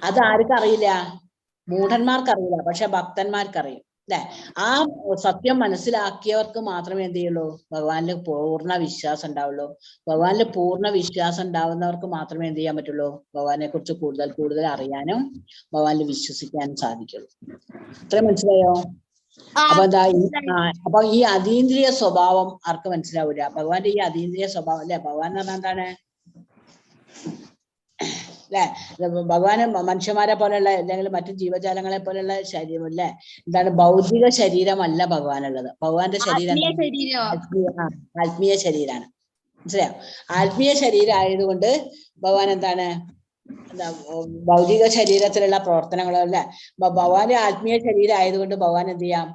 അത് ആർക്കറിയില്ല? മൂഢന്മാർക്കറിയില്ല, പക്ഷെ ഭക്തന്മാർക്കറിയും. അല്ലെ, ആ സത്യം മനസ്സിലാക്കിയവർക്ക് മാത്രമേ എന്ത് ചെയ്യുള്ളൂ? ഭഗവാനിൽ പൂർണ്ണ വിശ്വാസം ഉണ്ടാവുള്ളൂ. ഭഗവാനിൽ പൂർണ്ണ വിശ്വാസം ഉണ്ടാവുന്നവർക്ക് മാത്രമേ എന്ത് ചെയ്യാൻ പറ്റുള്ളൂ? ഭഗവാനെ കുറിച്ച് കൂടുതൽ അറിയാനും ഭഗവാനിൽ വിശ്വസിക്കാനും സാധിക്കുള്ളൂ. ഇത്രയും മനസ്സിലായോ? അപ്പൊ ഈ അതീന്ദ്രിയ സ്വഭാവം ആർക്ക് മനസ്സിലാവൂല? ഭഗവാന്റെ ഈ അതീന്ദ്രിയ സ്വഭാവം, അല്ലെ, ഭഗവാൻ എന്ന് പറഞ്ഞാൽ എന്താണ്? അല്ലെ, ഭഗവാന് മനുഷ്യന്മാരെ പോലെയുള്ള അല്ലെങ്കിൽ മറ്റു ജീവജാലങ്ങളെ പോലെയുള്ള ശരീരം, അല്ലെ, എന്താണ്, ഭൗതിക ശരീരമല്ല ഭഗവാനുള്ളത്. ഭഗവാന്റെ ശരീരം ആത്മീയ ശരീരമാണ്. മനസ്സിലായോ? ആത്മീയ ശരീരം ആയതുകൊണ്ട് ഭഗവാൻ എന്താണ്, ഭൗതിക ശരീരത്തിലുള്ള പ്രവർത്തനങ്ങളോ, അല്ലെ, ഭഗവാന്റെ ആത്മീയ ശരീരം ആയതുകൊണ്ട് ഭഗവാൻ എന്ത് ചെയ്യാം?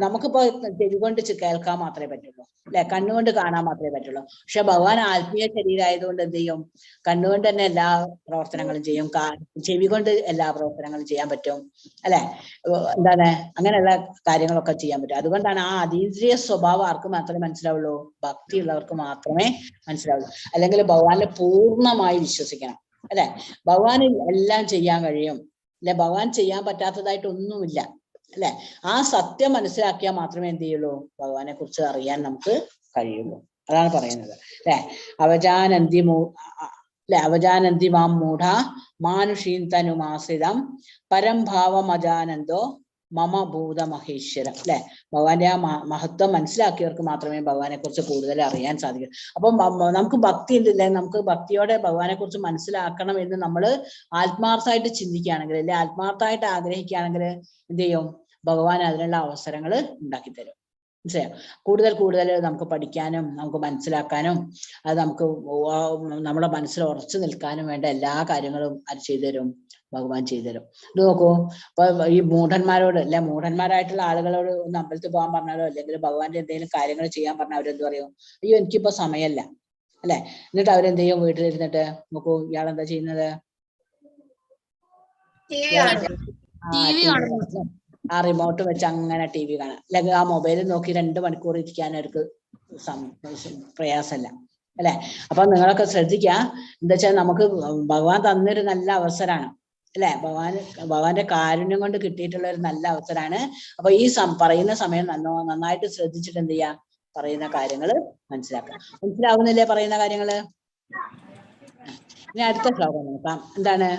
നമുക്കിപ്പോ ചെവി കൊണ്ട് കേൾക്കാൻ മാത്രമേ പറ്റുള്ളൂ, അല്ലെ, കണ്ണുകൊണ്ട് കാണാൻ മാത്രമേ പറ്റുള്ളൂ. പക്ഷെ ഭഗവാൻ ആത്മീയ ശരീരം ആയതുകൊണ്ട് എന്ത് ചെയ്യും? കണ്ണുകൊണ്ട് തന്നെ എല്ലാ പ്രവർത്തനങ്ങളും ചെയ്യും, ചെവി കൊണ്ട് എല്ലാ പ്രവർത്തനങ്ങളും ചെയ്യാൻ പറ്റും, അല്ലെ, എന്താണ്, അങ്ങനെയുള്ള കാര്യങ്ങളൊക്കെ ചെയ്യാൻ പറ്റും. അതുകൊണ്ടാണ് ആ അതീന്ദ്രിയ സ്വഭാവം ആർക്ക് മാത്രമേ മനസ്സിലാവുള്ളൂ? ഭക്തിയുള്ളവർക്ക് മാത്രമേ മനസ്സിലാവുള്ളൂ. അല്ലെങ്കിൽ ഭഗവാനെ പൂർണ്ണമായി വിശ്വസിക്കണം. അല്ലെ, ഭഗവാന് എല്ലാം ചെയ്യാൻ കഴിയും. അല്ലെ, ഭഗവാൻ ചെയ്യാൻ പറ്റാത്തതായിട്ട് ഒന്നുമില്ല. അല്ലെ, ആ സത്യം മനസ്സിലാക്കിയാൽ മാത്രമേ എന്ത് ചെയ്യുള്ളൂ? ഭഗവാനെ കുറിച്ച് അറിയാൻ നമുക്ക് കഴിയുള്ളൂ. അതാണ് പറയുന്നത്. അല്ലെ, അവജാനന്തി മാം മൂഢ മാനുഷീൻ തനുമാശ്രിതം പരംഭാവം അജാനന്ദോ മമ ഭൂത മഹേശ്വരം. അല്ലെ, ഭഗവാന്റെ ആ മഹത്വം മനസ്സിലാക്കിയവർക്ക് മാത്രമേ ഭഗവാനെ കുറിച്ച് കൂടുതൽ അറിയാൻ സാധിക്കൂ. അപ്പം നമുക്ക് ഭക്തി ഉണ്ടല്ലേ, നമുക്ക് ഭക്തിയോടെ ഭഗവാനെ കുറിച്ച് മനസ്സിലാക്കണം എന്ന് നമ്മൾ ആത്മാർത്ഥമായിട്ട് ചിന്തിക്കുകയാണെങ്കിൽ, അല്ലെ, ആത്മാർത്ഥമായിട്ട് ആഗ്രഹിക്കുകയാണെങ്കിൽ എന്ത് ചെയ്യും? ഭഗവാൻ അതിനുള്ള അവസരങ്ങൾ ഉണ്ടാക്കി തരും. മനസ്സിലായോ? കൂടുതൽ നമുക്ക് പഠിക്കാനും നമുക്ക് മനസ്സിലാക്കാനും അത് നമുക്ക് നമ്മുടെ മനസ്സിൽ ഉറച്ചു നിൽക്കാനും വേണ്ട എല്ലാ കാര്യങ്ങളും അത് ചെയ്തു തരും, ഭഗവാൻ ചെയ്തു തരും. ഇത് നോക്കൂ, ഇപ്പൊ ഈ മൂഢന്മാരോട്, അല്ലെ, മൂഢന്മാരായിട്ടുള്ള ആളുകളോട് ഒന്ന് അമ്പലത്തിൽ പോകാൻ പറഞ്ഞാലോ അല്ലെങ്കിൽ ഭഗവാന്റെ എന്തെങ്കിലും കാര്യങ്ങൾ ചെയ്യാൻ പറഞ്ഞാൽ അവരെന്ത് പറയും? അയ്യോ, എനിക്കിപ്പോ സമയമല്ല, അല്ലെ. എന്നിട്ട് അവരെന്ത് ചെയ്യും? വീട്ടിലിരുന്നിട്ട് നോക്കൂ, ഇയാളെന്താ ചെയ്യുന്നത്? ആ റിമോട്ട് വെച്ച് അങ്ങനെ TV കാണാം, അല്ലെങ്കിൽ ആ മൊബൈലിൽ നോക്കി 2 മണിക്കൂർ ഇരിക്കാൻ അവർക്ക് പ്രയാസമല്ല, അല്ലെ. അപ്പൊ നിങ്ങളൊക്കെ ശ്രദ്ധിക്കുക. എന്താ വെച്ചാൽ നമുക്ക് ഭഗവാൻ തന്നൊരു നല്ല അവസരമാണ്, അല്ലെ, ഭഗവാന്റെ കാരുണ്യം കൊണ്ട് കിട്ടിയിട്ടുള്ള ഒരു നല്ല അവസരമാണ്. അപ്പൊ ഈ പറയുന്ന സമയം നന്നായിട്ട് ശ്രദ്ധിച്ചിട്ട് എന്ത് ചെയ്യാ? പറയുന്ന കാര്യങ്ങൾ മനസ്സിലാക്കുക. മനസ്സിലാവുന്നില്ലേ പറയുന്ന കാര്യങ്ങള്? ഇനി അടുത്ത ശ്ലോകം നോക്കാം. എന്താണ്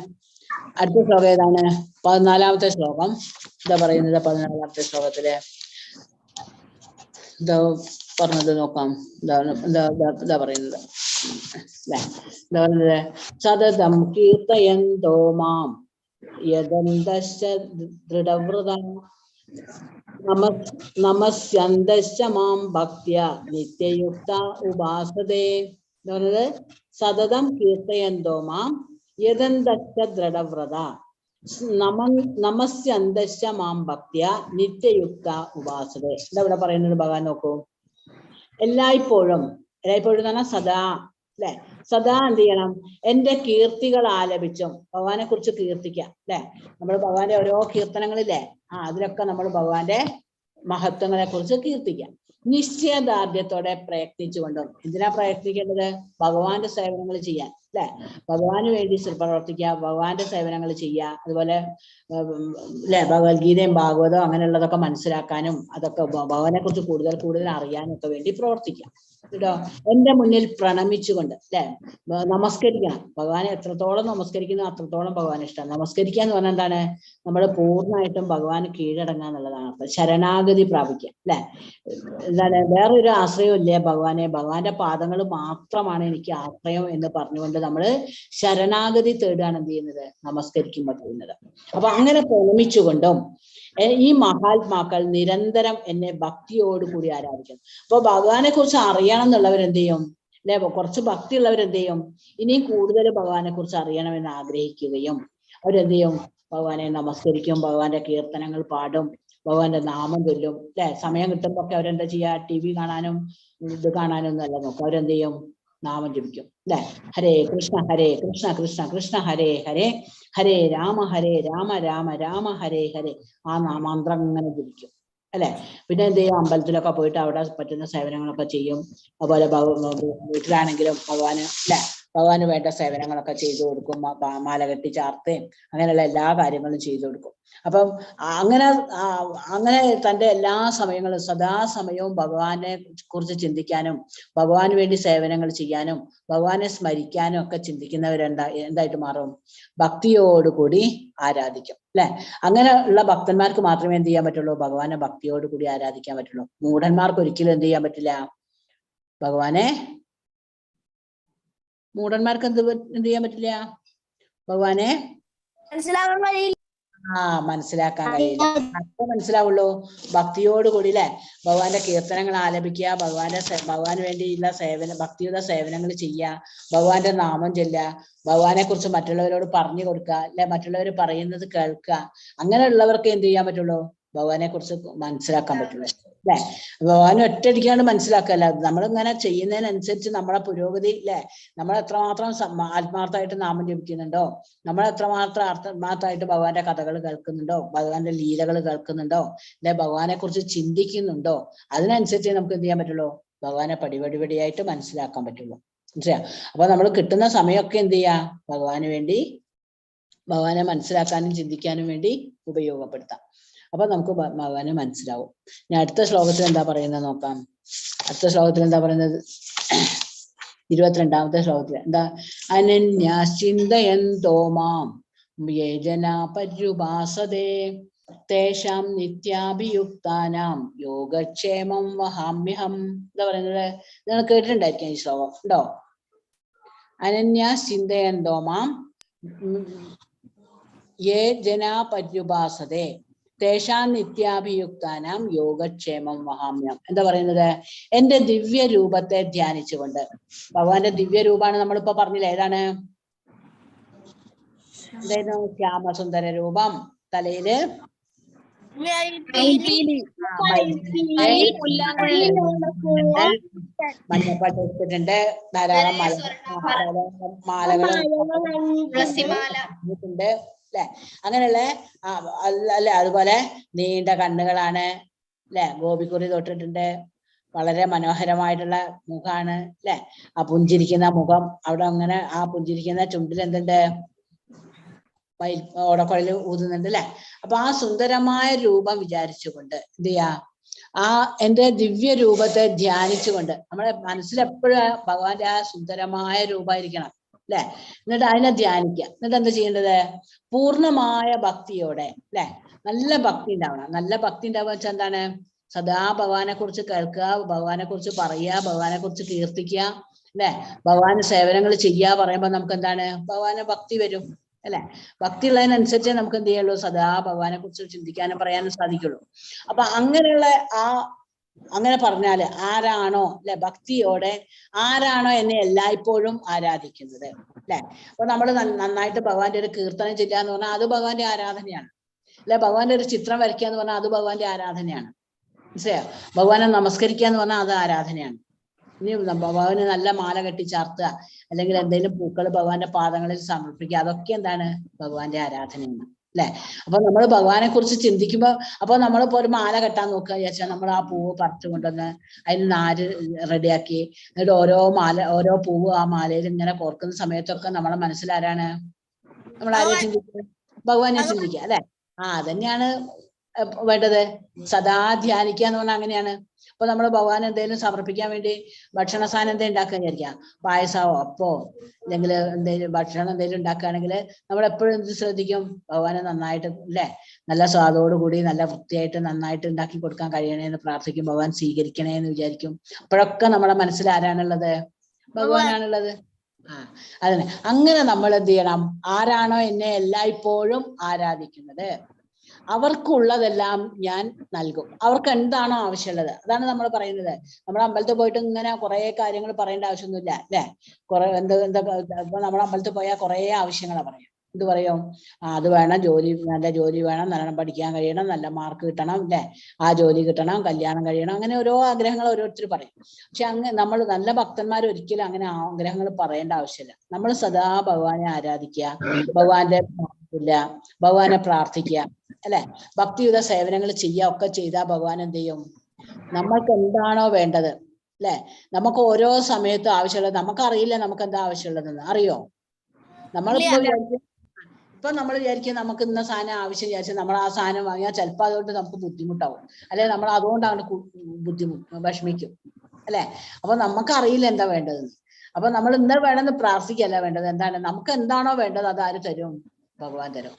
അടുത്ത ശ്ലോകം? ഏതാണ്? 14-ാമത്തെ ശ്ലോകം. എന്താ പറയുന്നത് 14-ാമത്തെ ശ്ലോകത്തില്? എന്താ പറഞ്ഞത് നോക്കാം. എന്താ പറയുന്നത്? എന്താ പറയുന്നത്? സതതം കീർത്തയന്തോ മാം യദന്തശ്ച ദൃഢവ്രത നമസ്യന്തശ്ച മാം ഭക്ത്യ നിത്യയുക്ത ഉപാസതേ. എന്താ പറയുന്നത്? സതതം കീർത്തയന്തോ മാം യദന്തശ്ച ദൃഢവ്രത നമസ്യന്തശ്ച മാം ഭക്ത്യ നിത്യയുക്ത ഉപാസതേ. എന്താ ഇവിടെ പറയുന്നത്? ഭഗവാൻ നോക്കൂ, എല്ലായ്പ്പോഴും എന്ന് പറഞ്ഞാൽ സദാ, അല്ലെ, സദാ എന്ത് ചെയ്യണം? എന്റെ കീർത്തികൾ ആലപിച്ചും ഭഗവാനെ കുറിച്ച് കീർത്തിക്കാം, അല്ലെ. നമ്മൾ ഭഗവാന്റെ ഓരോ കീർത്തനങ്ങളില്ലേ, അതിലൊക്കെ നമ്മൾ ഭഗവാന്റെ മഹത്വങ്ങളെ കുറിച്ച് കീർത്തിക്കാം. നിശ്ചയദാർഢ്യത്തോടെ പ്രയത്നിച്ചുകൊണ്ടും. എന്തിനാ പ്രയത്നിക്കേണ്ടത്? ഭഗവാന്റെ സേവനങ്ങൾ ചെയ്യാൻ, അല്ലെ? ഭഗവാന് വേണ്ടി പ്രവർത്തിക്കുക, ഭഗവാന്റെ സേവനങ്ങൾ ചെയ്യുക, അതുപോലെ അല്ലെ ഭഗവത്ഗീതയും ഭാഗവതവും അങ്ങനെയുള്ളതൊക്കെ മനസ്സിലാക്കാനും അതൊക്കെ ഭഗവാനെ കുറിച്ച് കൂടുതൽ അറിയാനും ഒക്കെ വേണ്ടി പ്രവർത്തിക്കാം കേട്ടോ. എന്റെ മുന്നിൽ പ്രണമിച്ചുകൊണ്ട് അല്ലെ നമസ്കരിക്കണം. ഭഗവാനെ എത്രത്തോളം നമസ്കരിക്കുന്നു അത്രത്തോളം ഭഗവാൻ ഇഷ്ടമാണ്. നമസ്കരിക്കുക എന്ന് പറഞ്ഞാൽ എന്താണ്? നമ്മൾ പൂർണ്ണമായിട്ടും ഭഗവാന് കീഴടങ്ങുക എന്നുള്ളതാണ് അർത്ഥം. ശരണാഗതി പ്രാപിക്കുക അല്ലെ? എന്താണ്? വേറൊരു ആശ്രയവും ഇല്ലേ ഭഗവാനെ, ഭഗവാന്റെ പാദങ്ങൾ മാത്രമാണ് എനിക്ക് ആശ്രയം എന്ന് പറഞ്ഞുകൊണ്ട് നമ്മൾ ശരണാഗതി തേടുകയാണ് എന്ത് ചെയ്യുന്നത്? നമസ്കരിക്കുമ്പോൾ ചെയ്യുന്നത്. അപ്പൊ അങ്ങനെ പ്രണമിച്ചുകൊണ്ടും ഈ മഹാത്മാക്കൾ നിരന്തരം എന്നെ ഭക്തിയോടുകൂടി ആരാധിക്കുന്നു. അപ്പൊ ഭഗവാനെ കുറിച്ച് അറിയണം എന്നുള്ളവരെന്ത് ചെയ്യും അല്ലെ? കുറച്ച് ഭക്തി ഉള്ളവരെന്ത് ചെയ്യും? ഇനിയും കൂടുതൽ ഭഗവാനെ കുറിച്ച് അറിയണമെന്ന് ആഗ്രഹിക്കുകയും അവരെന്ത് ചെയ്യും? ഭഗവാനെ നമസ്കരിക്കും, ഭഗവാന്റെ കീർത്തനങ്ങൾ പാടും, ഭഗവാന്റെ നാമം ചൊല്ലും അല്ലെ? സമയം കിട്ടുമ്പോ ഒക്കെ അവരെന്താ ചെയ്യാ? TV കാണാനും ഇത് കാണാനും ഒന്നും അല്ല നോക്കും. അവരെന്ത് ചെയ്യും? നാമം ജപിക്കും അല്ലെ? ഹരേ കൃഷ്ണ കൃഷ്ണ കൃഷ്ണ ഹരേ ഹരേ, ഹരേ രാമ രാമ രാമ ഹരേ ഹരേ. ആ നാമാന്ത്രം ഇങ്ങനെ ജപിക്കും അല്ലെ? പിന്നെ എന്ത് ചെയ്യും? അമ്പലത്തിലൊക്കെ പോയിട്ട് അവിടെ പറ്റുന്ന സേവനങ്ങളൊക്കെ ചെയ്യും. അതുപോലെ വീട്ടിലാണെങ്കിലും ഭഗവാന് അല്ലെ ഭഗവാന് വേണ്ട സേവനങ്ങളൊക്കെ ചെയ്തു കൊടുക്കും. മാല കെട്ടി ചാർത്തുകയും അങ്ങനെയുള്ള എല്ലാ കാര്യങ്ങളും ചെയ്തു കൊടുക്കും. അപ്പം അങ്ങനെ തന്റെ എല്ലാ സമയങ്ങളും സദാസമയവും ഭഗവാനെ കുറിച്ച് ചിന്തിക്കാനും ഭഗവാന് വേണ്ടി സേവനങ്ങൾ ചെയ്യാനും ഭഗവാനെ സ്മരിക്കാനും ഒക്കെ എന്തായിട്ട് മാറും? ഭക്തിയോടുകൂടി ആരാധിക്കും അല്ലെ? അങ്ങനെയുള്ള ഭക്തന്മാർക്ക് മാത്രമേ എന്ത് ചെയ്യാൻ പറ്റുള്ളൂ? ഭഗവാനെ ഭക്തിയോടുകൂടി ആരാധിക്കാൻ പറ്റുള്ളൂ. മൂഢന്മാർക്ക് ഒരിക്കലും എന്ത് ചെയ്യാൻ പറ്റില്ല? മൂഢന്മാർക്ക് എന്ത് ചെയ്യാൻ പറ്റില്ല? ഭഗവാനെ മനസ്സിലാക്കാൻ കഴിയില്ല. അത്ര മനസ്സിലാവുള്ളൂ ഭക്തിയോടുകൂടി അല്ലെ? ഭഗവാന്റെ കീർത്തനങ്ങൾ ആലപിക്കുക, ഭഗവാന് വേണ്ടിയുള്ള ഭക്തിയുടെ സേവനങ്ങൾ ചെയ്യുക, ഭഗവാന്റെ നാമം ചൊല്ലുക, ഭഗവാനെ കുറിച്ച് മറ്റുള്ളവരോട് പറഞ്ഞു കൊടുക്കുക അല്ലെ? മറ്റുള്ളവർ പറയുന്നത് കേൾക്കുക. അങ്ങനെയുള്ളവർക്ക് എന്ത് ചെയ്യാൻ പറ്റുള്ളൂ? ഭഗവാനെ കുറിച്ച് മനസ്സിലാക്കാൻ പറ്റുള്ളൂ അല്ലെ? ഭഗവാൻ ഒറ്റയടിക്കാണ്ട് മനസ്സിലാക്കല്ല. നമ്മളിങ്ങനെ ചെയ്യുന്നതിനനുസരിച്ച് നമ്മളെ പുരോഗതി അല്ലെ? നമ്മൾ എത്രമാത്രം ആത്മാർത്ഥമായിട്ട് നാമം ജപിക്കുന്നുണ്ടോ, നമ്മൾ എത്രമാത്രം ആത്മാർത്ഥമായിട്ട് ഭഗവാന്റെ കഥകൾ കേൾക്കുന്നുണ്ടോ, ഭഗവാന്റെ ലീലകൾ കേൾക്കുന്നുണ്ടോ അല്ലെ, ഭഗവാനെ കുറിച്ച് ചിന്തിക്കുന്നുണ്ടോ, അതിനനുസരിച്ച് നമുക്ക് എന്ത് ചെയ്യാൻ പറ്റുള്ളൂ? ഭഗവാനെ പടിപടിയായിട്ട് മനസ്സിലാക്കാൻ പറ്റുള്ളൂ. മനസ്സിലാ? അപ്പൊ നമ്മൾ കിട്ടുന്ന സമയമൊക്കെ എന്ത് ചെയ്യാ? ഭഗവാന് വേണ്ടി ഭഗവാനെ മനസ്സിലാക്കാനും ചിന്തിക്കാനും വേണ്ടി ഉപയോഗപ്പെടുത്താം. അപ്പൊ നമുക്ക് ഭഗവാനെ മനസ്സിലാവും. ഞാൻ അടുത്ത ശ്ലോകത്തിൽ എന്താ പറയുന്നത് നോക്കാം. അടുത്ത ശ്ലോകത്തിൽ എന്താ പറയുന്നത്? 22ാമത്തെ ശ്ലോകത്തിൽ എന്താ? അനന്യാശ്ചിന്തയന്തോ മാം യേ ജനാ പര്യുപാസതേ തേഷാം നിത്യാഭിയുക്താനാം യോഗക്ഷേമം വഹാമ്യഹം. എന്താ പറയുന്നത്? നിങ്ങൾ കേട്ടിട്ടുണ്ടായിരിക്കും ഈ ശ്ലോകം. ഉണ്ടോ? അനന്യാശ്ചിന്തയന്തോ മാം യേ ജനാ പര്യുപാസതേ തേഷാം നിത്യാഭിയുക്താനാം യോഗക്ഷേമം വഹാമ്യം. എന്താ പറയുന്നത്? എന്റെ ദിവ്യ രൂപത്തെ ധ്യാനിച്ചുകൊണ്ട്. ഭഗവാന്റെ ദിവ്യ രൂപമാണ് നമ്മളിപ്പോ പറഞ്ഞില്ലേ? ഏതാണ്? എന്തായിരുന്നു? ശ്യാമസുന്ദര രൂപം, തലയില് മഞ്ഞപ്പട്ട് ഇട്ടിട്ടുണ്ട്, ധാരാളം മാലകളുണ്ട് അല്ലെ? അങ്ങനെയുള്ള അല്ലെ? അതുപോലെ നീണ്ട കണ്ണുകളാണ് അല്ലെ? ഗോപിക്കുറി തൊട്ടിട്ടുണ്ട്. വളരെ മനോഹരമായിട്ടുള്ള മുഖാണ് അല്ലെ? ആ പുഞ്ചിരിക്കുന്ന മുഖം, അവിടെ അങ്ങനെ ആ പുഞ്ചിരിക്കുന്ന ചുണ്ടിൽ എന്തുണ്ട്? ഓടക്കുഴൽ ഊതുന്നുണ്ട് അല്ലെ? അപ്പൊ ആ സുന്ദരമായ രൂപം വിചാരിച്ചുകൊണ്ട് എന്ത് ചെയ്യാ? ആ എന്റെ ദിവ്യ രൂപത്തെ ധ്യാനിച്ചുകൊണ്ട് നമ്മുടെ മനസ്സിലെപ്പോഴും ഭഗവാന്റെ ആ സുന്ദരമായ രൂപമായിരിക്കണം അല്ലെ? എന്നിട്ട് അതിനെ ധ്യാനിക്കുക. എന്നിട്ട് എന്താ ചെയ്യേണ്ടത്? പൂർണ്ണമായ ഭക്തിയോടെ അല്ലെ? നല്ല ഭക്തി ഉണ്ടാവണം. നല്ല ഭക്തി ഉണ്ടാവുക വെച്ചാൽ എന്താണ്? സദാ ഭഗവാനെ കുറിച്ച് കേൾക്കുക, ഭഗവാനെ കുറിച്ച് പറയുക, ഭഗവാനെ കുറിച്ച് കീർത്തിക്കുക അല്ലെ? ഭഗവാന് സേവനങ്ങൾ ചെയ്യുക പറയുമ്പോൾ നമുക്ക് എന്താണ്? ഭഗവാനെ ഭക്തി വരും അല്ലെ? ഭക്തി ഉള്ളതിനനുസരിച്ച് നമുക്ക് എന്ത് ചെയ്യുള്ളൂ? സദാ ഭഗവാനെ കുറിച്ച് ചിന്തിക്കാനും പറയാനും സാധിക്കുള്ളൂ. അപ്പൊ അങ്ങനെയുള്ള അങ്ങനെ പറഞ്ഞാല് ആരാണോ അല്ലെ ഭക്തിയോടെ ആരാണോ എന്നെ എല്ലായ്പ്പോഴും ആരാധിക്കുന്നത് അല്ലെ? അപ്പൊ നമ്മൾ നന്നായിട്ട് ഭഗവാന്റെ ഒരു കീർത്തനം ചെല്ലുക എന്ന് പറഞ്ഞാൽ അത് ഭഗവാന്റെ ആരാധനയാണ് അല്ലെ? ഭഗവാന്റെ ഒരു ചിത്രം വരയ്ക്കുക എന്ന് പറഞ്ഞാൽ അത് ഭഗവാന്റെ ആരാധനയാണ്. മനസ്സിലായോ? ഭഗവാനെ നമസ്കരിക്കുക എന്ന് പറഞ്ഞാൽ അത് ആരാധനയാണ്. ഇനി ഭഗവാന് നല്ല മാല കെട്ടി ചാർത്തുക അല്ലെങ്കിൽ എന്തെങ്കിലും പൂക്കൾ ഭഗവാന്റെ പാദങ്ങളിൽ സമർപ്പിക്കുക, അതൊക്കെ എന്താണ്? ഭഗവാന്റെ ആരാധനയാണ്. അല്ലെ? അപ്പൊ നമ്മൾ ഭഗവാനെ കുറിച്ച് ചിന്തിക്കുമ്പോ, അപ്പൊ നമ്മളിപ്പോ ഒരു മാല കെട്ടാൻ നോക്കുക വിചാരിച്ചാൽ നമ്മൾ ആ പൂവ് പറിച്ചു കൊണ്ടുവന്ന് അതിന് നാര് റെഡിയാക്കി എന്നിട്ട് ഓരോ പൂവ് ആ മാലയിൽ ഇങ്ങനെ കോർക്കുന്ന സമയത്തൊക്കെ നമ്മളെ മനസ്സിലാരാണ്? നമ്മൾ ആരെയും ചിന്തിക്കുക? ഭഗവാനെ ചിന്തിക്കുക അല്ലെ? അതന്നെയാണ് വേണ്ടത്. സദാ ധ്യാനിക്കുക എന്ന് പറഞ്ഞാൽ അങ്ങനെയാണ്. അപ്പൊ നമ്മൾ ഭഗവാൻ എന്തെങ്കിലും സമർപ്പിക്കാൻ വേണ്ടി ഭക്ഷണ സാധനം എന്തെങ്കിലും ഉണ്ടാക്കാൻ വിചാരിക്കാം, പായസമോ അപ്പോ അല്ലെങ്കിൽ എന്തെങ്കിലും ഭക്ഷണം എന്തെങ്കിലും ഉണ്ടാക്കുകയാണെങ്കിൽ നമ്മൾ എപ്പോഴും എന്ത് ശ്രദ്ധിക്കും? ഭഗവാനെ നന്നായിട്ട് അല്ലെ, നല്ല സ്വാദോടുകൂടി നല്ല വൃത്തിയായിട്ട് നന്നായിട്ട് ഉണ്ടാക്കി കൊടുക്കാൻ കഴിയണേന്ന് പ്രാർത്ഥിക്കും. ഭഗവാൻ സ്വീകരിക്കണേ എന്ന് വിചാരിക്കും. അപ്പോഴൊക്കെ നമ്മളെ മനസ്സിൽ ആരാണുള്ളത്? ഭഗവാനാണുള്ളത്. അതന്നെ. അങ്ങനെ നമ്മൾ എന്ത് ചെയ്യണം? ആരാണോ എന്നെ എല്ലായ്പ്പോഴും ആരാധിക്കുന്നത് അവർക്കുള്ളതെല്ലാം ഞാൻ നൽകും. അവർക്ക് എന്താണോ ആവശ്യമുള്ളത് അതാണ് നമ്മൾ പറയുന്നത്. നമ്മൾ അമ്പലത്തിൽ പോയിട്ട് ഇങ്ങനെ കുറെ കാര്യങ്ങൾ പറയേണ്ട ആവശ്യമൊന്നുമില്ല അല്ലെ? കുറെ ഇപ്പൊ നമ്മൾ അമ്പലത്തിൽ പോയാൽ കുറെ ആവശ്യങ്ങളാണ് പറയും. എന്ത് പറയും? അത് വേണം, നല്ല ജോലി വേണം, നല്ലോണം പഠിക്കാൻ കഴിയണം, നല്ല മാർക്ക് കിട്ടണം അല്ലെ, ആ ജോലി കിട്ടണം, കല്യാണം കഴിയണം, അങ്ങനെ ഓരോ ആഗ്രഹങ്ങൾ ഓരോരുത്തർ പറയും. പക്ഷെ അങ്ങനെ നമ്മൾ നല്ല ഭക്തന്മാർ ഒരിക്കലും അങ്ങനെ ആഗ്രഹങ്ങൾ പറയേണ്ട ആവശ്യമില്ല. നമ്മൾ സദാ ഭഗവാനെ ആരാധിക്കുക, ഭഗവാന്റെ ഭഗവാനെ പ്രാർത്ഥിക്കുക അല്ലെ, ഭക്തിയുത സേവനങ്ങൾ ചെയ്യുക. ഒക്കെ ചെയ്താൽ ഭഗവാൻ എന്ത് ചെയ്യും? നമ്മൾക്ക് എന്താണോ വേണ്ടത് അല്ലെ, നമുക്ക് ഓരോ സമയത്തും ആവശ്യമുള്ളത് നമുക്കറിയില്ല. നമുക്ക് എന്താ ആവശ്യമുള്ളതെന്ന് അറിയോ? ഇപ്പൊ നമ്മൾ വിചാരിക്കുക നമുക്ക് ഇന്ന സാധനം ആവശ്യം വിചാരിച്ചാൽ നമ്മൾ ആ സാധനം വാങ്ങിയാൽ ചിലപ്പോൾ അതുകൊണ്ട് നമുക്ക് ബുദ്ധിമുട്ടാവും അല്ലെ, നമ്മൾ അതുകൊണ്ടാണ് വിഷമിക്കും അല്ലെ. അപ്പൊ നമുക്കറിയില്ല എന്താ വേണ്ടതെന്ന്. അപ്പൊ നമ്മൾ എന്താ വേണമെന്ന് പ്രാർത്ഥിക്കല്ല വേണ്ടത്. എന്താണ് നമുക്ക് എന്താണോ വേണ്ടത് അത് ആര് തരും? ഭഗവാൻ തരും.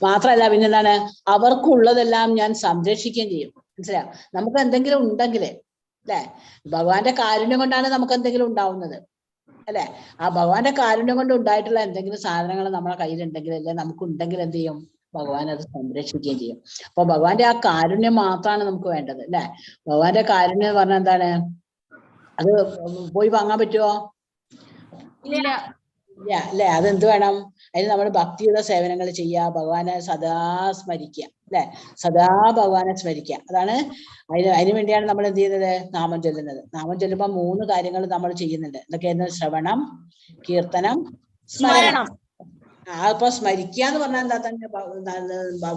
മാത്രല്ല പിന്നെന്താണ്? അവർക്കുള്ളതെല്ലാം ഞാൻ സംരക്ഷിക്കുകയും ചെയ്യും. മനസ്സിലായോ? നമുക്ക് എന്തെങ്കിലും ഉണ്ടെങ്കിൽ അല്ലെ, ഭഗവാന്റെ കാരുണ്യം കൊണ്ടാണ് നമുക്ക് എന്തെങ്കിലും ഉണ്ടാവുന്നത് അല്ലെ. ആ ഭഗവാന്റെ കാരുണ്യം കൊണ്ട് ഉണ്ടായിട്ടുള്ള എന്തെങ്കിലും സാധനങ്ങൾ നമ്മളെ കയ്യിലുണ്ടെങ്കിൽ അല്ലെ നമുക്ക് ഉണ്ടെങ്കിൽ എന്ത് ചെയ്യും? ഭഗവാൻ അത് സംരക്ഷിക്കുകയും ചെയ്യും. അപ്പൊ ഭഗവാന്റെ ആ കാരുണ്യം മാത്രമാണ് നമുക്ക് വേണ്ടത് അല്ലെ. ഭഗവാന്റെ കാരുണ്യം എന്ന് പറഞ്ഞാൽ എന്താണ്? അത് പോയി വാങ്ങാൻ പറ്റുമോ? ഇല്ല അല്ലെ. അതെന്ത് വേണം? അതിന് നമ്മൾ ഭക്തിയുടെ സേവനങ്ങൾ ചെയ്യുക, ഭഗവാനെ സദാ സ്മരിക്കുക അല്ലെ, സദാ ഭഗവാനെ സ്മരിക്കുക. അതാണ് അതിനു വേണ്ടിയാണ് നമ്മൾ എന്ത് ചെയ്യുന്നത്? നാമം ചൊല്ലുന്നത്. നാമം ചൊല്ലുമ്പോ 3 കാര്യങ്ങൾ നമ്മൾ ചെയ്യുന്നുണ്ട്. എന്തൊക്കെയായിരുന്നു? ശ്രവണം, കീർത്തനം, സ്മരണം. അപ്പൊ സ്മരിക്കുക എന്ന് പറഞ്ഞാൽ എന്താ തന്നെ?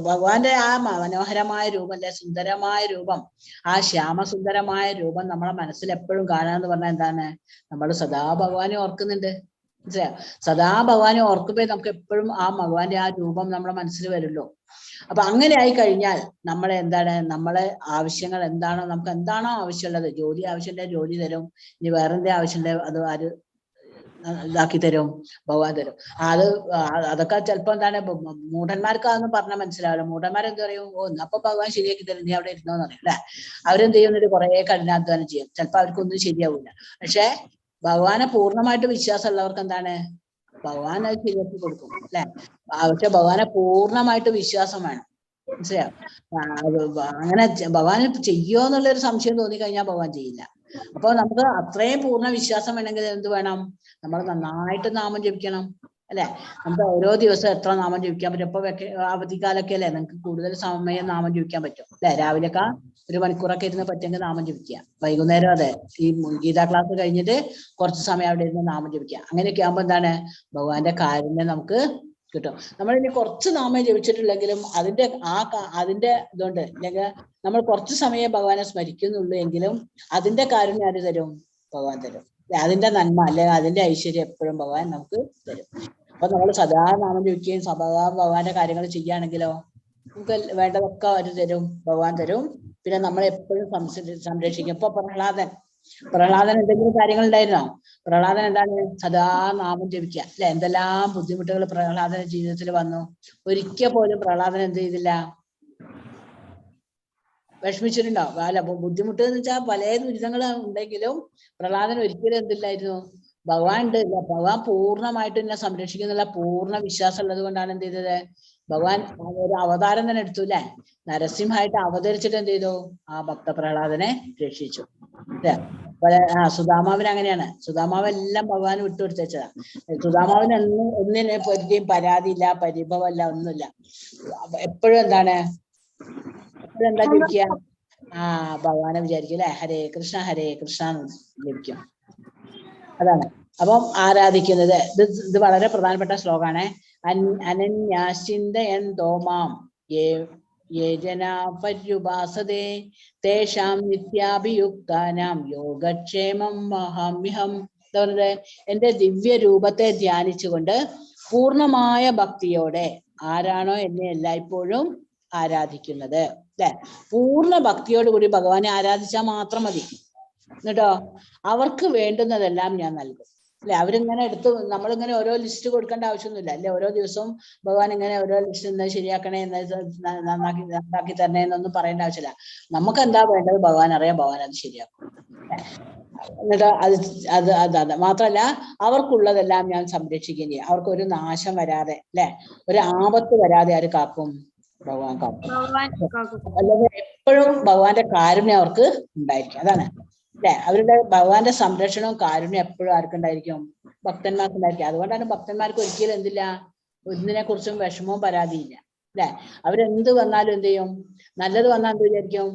ഭഗവാന്റെ ആ മനോഹരമായ രൂപം അല്ലെ, സുന്ദരമായ രൂപം, ആ ശ്യാമസുന്ദരമായ രൂപം നമ്മളെ മനസ്സിൽ എപ്പോഴും കാണാന്ന് പറഞ്ഞാൽ എന്താണ്? നമ്മൾ സദാ ഭഗവാനെ ഓർക്കുന്നുണ്ട്. മനസ്സിലായോ? സദാ ഭഗവാനെ ഓർക്കുമ്പോ നമുക്ക് എപ്പോഴും ആ ഭഗവാന്റെ ആ രൂപം നമ്മുടെ മനസ്സിൽ വരുമല്ലോ. അപ്പൊ അങ്ങനെ ആയി കഴിഞ്ഞാൽ നമ്മളെ എന്താണ്? നമ്മളെ ആവശ്യങ്ങൾ എന്താണോ, നമുക്ക് എന്താണോ ആവശ്യമുള്ളത്, ജോലി ആവശ്യമുണ്ടെ ജോലി തരും, ഇനി വേറെന്താ ആവശ്യമുണ്ടെ അത് ആര് ഇതാക്കി തരും? ഭഗവാൻ തരും. അതൊക്കെ ചിലപ്പോ എന്താണ്? മൂഢന്മാർക്ക് അതൊന്നും പറഞ്ഞാൽ മനസ്സിലാവില്ല. മൂഢന്മാരെന്ത് പറയും? അപ്പൊ ഭഗവാൻ ശരിയാക്കി തരും, നീ അവിടെ ഇരുന്നോന്ന് പറയും അല്ലെ. അവരെന്ത് ചെയ്യുന്നൊരു കുറെ കഠിനാധ്വാനം ചെയ്യും, ചിലപ്പോ അവർക്കൊന്നും ശരിയാവില്ല. പക്ഷെ ഭഗവാനെ പൂർണ്ണമായിട്ട് വിശ്വാസമുള്ളവർക്ക് എന്താണ്? ഭഗവാൻ അത് ശരിയാക്കി കൊടുക്കും അല്ലെ. പക്ഷെ ഭഗവാനെ പൂർണ്ണമായിട്ട് വിശ്വാസം വേണം. മനസ്സിലായോ? അങ്ങനെ ഭഗവാൻ ചെയ്യോ എന്നുള്ളൊരു സംശയം തോന്നിക്കഴിഞ്ഞാൽ ഭഗവാൻ ചെയ്യില്ല. അപ്പൊ നമുക്ക് അത്രയും പൂർണ്ണ വിശ്വാസം വേണമെങ്കിൽ എന്ത് വേണം? നമ്മൾ നന്നായിട്ട് നാമം ജപിക്കണം അല്ലെ. നമുക്ക് ഓരോ ദിവസം എത്ര നാമം ജപിക്കാൻ പറ്റും? ഇപ്പൊ അവധിക്കാലൊക്കെ അല്ലെ, നിങ്ങൾക്ക് കൂടുതൽ സമയം നാമം ജപിക്കാൻ പറ്റും അല്ലെ. രാവിലെയൊക്കെ 1 മണിക്കൂറൊക്കെ ഇരുന്ന് പറ്റുമെങ്കിൽ നാമം ജപിക്കുക. വൈകുന്നേരം അതെ, ഈ ഗീതാ ക്ലാസ് കഴിഞ്ഞിട്ട് കുറച്ച് സമയം അവിടെ ഇരുന്ന് നാമം ജപിക്കുക. അങ്ങനെയൊക്കെ ആകുമ്പോ എന്താണ്? ഭഗവാന്റെ കാരുണ്യം നമുക്ക് കിട്ടും. നമ്മൾ ഇനി കുറച്ച് നാമം ജപിച്ചിട്ടില്ലെങ്കിലും അതിന്റെ ഇതുകൊണ്ട്, അല്ലെങ്കിൽ നമ്മൾ കുറച്ച് സമയം ഭഗവാനെ സ്മരിക്കുന്നുള്ളൂ എങ്കിലും അതിന്റെ കാരുണ്യം ആര് തരും? ഭഗവാൻ തരും. അതിന്റെ നന്മ അല്ലെങ്കിൽ അതിന്റെ ഐശ്വര്യം എപ്പോഴും ഭഗവാൻ നമുക്ക് തരും. അപ്പൊ നമ്മൾ സദാ നാമം ജപിക്കുകയും സദാ ഭഗവാന്റെ കാര്യങ്ങൾ ചെയ്യുകയാണെങ്കിലോ നമുക്ക് വേണ്ടതൊക്കെ അവർ തരും, ഭഗവാൻ തരും. പിന്നെ നമ്മളെ എപ്പോഴും സംരക്ഷിക്കും. ഇപ്പൊ പ്രഹ്ലാദൻ എന്തെങ്കിലും കാര്യങ്ങൾ ഉണ്ടായിരുന്നോ? പ്രഹ്ലാദൻ എന്താണ്? സദാ നാമം ജപിക്കുക അല്ലെ. എന്തെല്ലാം ബുദ്ധിമുട്ടുകൾ പ്രഹ്ലാദന്റെ ജീവിതത്തിൽ വന്നു. ഒരിക്കൽ പോലും പ്രഹ്ലാദൻ എന്ത് ചെയ്തില്ല? വിഷമിച്ചിട്ടുണ്ടോ? അല്ല, ബുദ്ധിമുട്ട് എന്ന് വെച്ചാൽ പല ദുരിതങ്ങൾ ഉണ്ടെങ്കിലും പ്രഹ്ലാദൻ ഒരിക്കലും എന്തില്ലായിരുന്നു? ഭഗവാൻ ഉണ്ട്, ഭഗവാൻ പൂർണ്ണമായിട്ട് എന്നെ സംരക്ഷിക്കുന്നുള്ള പൂർണ്ണ വിശ്വാസം ഉള്ളത് കൊണ്ടാണ് എന്ത് ചെയ്തത്? ഭഗവാൻ ഒരു അവതാരം തന്നെ എടുത്തു അല്ലെ. നരസിംഹമായിട്ട് അവതരിച്ചിട്ട് എന്ത് ചെയ്തു? ആ ഭക്ത പ്രഹ്ലാദനെ രക്ഷിച്ചു. സുദാമാവിന് അങ്ങനെയാണ്. സുദാമാവെല്ലാം ഭഗവാൻ വിട്ടുകൊടുത്തതാ. സുദാമാവിന് ഒന്നിനെ പറ്റിയും പരാതിയില്ല, പരിഭവമല്ല, ഒന്നുമില്ല. എപ്പോഴും എന്താണ്? എപ്പോഴും എന്താ ജപിക്കുക? ഭഗവാനെ വിചാരിക്കും അല്ലെ. ഹരേ കൃഷ്ണ എന്ന് ജപിക്കും. അതാണ്. അപ്പം ആരാധിക്കുന്നത് ഇത് വളരെ പ്രധാനപ്പെട്ട ശ്ലോകാണ്. അനന്യാശ്ചിന്തയൻ തോമാം യേജനാപര്യുപാസതേ തേഷാം നിത്യാഭിയുക്താനാം യോഗക്ഷേമം വഹാമ്യഹം. എന്താ പറയുന്നത്? എന്റെ ദിവ്യ രൂപത്തെ ധ്യാനിച്ചുകൊണ്ട് പൂർണ്ണമായ ഭക്തിയോടെ ആരാണോ എന്നെ എല്ലായ്പ്പോഴും ആരാധിക്കുന്നത്, അല്ലെ, പൂർണ്ണ ഭക്തിയോടുകൂടി ഭഗവാനെ ആരാധിച്ചാൽ മാത്രം മതി. എന്നിട്ടോ അവർക്ക് വേണ്ടുന്നതെല്ലാം ഞാൻ നൽകും. അല്ലെ, അവരിങ്ങനെ നമ്മളിങ്ങനെ ഓരോ ലിസ്റ്റ് കൊടുക്കേണ്ട ആവശ്യമൊന്നുമില്ല. അല്ലെ, ഓരോ ദിവസവും ഭഗവാൻ ഇങ്ങനെ ഓരോ ലിസ്റ്റ് ഇന്ന് ശരിയാക്കണേ, എന്ന് നന്നാക്കി തരണേ എന്നൊന്നും പറയേണ്ട ആവശ്യമില്ല. നമുക്ക് എന്താ വേണ്ടത് ഭഗവാൻ അറിയാം, ഭഗവാൻ അത് ശരിയാക്കും. എന്നിട്ട് അത് മാത്രല്ല അവർക്കുള്ളതെല്ലാം ഞാൻ സംരക്ഷിക്കുകയും ചെയ്യും. അവർക്ക് ഒരു നാശം വരാതെ, അല്ലെ, ഒരു ആപത്ത് വരാതെ ആര് കാക്കും? ഭഗവാൻ കാക്കും. അല്ലെങ്കിൽ എപ്പോഴും ഭഗവാന്റെ കാരുണ്യം അവർക്ക് ഉണ്ടായിരിക്കും. അതാണ് അല്ലെ, അവരുടെ ഭഗവാന്റെ സംരക്ഷണവും കാരുണ്യം എപ്പോഴും ആർക്കുണ്ടായിരിക്കും? ഭക്തന്മാർക്ക് ഉണ്ടായിരിക്കും. അതുകൊണ്ടാണ് ഭക്തന്മാർക്ക് ഒരിക്കലും എന്തില്ല, ഒന്നിനെ കുറിച്ചും വിഷമവും പരാതിയില്ല. അല്ലെ, അവരെന്ത് വന്നാലും എന്ത് ചെയ്യും? നല്ലത് വന്നാൽ എന്ത് വിചാരിക്കും?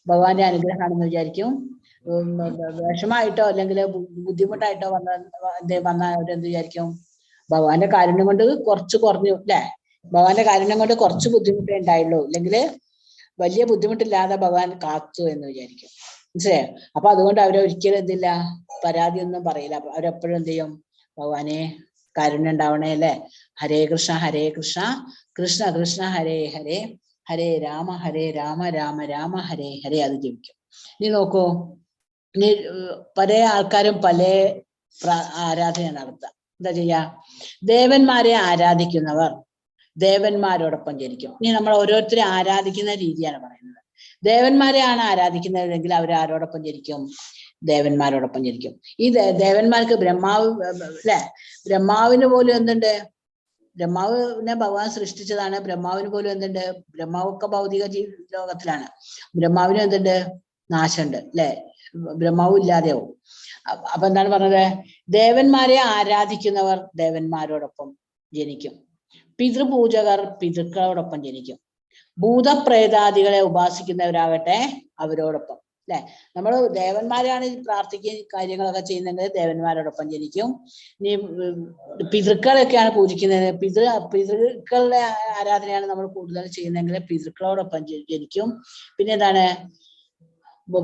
ഭഗവാന്റെ അനുഗ്രഹമാണെന്ന് വിചാരിക്കും. വിഷമായിട്ടോ അല്ലെങ്കിൽ ബുദ്ധിമുട്ടായിട്ടോ വന്നാൽ അവരെന്ത് വിചാരിക്കും? ഭഗവാന്റെ കാരുണ്യം കൊണ്ട് കുറച്ച് കുറഞ്ഞു, അല്ലെ, ഭഗവാന്റെ കാരുണ്യം കൊണ്ട് കുറച്ച് ബുദ്ധിമുട്ടേ ഉണ്ടായുള്ളൂ, അല്ലെങ്കിൽ വലിയ ബുദ്ധിമുട്ടില്ലാതെ ഭഗവാൻ കാത്തു എന്ന് വിചാരിക്കും. മനസ്സിലായോ? അപ്പൊ അതുകൊണ്ട് അവരൊരിക്കലും എന്തില്ല, പരാതിയൊന്നും പറയില്ല. അവരെപ്പോഴും എന്ത് ചെയ്യും? ഭഗവാനെ കാരുണ്യം ഉണ്ടാവണേ, അല്ലെ. ഹരേ കൃഷ്ണ കൃഷ്ണ കൃഷ്ണ ഹരേ ഹരേ, ഹരേ രാമ രാമ രാമ ഹരേ ഹരേ, അത് ജപിക്കും. ഇനി നോക്കൂ, ഇനി പല ആൾക്കാരും പല ആരാധന നടത്തുക. എന്താ ചെയ്യാ? ദേവന്മാരെ ആരാധിക്കുന്നവർ ദേവന്മാരോടൊപ്പം ജനിക്കും. ഇനി നമ്മൾ ഓരോരുത്തരെ ആരാധിക്കുന്ന രീതിയാണ് പറയുന്നത്. ദേവന്മാരെയാണ് ആരാധിക്കുന്നതെങ്കിൽ അവർ ആരോടൊപ്പം ജനിക്കും? ദേവന്മാരോടൊപ്പം ജനിക്കും. ഈ ദേവന്മാർക്ക് ബ്രഹ്മാവ്, അല്ലെ, ബ്രഹ്മാവിന് പോലും എന്തുണ്ട്? ബ്രഹ്മാവിനെ ഭഗവാൻ സൃഷ്ടിച്ചതാണ്. ബ്രഹ്മാവിന് പോലും എന്തുണ്ട്? ബ്രഹ്മാവൊക്കെ ഭൗതിക ലോകത്തിലാണ്. ബ്രഹ്മാവിനും എന്തുണ്ട്? നാശമുണ്ട്, അല്ലെ, ബ്രഹ്മാവ് ഇല്ലാതെയാവും. അപ്പൊ എന്താണ് പറഞ്ഞത്? ദേവന്മാരെ ആരാധിക്കുന്നവർ ദേവന്മാരോടൊപ്പം ജനിക്കും. പിതൃപൂജകർ പിതൃക്കളോടൊപ്പം ജനിക്കും. ഭൂതപ്രേതാദികളെ ഉപാസിക്കുന്നവരാകട്ടെ അവരോടൊപ്പം, അല്ലെ, നമ്മൾ ദേവന്മാരെയാണ് പ്രാർത്ഥിക്കുകയും കാര്യങ്ങളൊക്കെ ചെയ്യുന്നത്, ദേവന്മാരോടൊപ്പം ജനിക്കും. ഇനി പിതൃക്കളൊക്കെയാണ് പൂജിക്കുന്നത്, പിതൃക്കളുടെ ആരാധനയാണ് നമ്മൾ കൂടുതൽ ചെയ്യുന്നതെങ്കിൽ പിതൃക്കളോടൊപ്പം ജനിക്കും. പിന്നെ എന്താണ്?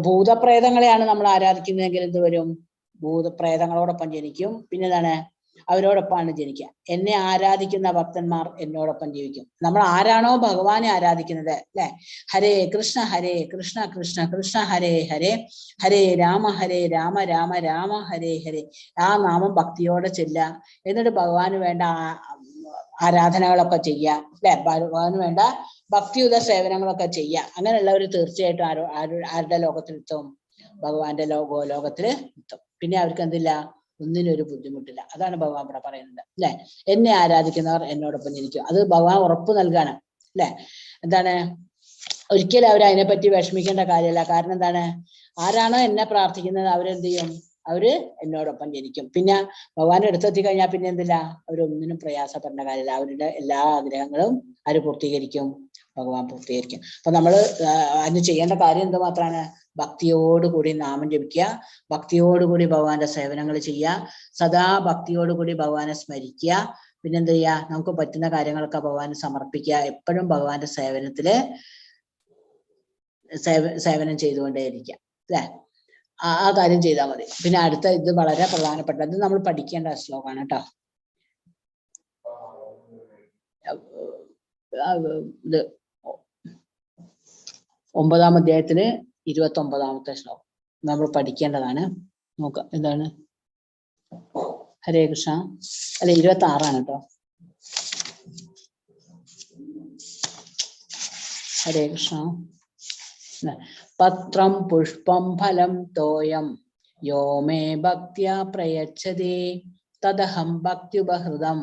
ഭൂതപ്രേതങ്ങളെയാണ് നമ്മൾ ആരാധിക്കുന്നതെങ്കിൽ എന്ത് വരും? ഭൂതപ്രേതങ്ങളോടൊപ്പം ജനിക്കും. പിന്നെ എന്താണ്? അവരോടൊപ്പമാണ് ജനിക്കുക. എന്നെ ആരാധിക്കുന്ന ഭക്തന്മാർ എന്നോടൊപ്പം ജീവിക്കും. നമ്മൾ ആരാണോ ഭഗവാനെ ആരാധിക്കുന്നത്, അല്ലെ, ഹരേ കൃഷ്ണ കൃഷ്ണ കൃഷ്ണ ഹരേ ഹരേ, ഹരേ രാമ രാമ രാമ ഹരേ ഹരേ, ആ നാമം ഭക്തിയോടെ ചെല്ലുക. എന്നിട്ട് ഭഗവാന് വേണ്ട ആരാധനകളൊക്കെ ചെയ്യുക, അല്ലെ, ഭഗവാന് വേണ്ട ഭക്തിയുത സേവനങ്ങളൊക്കെ ചെയ്യുക. അങ്ങനെയുള്ളവർ തീർച്ചയായിട്ടും ആരുടെ ലോകത്തിലെത്തും? ഭഗവാന്റെ ലോകത്തിൽ എത്തും. പിന്നെ അവർക്ക് എന്തില്ല? ഒന്നിനൊരു ബുദ്ധിമുട്ടില്ല. അതാണ് ഭഗവാൻ ഇവിടെ പറയുന്നത്, അല്ലെ. എന്നെ ആരാധിക്കുന്നവർ എന്നോടൊപ്പം ജനിക്കും. അത് ഭഗവാൻ ഉറപ്പ് നൽകാണ്, അല്ലെ. എന്താണ്? ഒരിക്കലും അവർ അതിനെപ്പറ്റി വിഷമിക്കേണ്ട കാര്യമല്ല. കാരണം എന്താണ്? ആരാണോ എന്നെ പ്രാർത്ഥിക്കുന്നത് അവരെന്ത് ചെയ്യും? അവര് എന്നോടൊപ്പം ജനിക്കും. പിന്നെ ഭഗവാന്റെ അടുത്തെത്തി കഴിഞ്ഞാൽ പിന്നെ എന്തില്ല? അവരൊന്നിനും പ്രയാസപ്പെടേണ്ട കാര്യമില്ല. അവരുടെ എല്ലാ ആഗ്രഹങ്ങളും ആര് പൂർത്തീകരിക്കും? ഭഗവാൻ പൂർത്തീകരിക്കും. അപ്പൊ നമ്മള് അതിന് ചെയ്യേണ്ട കാര്യം എന്ത് മാത്രമാണ്? ഭക്തിയോടുകൂടി നാമം ജപിക്കുക, ഭക്തിയോടുകൂടി ഭഗവാന്റെ സേവനങ്ങൾ ചെയ്യുക, സദാ ഭക്തിയോടുകൂടി ഭഗവാനെ സ്മരിക്കുക. പിന്നെന്ത് ചെയ്യുക? നമുക്ക് പറ്റുന്ന കാര്യങ്ങളൊക്കെ ഭഗവാന് സമർപ്പിക്കുക. എപ്പോഴും ഭഗവാന്റെ സേവനം ചെയ്തുകൊണ്ടേയിരിക്കുക, അല്ലെ. ആ കാര്യം ചെയ്താൽ മതി. പിന്നെ അടുത്ത ഇത് വളരെ പ്രധാനപ്പെട്ടത് നമ്മൾ പഠിക്കേണ്ട ശ്ലോകമാണ് കേട്ടോ. ഇത് 9-ാം അധ്യായത്തില് 29-ാമത്തെ ശ്ലോകം നമ്മൾ പഠിക്കേണ്ടതാണ്. നോക്കാം എന്താണ്. ഹരേ കൃഷ്ണ. അല്ല, 26-ആണ് കേട്ടോ. ഹരേ കൃഷ്ണ. പത്രം പുഷ്പം ഫലം തോയം യോ മേ ഭക്ത്യാ പ്രയച്ഛതി തദഹം ഭക്ത്യുപഹൃതം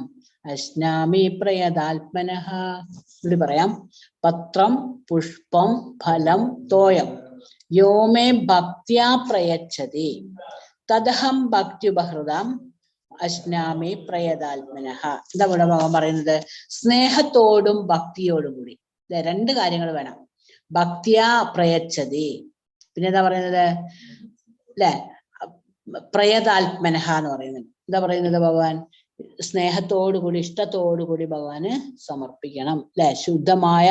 അശ്നാമി പ്രയതാത്മനഃ. ഇവിടെ പറയാം. പത്രം പുഷ്പം ഫലം തോയം യോ മേ ഭക്ത്യാ പ്രയച്ഛതി തദഹം ഭക്ത്യുപഹൃതം അശ്നാമി പ്രയതാത്മനഃ. എന്താ ഇവിടെ ഭഗവാൻ പറയുന്നത്? സ്നേഹത്തോടും ഭക്തിയോടും കൂടി രണ്ട് കാര്യങ്ങൾ വേണം. ഭക്തിയാ പ്രയച്ഛതി, പിന്നെ എന്താ പറയുന്നത്? അല്ലെ, പ്രയതാത്മനഃ എന്ന് പറയുന്നത്. എന്താ പറയുന്നത് ഭഗവാൻ സ്നേഹത്തോടുകൂടി ഇഷ്ടത്തോടുകൂടി ഭഗവാന് സമർപ്പിക്കണം അല്ലെ. ശുദ്ധമായ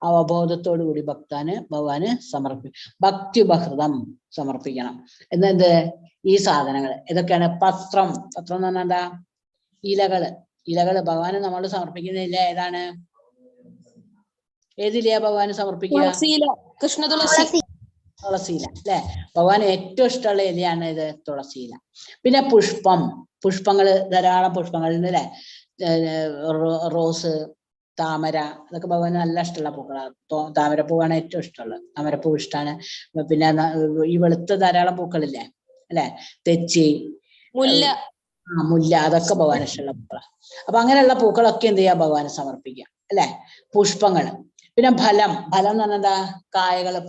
അവബോധത്തോടു കൂടി ഭഗവാന് ഭക്തിബഹൃതം സമർപ്പിക്കണം. എന്നെന്ത് ഈ സാധനങ്ങൾ ഏതൊക്കെയാണ്? പത്രം എന്ന് പറഞ്ഞാൽ എന്താ? ഇലകള് ഭഗവാന് നമ്മൾ സമർപ്പിക്കുന്നില്ല. ഏതാണ്? ഏതിലെയാ ഭഗവാന് സമർപ്പിക്കുക? കൃഷ്ണ തുളസി. തുളസിയില അല്ലെ. ഭഗവാൻ ഏറ്റവും ഇഷ്ടമുള്ള ഇലയാണ് ഇത്, തുളസിയില. പിന്നെ പുഷ്പങ്ങള് ധാരാളം പുഷ്പങ്ങളുണ്ട് അല്ലെ. റോസ്, താമര, അതൊക്കെ ഭഗവാന് നല്ല ഇഷ്ടമുള്ള പൂക്കളാണ്. താമരപ്പൂവാണ് ഏറ്റവും ഇഷ്ടമുള്ളത്. താമരപ്പൂ ഇഷ്ടമാണ്. പിന്നെ ഈ വെളുത്ത ധാരാളം പൂക്കളില്ലേ അല്ലെ, തെച്ചി, മുല്ല, അതൊക്കെ ഭഗവാൻ ഇഷ്ടമുള്ള പൂക്കളാണ്. അപ്പൊ അങ്ങനെയുള്ള പൂക്കളൊക്കെ എന്ത് ചെയ്യാ? ഭഗവാന് സമർപ്പിക്കാം അല്ലെ. പുഷ്പങ്ങള്. പിന്നെ ഫലം എന്ന് പറഞ്ഞാൽ എന്താ? കായകള്,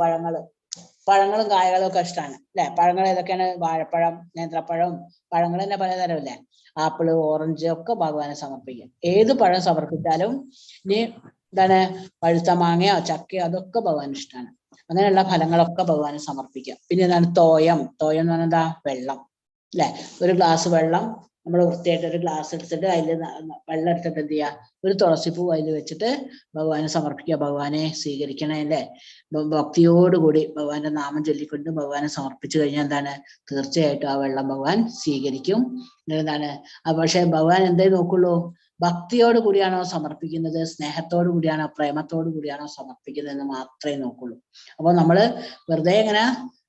പഴങ്ങളും കായകളും ഒക്കെ ഇഷ്ടമാണ് അല്ലെ. പഴങ്ങൾ ഏതൊക്കെയാണ്? വാഴപ്പഴം, നേന്ത്രപ്പഴം, പഴങ്ങൾ തന്നെ പലതരം അല്ലേ. ആപ്പിള്, ഓറഞ്ച് ഒക്കെ ഭഗവാനെ സമർപ്പിക്കാം. ഏത് പഴം സമർപ്പിച്ചാലും ഇനി എന്താണ്? പഴുത്ത മാങ്ങയോ ചക്കയോ അതൊക്കെ ഭഗവാൻ ഇഷ്ടമാണ്. അങ്ങനെയുള്ള ഫലങ്ങളൊക്കെ ഭഗവാന് സമർപ്പിക്കാം. പിന്നെ എന്താണ്? തോയം എന്ന് പറഞ്ഞാൽ എന്താ? വെള്ളം അല്ലെ. ഒരു ഗ്ലാസ് വെള്ളം നമ്മൾ വൃത്തിയായിട്ട് ഒരു ഗ്ലാസ് എടുത്തിട്ട് അതിൽ വെള്ളം എടുത്തിട്ട് എന്ത് ചെയ്യുക? ഒരു തുളസിപ്പൂ അതിൽ വെച്ചിട്ട് ഭഗവാന് സമർപ്പിക്കുക. ഭഗവാനെ സ്വീകരിക്കണേ അല്ലേ. ഭക്തിയോടുകൂടി ഭഗവാന്റെ നാമം ചൊല്ലിക്കൊണ്ട് ഭഗവാനെ സമർപ്പിച്ചു കഴിഞ്ഞാൽ എന്താണ്? തീർച്ചയായിട്ടും ആ വെള്ളം ഭഗവാൻ സ്വീകരിക്കും. എന്താണ്? പക്ഷെ ഭഗവാൻ എന്തേ നോക്കുള്ളൂ? ഭക്തിയോട് കൂടിയാണോ സമർപ്പിക്കുന്നത്, സ്നേഹത്തോടു കൂടിയാണോ, പ്രേമത്തോടു കൂടിയാണോ സമർപ്പിക്കുന്നത് എന്ന് മാത്രമേ നോക്കുള്ളൂ. അപ്പൊ നമ്മള് വെറുതെ ഇങ്ങനെ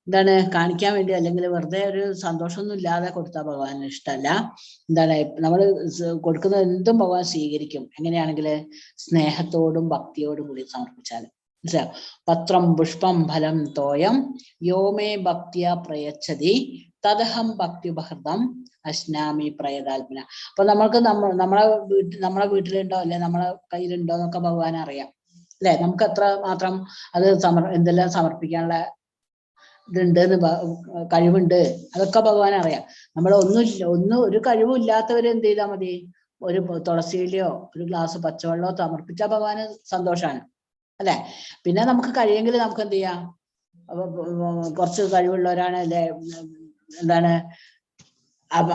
എന്താണ് കാണിക്കാൻ വേണ്ടി, അല്ലെങ്കിൽ വെറുതെ ഒരു സന്തോഷമൊന്നും ഇല്ലാതെ കൊടുത്താൽ ഭഗവാന് ഇഷ്ടമല്ല. എന്താണ്? നമ്മൾ കൊടുക്കുന്ന എന്തും ഭഗവാൻ സ്വീകരിക്കും. എങ്ങനെയാണെങ്കിൽ സ്നേഹത്തോടും ഭക്തിയോടും കൂടി സമർപ്പിച്ചാൽ. മനസ്സിലാവും? പത്രം പുഷ്പം ഫലം തോയം യോമേ ഭക്തിയ പ്രയച്ഛതി തദഹം ഭക്തിബഹൃതം അശ്നാമി പ്രയതാത്മന. അപ്പൊ നമ്മളെ വീട്ടിലുണ്ടോ അല്ലെ നമ്മളെ കയ്യിലുണ്ടോ എന്നൊക്കെ ഭഗവാൻ അറിയാം അല്ലെ. നമുക്ക് എത്ര മാത്രം അത് എന്തെല്ലാം സമർപ്പിക്കാനുള്ള ഇതുണ്ട്, കഴിവുണ്ട്, അതൊക്കെ ഭഗവാൻ അറിയാം. നമ്മൾ ഒരു കഴിവും ഇല്ലാത്തവര് എന്ത് ചെയ്താൽ മതി? ഒരു തുളസിയിലയോ ഒരു ഗ്ലാസ് പച്ചവെള്ളമോ സമർപ്പിച്ചാൽ ഭഗവാന് സന്തോഷമാണ് അല്ലെ. പിന്നെ നമുക്ക് കഴിയെങ്കിൽ നമുക്ക് എന്ത് ചെയ്യാം? കുറച്ച് കഴിവുള്ളവരാണ് അല്ലെ, എന്താണ്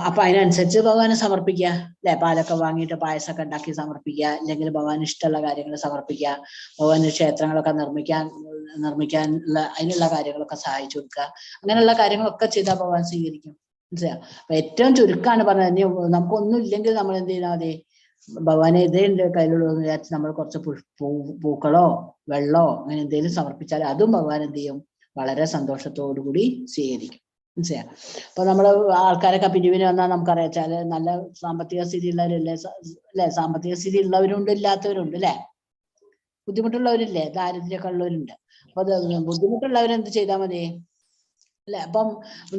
അപ്പൊ അതിനനുസരിച്ച് ഭഗവാന് സമർപ്പിക്കുക അല്ലെ. പാലൊക്കെ വാങ്ങിയിട്ട് പായസമൊക്കെ ഉണ്ടാക്കി സമർപ്പിക്കുക, അല്ലെങ്കിൽ ഭഗവാന് ഇഷ്ടമുള്ള കാര്യങ്ങൾ സമർപ്പിക്കുക. ഭഗവാന് ക്ഷേത്രങ്ങളൊക്കെ നിർമ്മിക്കാനുള്ള അതിനുള്ള കാര്യങ്ങളൊക്കെ സഹായിച്ചു കൊടുക്കുക. അങ്ങനെയുള്ള കാര്യങ്ങളൊക്കെ ചെയ്താൽ ഭഗവാൻ സ്വീകരിക്കും. മനസ്സിലായോ? അപ്പൊ ഏറ്റവും ചുരുക്കമാണ് പറഞ്ഞത്. നമുക്കൊന്നും ഇല്ലെങ്കിൽ നമ്മൾ എന്ത് ചെയ്താൽ മതി? ഭഗവാനെ ഇതേ കയ്യിലുള്ളതെന്ന് വിചാരിച്ച് നമ്മൾ കുറച്ച് പൂക്കളോ വെള്ളമോ അങ്ങനെ എന്തെങ്കിലും സമർപ്പിച്ചാൽ അതും ഭഗവാൻ എന്ത് ചെയ്യും? വളരെ സന്തോഷത്തോടു കൂടി സ്വീകരിക്കും. മനസ്സിലായോ? അപ്പൊ നമ്മള് ആൾക്കാരൊക്കെ പിരിവിന് വന്നാൽ നമുക്കറിയാച്ചാല് നല്ല സാമ്പത്തിക സ്ഥിതി ഉള്ളവരല്ലേ അല്ലെ. സാമ്പത്തിക സ്ഥിതി ഉള്ളവരുണ്ട്, ഇല്ലാത്തവരുണ്ട് അല്ലെ. ബുദ്ധിമുട്ടുള്ളവരില്ലേ, ദാരിദ്ര്യമൊക്കെ ഉള്ളവരുണ്ട്. അപ്പൊ ബുദ്ധിമുട്ടുള്ളവരെന്ത് ചെയ്താൽ മതി അല്ലെ. അപ്പം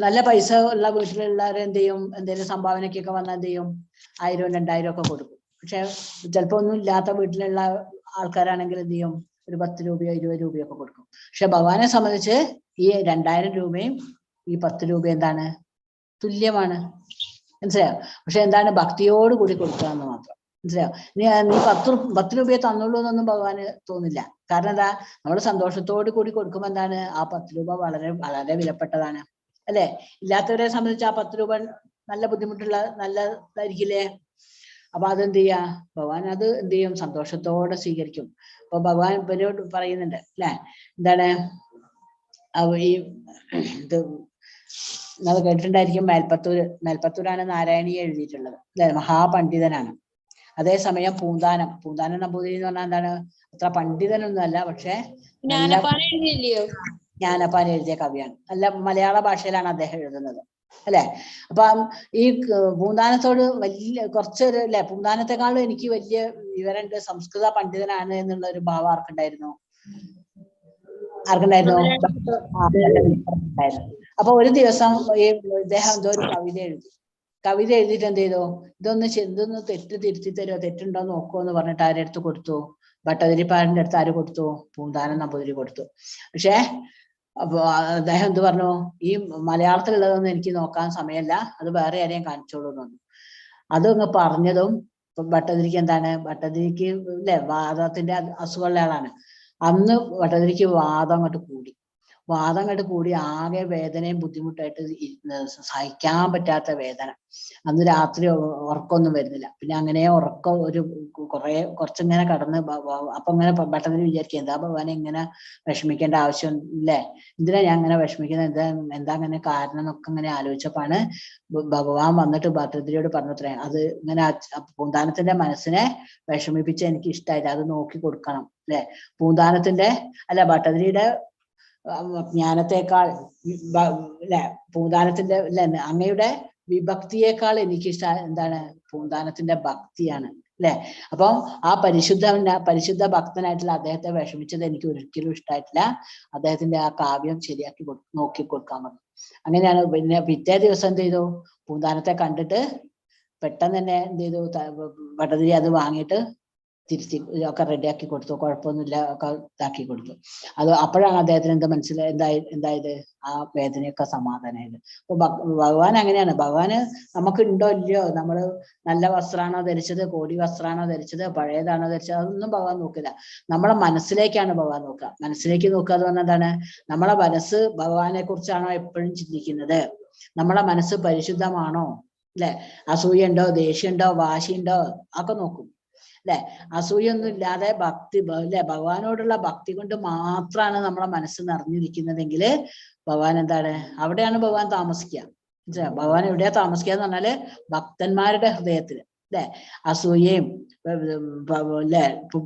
നല്ല പൈസ ഉള്ള വീട്ടിലുള്ളവരെന്ത് ചെയ്യും? എന്തെങ്കിലും സംഭാവനയ്ക്കൊക്കെ വന്നാൽ എന്ത് ചെയ്യും? 1000 2000 ഒക്കെ കൊടുക്കും. പക്ഷെ ചിലപ്പോ ഒന്നും ഇല്ലാത്ത വീട്ടിലുള്ള ആൾക്കാരാണെങ്കിൽ എന്ത് ചെയ്യും? ഒരു 10 രൂപയോ 20 രൂപയോ ഒക്കെ കൊടുക്കും. പക്ഷെ ഭഗവാനെ സംബന്ധിച്ച് ഈ 2000 രൂപയും ഈ 10 രൂപ എന്താണ്? തുല്യമാണ്. മനസ്സിലായോ? പക്ഷെ എന്താണ്? ഭക്തിയോട് കൂടി കൊടുക്കുക എന്ന് മാത്രം. മനസ്സിലായോ? നീ 10 രൂപയെ തന്നുള്ളൂ എന്നൊന്നും ഭഗവാന് തോന്നില്ല. കാരണം എന്താ? നമ്മൾ സന്തോഷത്തോട് കൂടി കൊടുക്കുമ്പോൾ എന്താണ്? ആ 10 രൂപ വളരെ വളരെ വിലപ്പെട്ടതാണ് അല്ലെ. ഇല്ലാത്തവരെ സംബന്ധിച്ച് ആ 10 രൂപ നല്ല ബുദ്ധിമുട്ടുള്ള നല്ലതായിരിക്കില്ലേ. അപ്പൊ അതെന്ത് ചെയ്യാ? ഭഗവാൻ അത് എന്ത് ചെയ്യും? സന്തോഷത്തോടെ സ്വീകരിക്കും. അപ്പൊ ഭഗവാൻ ഇവരോട് പറയുന്നുണ്ട് അല്ലെ. എന്താണ്? ഈ ഇത് നിങ്ങൾ കേട്ടിട്ടുണ്ടായിരിക്കും. മേൽപ്പത്തൂരാണ് നാരായണീയ എഴുതിയിട്ടുള്ളത് അല്ലെ. മഹാപണ്ഡിതനാണ്. അതേസമയം പൂന്താനം നമ്പൂതിരി എന്ന് പറഞ്ഞാൽ എന്താണ്? അത്ര പണ്ഡിതനൊന്നും അല്ല, പക്ഷെ ജ്ഞാനപ്പാൻ എഴുതിയ കവിയാണ്. നല്ല മലയാള ഭാഷയിലാണ് അദ്ദേഹം എഴുതുന്നത് അല്ലെ. അപ്പം ഈ പൂന്താനത്തോട് വലിയ കുറച്ചൊരു അല്ലെ, പൂന്താനത്തെക്കാളും എനിക്ക് വലിയ വിവരമുണ്ട്, സംസ്കൃത പണ്ഡിതനാണ് എന്നുള്ള ഒരു ഭാവം ആർക്കുണ്ടായിരുന്നു? അപ്പൊ ഒരു ദിവസം ഇദ്ദേഹം എന്തോ ഒരു കവിത എഴുതിയിട്ട് എന്ത് ചെയ്തു? ഇതൊന്ന് തിരുത്തി തരുമോ, തെറ്റുണ്ടോ നോക്കുമോ എന്ന് പറഞ്ഞിട്ട് ആരെടുത്ത് കൊടുത്തു? ഭട്ടതിരിപ്പാടിന്റെ അടുത്ത് ആര് കൊടുത്തു? പൂന്താനം നമ്പൂതിരി കൊടുത്തു. പക്ഷേ അപ്പൊ അദ്ദേഹം എന്ത് പറഞ്ഞു? ഈ മലയാളത്തിലുള്ളതൊന്നും എനിക്ക് നോക്കാൻ സമയമല്ല, അത് വേറെ ആരെയും കാണിച്ചോളൂ എന്ന് പറഞ്ഞു. അതൊന്ന് പറഞ്ഞതും ഭട്ടതിരിക്ക് എന്താണ്? ഭട്ടതിരിക്ക് അല്ലെ വാദത്തിന്റെ അസുഖമുള്ള ആളാണ്. അന്ന് ഭട്ടതിരിക്ക് വാദം അങ്ങോട്ട് കൂടി. വാദം കണ്ട് കൂടി ആകെ വേദനയും ബുദ്ധിമുട്ടായിട്ട് സഹിക്കാൻ പറ്റാത്ത വേദന. അന്ന് രാത്രി ഉറക്കമൊന്നും വരുന്നില്ല. പിന്നെ അങ്ങനെ ഉറക്കം ഒരു കുറച്ചിങ്ങനെ കടന്ന് അപ്പൊ ഇങ്ങനെ പെട്ടെന്ന് വിചാരിക്കുക, എന്താ ഭഗവാനെ ഇങ്ങനെ വിഷമിക്കേണ്ട ആവശ്യം ഇല്ലേ, എന്തിനാ ഞാൻ ഇങ്ങനെ വിഷമിക്കുന്നത്, എന്താ അങ്ങനെ കാരണം എന്നൊക്കെ ഇങ്ങനെ ആലോചിച്ചപ്പോഴാണ് ഭഗവാൻ വന്നിട്ട് ഭദ്രദ്രിയോട് പറഞ്ഞത്രേ, അത് ഇങ്ങനെ പൂന്താനത്തിന്റെ മനസ്സിനെ വിഷമിപ്പിച്ച് എനിക്ക് ഇഷ്ടമായില്ല, അത് നോക്കി കൊടുക്കണം അല്ലെ. പൂന്താനത്തിന്റെ അല്ല ഭട്ടതിരിയുടെ ജ്ഞാനത്തെക്കാൾ അല്ലെ പൂന്താനത്തിന്റെ അല്ലെ അങ്ങയുടെ വിഭക്തിയേക്കാൾ എനിക്കിഷ്ടം എന്താണ്, പൂന്താനത്തിന്റെ ഭക്തിയാണ് അല്ലെ. അപ്പം ആ പരിശുദ്ധ ഭക്തനായിട്ടുള്ള അദ്ദേഹത്തെ വിഷമിച്ചത് എനിക്ക് ഒരിക്കലും ഇഷ്ടമായിട്ടില്ല. അദ്ദേഹത്തിന്റെ ആ കാവ്യം ശരിയാക്കി നോക്കി കൊടുക്കാൻ പറഞ്ഞു. അങ്ങനെയാണ്. പിന്നെ പിറ്റേ ദിവസം എന്ത് ചെയ്തു, പൂന്താനത്തെ കണ്ടിട്ട് പെട്ടെന്ന് തന്നെ എന്ത് ചെയ്തു, ഭട്ടതിരി അത് വാങ്ങിയിട്ട് തിരിച്ച് ഒക്കെ റെഡിയാക്കി കൊടുത്തു, കുഴപ്പമൊന്നുമില്ല ഒക്കെ ഇതാക്കി കൊടുത്തു. അത് അപ്പോഴാണ് അദ്ദേഹത്തിന് എന്താ എന്തായത് ആ വേദനയൊക്കെ സമാധാനമായത്. അപ്പൊ ഭഗവാൻ അങ്ങനെയാണ്. ഭഗവാന് നമുക്ക് ഉണ്ടോ ഇല്ലയോ, നമ്മള് നല്ല വസ്ത്രമാണോ ധരിച്ചത്, കോടി വസ്ത്രമാണോ ധരിച്ചത്, പഴയതാണോ ധരിച്ചത്, അതൊന്നും ഭഗവാൻ നോക്കില്ല. നമ്മളെ മനസ്സിലേക്കാണ് ഭഗവാൻ നോക്കുക. മനസ്സിലേക്ക് നോക്കുക എന്ന് പറഞ്ഞാൽ എന്താണ്, നമ്മളെ മനസ്സ് ഭഗവാനെ കുറിച്ചാണോ എപ്പോഴും ചിന്തിക്കുന്നത്, നമ്മളെ മനസ്സ് പരിശുദ്ധമാണോ അല്ലെ, അസൂയുണ്ടോ, ദേഷ്യമുണ്ടോ, വാശിയുണ്ടോ ഒക്കെ നോക്കും അല്ലെ. അസൂയൊന്നും ഇല്ലാതെ ഭക്തി അല്ലെ, ഭഗവാനോടുള്ള ഭക്തി കൊണ്ട് മാത്രമാണ് നമ്മളെ മനസ്സ് നിറഞ്ഞിരിക്കുന്നതെങ്കിൽ ഭഗവാൻ എന്താണ്, അവിടെയാണ് ഭഗവാൻ താമസിക്കുക. ഭഗവാൻ എവിടെയാ താമസിക്കുക എന്ന് പറഞ്ഞാല് ഭക്തന്മാരുടെ ഹൃദയത്തില് അല്ലെ. അസൂയയും അല്ലെ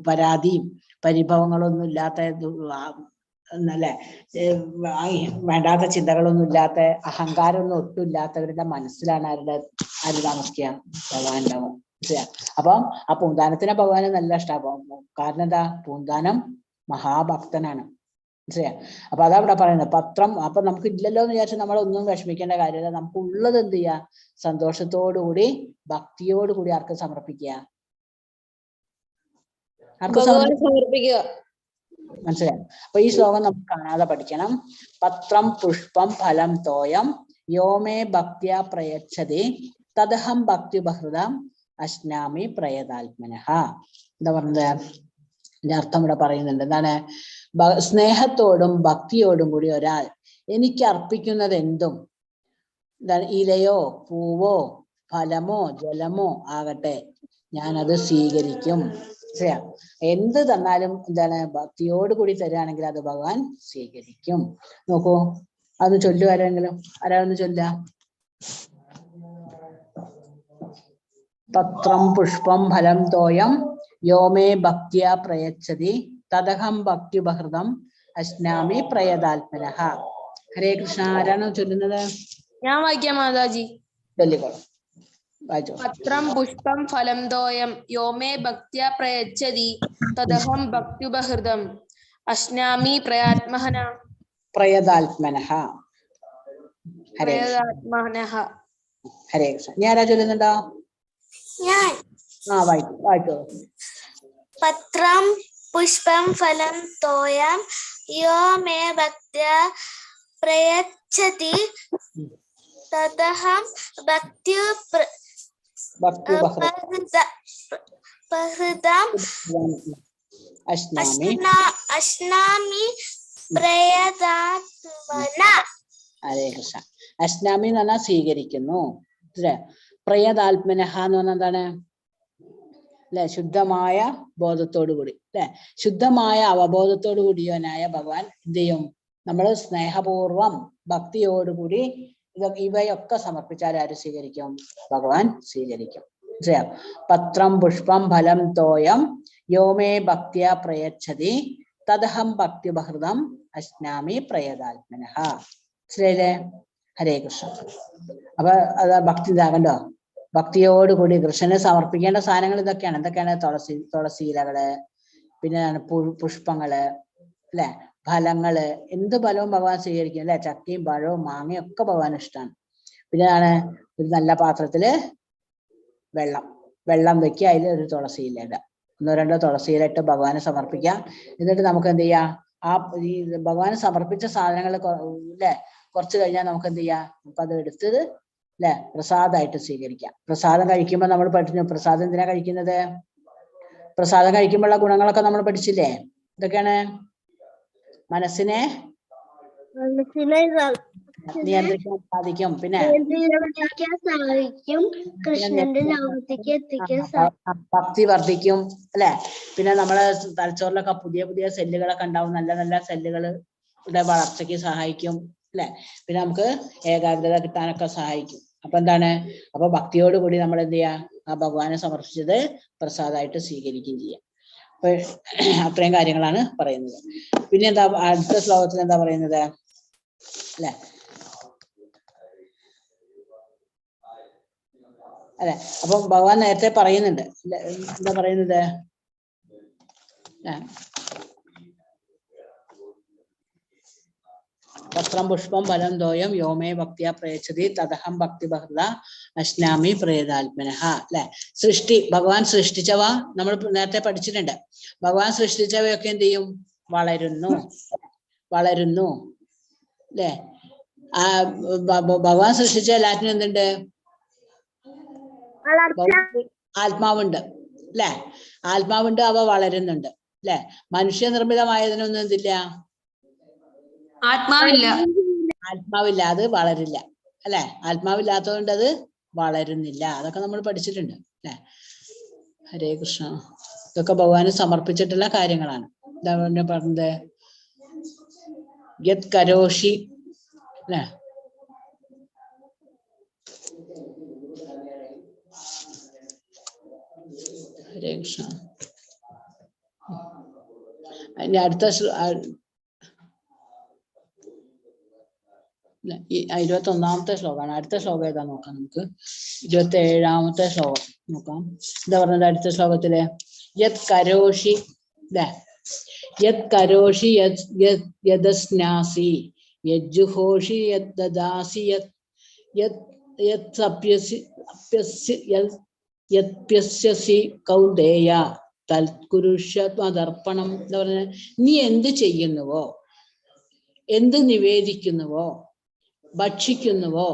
പരാതിയും പരിഭവങ്ങളൊന്നും ഇല്ലാത്ത അല്ലെ, വേണ്ടാത്ത ചിന്തകളൊന്നും ഇല്ലാത്ത, അഹങ്കാരമൊന്നും ഒട്ടും ഇല്ലാത്തവരുടെ മനസ്സിലാണ് ആര് താമസിക്കുക, ഭഗവാൻ ഉണ്ടാവുക. അപ്പം ആ പൂന്താനത്തിനെ ഭഗവാന് നല്ല ഇഷ്ടമാകും. കാരണം എന്താ, പൂന്താനം മഹാഭക്തനാണ്. മനസ്സിലായ. അപ്പൊ അതാ ഇവിടെ പറയുന്നത് പത്രം. അപ്പൊ നമുക്ക് ഇല്ലല്ലോ എന്ന് വിചാരിച്ചാൽ നമ്മളൊന്നും വിഷമിക്കേണ്ട കാര്യമില്ല. നമുക്ക് ഉള്ളത് എന്ത് ചെയ്യാ, സന്തോഷത്തോടുകൂടി ഭക്തിയോടുകൂടി ആർക്ക് സമർപ്പിക്കുക, ആർക്ക് സമർപ്പിക്കുക. മനസ്സിലായി. അപ്പൊ ഈ ശ്ലോകം നമുക്ക് കാണാതെ പഠിക്കണം. പത്രം പുഷ്പം ഫലം തോയം യോമേ ഭക്തിയ പ്രയച്ഛതി തദഹം ഭക്തിബഹൃതം അശ്നാമി പ്രയതാത്മനഃ. എന്താ പറഞ്ഞത്, ഇതിന്റെ അർത്ഥം ഇവിടെ പറയുന്നുണ്ട്. എന്താണ്, സ്നേഹത്തോടും ഭക്തിയോടും കൂടി ഒരാൾ എനിക്ക് അർപ്പിക്കുന്നത് എന്തും, എന്താണ്, ഇലയോ പൂവോ ഫലമോ ജലമോ ആകട്ടെ, ഞാനത് സ്വീകരിക്കും. എന്ത് തന്നാലും എന്താണ്, ഭക്തിയോട് കൂടി തരികയാണെങ്കിൽ അത് ഭഗവാൻ സ്വീകരിക്കും. നോക്കൂ, അത് ചൊല്ലു ആരെങ്കിലും, ആരാളൊന്ന് ചൊല്ല. പത്രം പുഷ്പം ഫലം തോയം യോമേ ഭക്തിയ പ്രയച്ഛതി തദഹം ഭക്തിബഹൃതം അശ്നാമി പ്രയതാത്മനഃ. ഹരേ കൃഷ്ണ. ആരാണോ ചൊല്ലുന്നത്? ഞാൻ വായിക്കാം മാതാജി. ചൊല്ലിക്കോളൂ, വായിച്ചോ. പത്രം പുഷ്പം ഫലം തോയം യോമേ ഭക്ത്യാ പ്രയച്ഛതി തദഹം ഭക്ത്യുപഹൃതം അശ്നാമി പ്രയതാത്മനഃ. ഹരേ ഹരേ കൃഷ്ണ. ഇനി ആരാ ചൊല്ലുന്നുണ്ടോ? ഞാൻ. വായിച്ചോ. പത്രം പുഷ്പം ഫലം തോയം യോ മേ ഭക്ത്യാ പ്രയച്ഛതി തദഹം ഭക്ത്യുപഹൃതം അശ്നാമി പ്രയതാത്മനഃ. ഹരേ കൃഷ്ണ. അശ്നാമി എന്ന് പറഞ്ഞാൽ സ്വീകരിക്കുന്നു. പ്രയതാത്മനഃ എന്ന് പറഞ്ഞാൽ എന്താണ് അല്ലെ, ശുദ്ധമായ ബോധത്തോടു കൂടി അല്ലെ, ശുദ്ധമായ അവബോധത്തോടു കൂടിയവനായ ഭഗവാൻ എന്ത് ചെയ്യും, നമ്മൾ സ്നേഹപൂർവം ഭക്തിയോടുകൂടി ഇവയൊക്കെ സമർപ്പിച്ചാൽ ആര് സ്വീകരിക്കും, ഭഗവാൻ സ്വീകരിക്കും. പത്രം പുഷ്പം ഫലം തോയം യോമേ ഭക്തിയ പ്രയച്ഛതി തദഹം ഭക്തിബഹൃതം അശ്നാമി പ്രയതാത്മനഃ. ശരിയല്ലേ? ഹരേ കൃഷ്ണ. അപ്പൊ അത് ഭക്തി ഇതാകണ്ടോ, ഭക്തിയോടുകൂടി കൃഷ്ണന് സമർപ്പിക്കേണ്ട സാധനങ്ങൾ ഇതൊക്കെയാണ്. എന്തൊക്കെയാണ്? തുളസിയിലകള്, പിന്നെ പുഷ്പങ്ങള് അല്ലെ, ഫലങ്ങള്. എന്ത് ഫലവും ഭഗവാൻ സ്വീകരിക്കും അല്ലെ. ചക്കയും പഴവും മാങ്ങയും ഒക്കെ ഭഗവാൻ ഇഷ്ടമാണ്. പിന്നെയാണ് ഒരു നല്ല പാത്രത്തില് വെള്ളം വെക്കുക, അതിൽ ഒരു തുളസിയില ഇടുക, 1-2 തുളസിയില ഇട്ട് ഭഗവാന് സമർപ്പിക്കാം. എന്നിട്ട് നമുക്ക് എന്ത് ചെയ്യാം, ഈ ഭഗവാന് സമർപ്പിച്ച സാധനങ്ങൾ അല്ലെ കുറച്ച് കഴിഞ്ഞാൽ നമുക്ക് എന്ത് ചെയ്യാം, നമുക്കത് എടുത്തത് അല്ലെ പ്രസാദമായിട്ട് സ്വീകരിക്കാം. പ്രസാദം കഴിക്കുമ്പോൾ നമ്മൾ പഠിച്ചു, പ്രസാദം എന്തിനാ കഴിക്കുന്നത്? പ്രസാദം കഴിക്കുമ്പോഴുള്ള ഗുണങ്ങളൊക്കെ നമ്മൾ പഠിച്ചില്ലേ? ഇതൊക്കെയാണ് മനസ്സിനെ നിയന്ത്രിക്കാൻ സാധിക്കും. പിന്നെ സാധിക്കും, കൃഷ്ണന്റെ ലോകത്തേക്ക് എത്തിക്കാൻ ഭക്തി വർദ്ധിക്കും അല്ലെ. പിന്നെ നമ്മളെ തലച്ചോറിലൊക്കെ പുതിയ പുതിയ സെല്ലുകളൊക്കെ ഉണ്ടാവും, നല്ല നല്ല സെല്ലുകളുടെ വളർച്ചയ്ക്ക് സഹായിക്കും അല്ലെ. പിന്നെ നമുക്ക് ഏകാഗ്രത കിട്ടാനൊക്കെ സഹായിക്കും. അപ്പൊ എന്താണ്, അപ്പൊ ഭക്തിയോടുകൂടി നമ്മൾ എന്ത് ചെയ്യാ, ആ ഭഗവാനെ സമർപ്പിച്ചത് പ്രസാദമായിട്ട് സ്വീകരിക്കുകയും ചെയ്യാം. അപ്പൊ അത്രയും കാര്യങ്ങളാണ് പറയുന്നത്. പിന്നെ എന്താ അടുത്ത ശ്ലോകത്തിൽ എന്താ പറയുന്നത് അല്ലെ, അല്ലെ. അപ്പൊ ഭഗവാൻ നേരത്തെ പറയുന്നുണ്ട്, എന്താ പറയുന്നത്, വസ്ത്രം പുഷ്പം ഫലം തോയം യോമേ ഭക്തിയ പ്രയച്ഛതി തദഹം ഭക്തി ബഹ്ല അശ്നാമി പ്രേതാത്മനഃ അല്ലെ. സൃഷ്ടി, ഭഗവാൻ സൃഷ്ടിച്ചവ നമ്മൾ നേരത്തെ പഠിച്ചിട്ടുണ്ട്. ഭഗവാൻ സൃഷ്ടിച്ചവയൊക്കെ എന്ത് ചെയ്യും, വളരുന്നു അല്ലെ. ആ ഭഗവാൻ സൃഷ്ടിച്ച എല്ലാറ്റിനും എന്തുണ്ട്, ആത്മാവുണ്ട് അല്ലെ. ആത്മാവുണ്ട്, അവ വളരുന്നുണ്ട് അല്ലെ. മനുഷ്യ നിർമ്മിതമായതിനൊന്നും എന്തില്ല, ആത്മാവില്ല, അത് വളരില്ല അല്ലെ. ആത്മാവില്ലാത്തതുകൊണ്ട് അത് വളരുന്നില്ല. അതൊക്കെ നമ്മൾ പഠിച്ചിട്ടുണ്ട് അല്ലെ. ഹരേ കൃഷ്ണ. ഇതൊക്കെ ഭഗവാന് സമർപ്പിച്ചിട്ടുള്ള കാര്യങ്ങളാണ്. എന്താ പറഞ്ഞത്, യത് കരോഷി അല്ലെ. ഹരേ കൃഷ്ണ. അതിന്റെ അടുത്ത 21ാമത്തെ ശ്ലോകമാണ്. അടുത്ത ശ്ലോകം ഏതാ നോക്കാം നമുക്ക്. 27ാമത്തെ ശ്ലോകം നോക്കാം. എന്താ പറഞ്ഞത് അടുത്ത ശ്ലോകത്തില്, യത് കരോഷി യത് കരോഷി യദസ്നാസി യജ്ജുഹോഷി യദ്ദാസി യത്പ്യസ്യസി കൗന്ദേയ തൽകുരുഷ്വത്മദർപ്പണം. എന്താ പറഞ്ഞത്, നീ എന്ത് ചെയ്യുന്നുവോ, എന്ത് നിവേദിക്കുന്നുവോ, ഭക്ഷിക്കുന്നുവോ,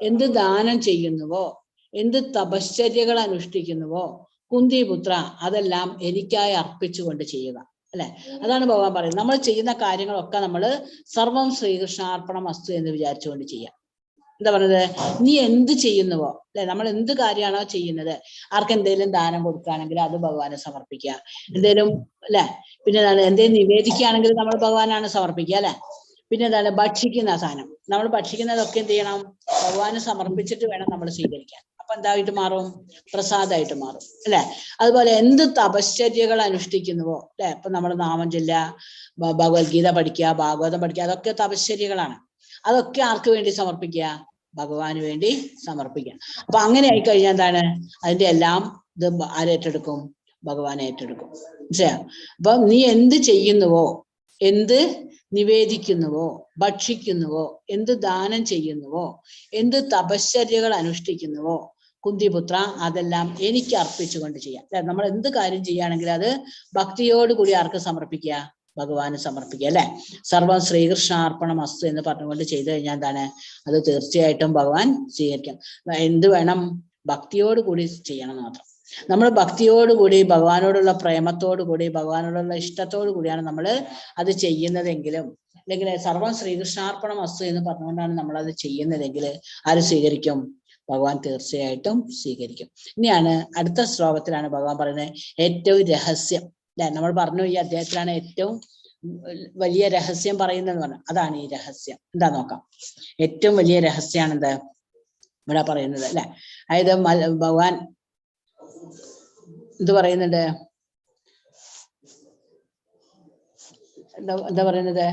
എന്ത് ദാനം ചെയ്യുന്നുവോ, എന്ത് തപശ്ചര്യകൾ അനുഷ്ഠിക്കുന്നുവോ കുന്തിപുത്ര, അതെല്ലാം എനിക്കായി അർപ്പിച്ചുകൊണ്ട് ചെയ്യുക അല്ലെ. അതാണ് ഭഗവാൻ പറയുന്നത്. നമ്മൾ ചെയ്യുന്ന കാര്യങ്ങളൊക്കെ നമ്മൾ സർവം ശ്രീകൃഷ്ണാർപ്പണം അസ്തു എന്ന് വിചാരിച്ചുകൊണ്ട് ചെയ്യാം. എന്താ പറയുന്നത്, നീ എന്ത് ചെയ്യുന്നുവോ അല്ലെ, നമ്മൾ എന്ത് കാര്യമാണോ ചെയ്യുന്നത്, ആർക്കെന്തെങ്കിലും ദാനം കൊടുക്കുകയാണെങ്കിൽ അത് ഭഗവാനെ സമർപ്പിക്കുക. എന്തേലും അല്ലെ, പിന്നെ എന്തെങ്കിലും നിവേദിക്കുകയാണെങ്കിൽ നമ്മൾ ഭഗവാനാണ് സമർപ്പിക്കുക അല്ലെ. പിന്നെ എന്താണ്, ഭക്ഷിക്കുന്ന സാധനം നമ്മൾ ഭക്ഷിക്കുന്നതൊക്കെ എന്ത് ചെയ്യണം, ഭഗവാന് സമർപ്പിച്ചിട്ട് വേണം നമ്മൾ സ്വീകരിക്കാൻ. അപ്പൊ എന്തായിട്ട് മാറും, പ്രസാദമായിട്ട് മാറും അല്ലെ. അതുപോലെ എന്ത് തപശ്ചര്യകൾ അനുഷ്ഠിക്കുന്നുവോ അല്ലെ, ഇപ്പൊ നമ്മൾ നാമം ചൊല്ലുക, ഭഗവത്ഗീത പഠിക്കുക, ഭാഗവതം പഠിക്കുക, അതൊക്കെ തപശ്ചര്യകളാണ്. അതൊക്കെ ആർക്ക് വേണ്ടി സമർപ്പിക്കുക, ഭഗവാന് വേണ്ടി സമർപ്പിക്കുക. അപ്പൊ അങ്ങനെ ആയിക്കഴിഞ്ഞാൽ എന്താണ്, അതിന്റെ എല്ലാം ഇത് ആരേറ്റെടുക്കും, ഭഗവാൻ ഏറ്റെടുക്കും. മനസ്സിലായോ. അപ്പൊ നീ എന്ത് ചെയ്യുന്നുവോ, എന്ത് നിവേദിക്കുന്നുവോ, ഭക്ഷിക്കുന്നുവോ, എന്ത് ദാനം ചെയ്യുന്നുവോ, എന്ത് തപശ്ചര്യകൾ അനുഷ്ഠിക്കുന്നുവോ കുന്തിപുത്ര, അതെല്ലാം എനിക്ക് അർപ്പിച്ചുകൊണ്ട് ചെയ്യാം. നമ്മൾ എന്ത് കാര്യം ചെയ്യുകയാണെങ്കിൽ അത് ഭക്തിയോടുകൂടി ആർക്ക് സമർപ്പിക്കുക, ഭഗവാന് സമർപ്പിക്കുക അല്ലെ. സർവം ശ്രീകൃഷ്ണാർപ്പണം അസ്തു എന്ന് പറഞ്ഞുകൊണ്ട് ചെയ്തു കഴിഞ്ഞാൽ എന്താണ്, അത് തീർച്ചയായിട്ടും ഭഗവാൻ സ്വീകരിക്കാം. എന്ത് വേണം, ഭക്തിയോടുകൂടി ചെയ്യണം മാത്രം. നമ്മൾ ഭക്തിയോടുകൂടി, ഭഗവാനോടുള്ള പ്രേമത്തോടുകൂടി, ഭഗവാനോടുള്ള ഇഷ്ടത്തോടു കൂടിയാണ് നമ്മൾ അത് ചെയ്യുന്നതെങ്കിലും, അല്ലെങ്കിൽ സർവം ശ്രീകൃഷ്ണാർപ്പണം അസ്തു എന്ന് പറഞ്ഞുകൊണ്ടാണ് നമ്മൾ അത് ചെയ്യുന്നതെങ്കിൽ ആര് സ്വീകരിക്കും, ഭഗവാൻ തീർച്ചയായിട്ടും സ്വീകരിക്കും. ഇനിയാണ് അടുത്ത ശ്ലോകത്തിലാണ് ഭഗവാൻ പറയുന്നത് ഏറ്റവും രഹസ്യം അല്ലെ. നമ്മൾ പറഞ്ഞു ഈ അധ്യായത്തിലാണ് ഏറ്റവും വലിയ രഹസ്യം പറയുന്നതെന്ന് പറഞ്ഞു. അതാണ് ഈ രഹസ്യം. എന്താ നോക്കാം. ഏറ്റവും വലിയ രഹസ്യമാണെന്ത് ഇവിടെ പറയുന്നത് അല്ലെ. അതായത് ഭഗവാൻ എന്ത് പറയുന്നുണ്ട്, എന്താ പറയുന്നത്,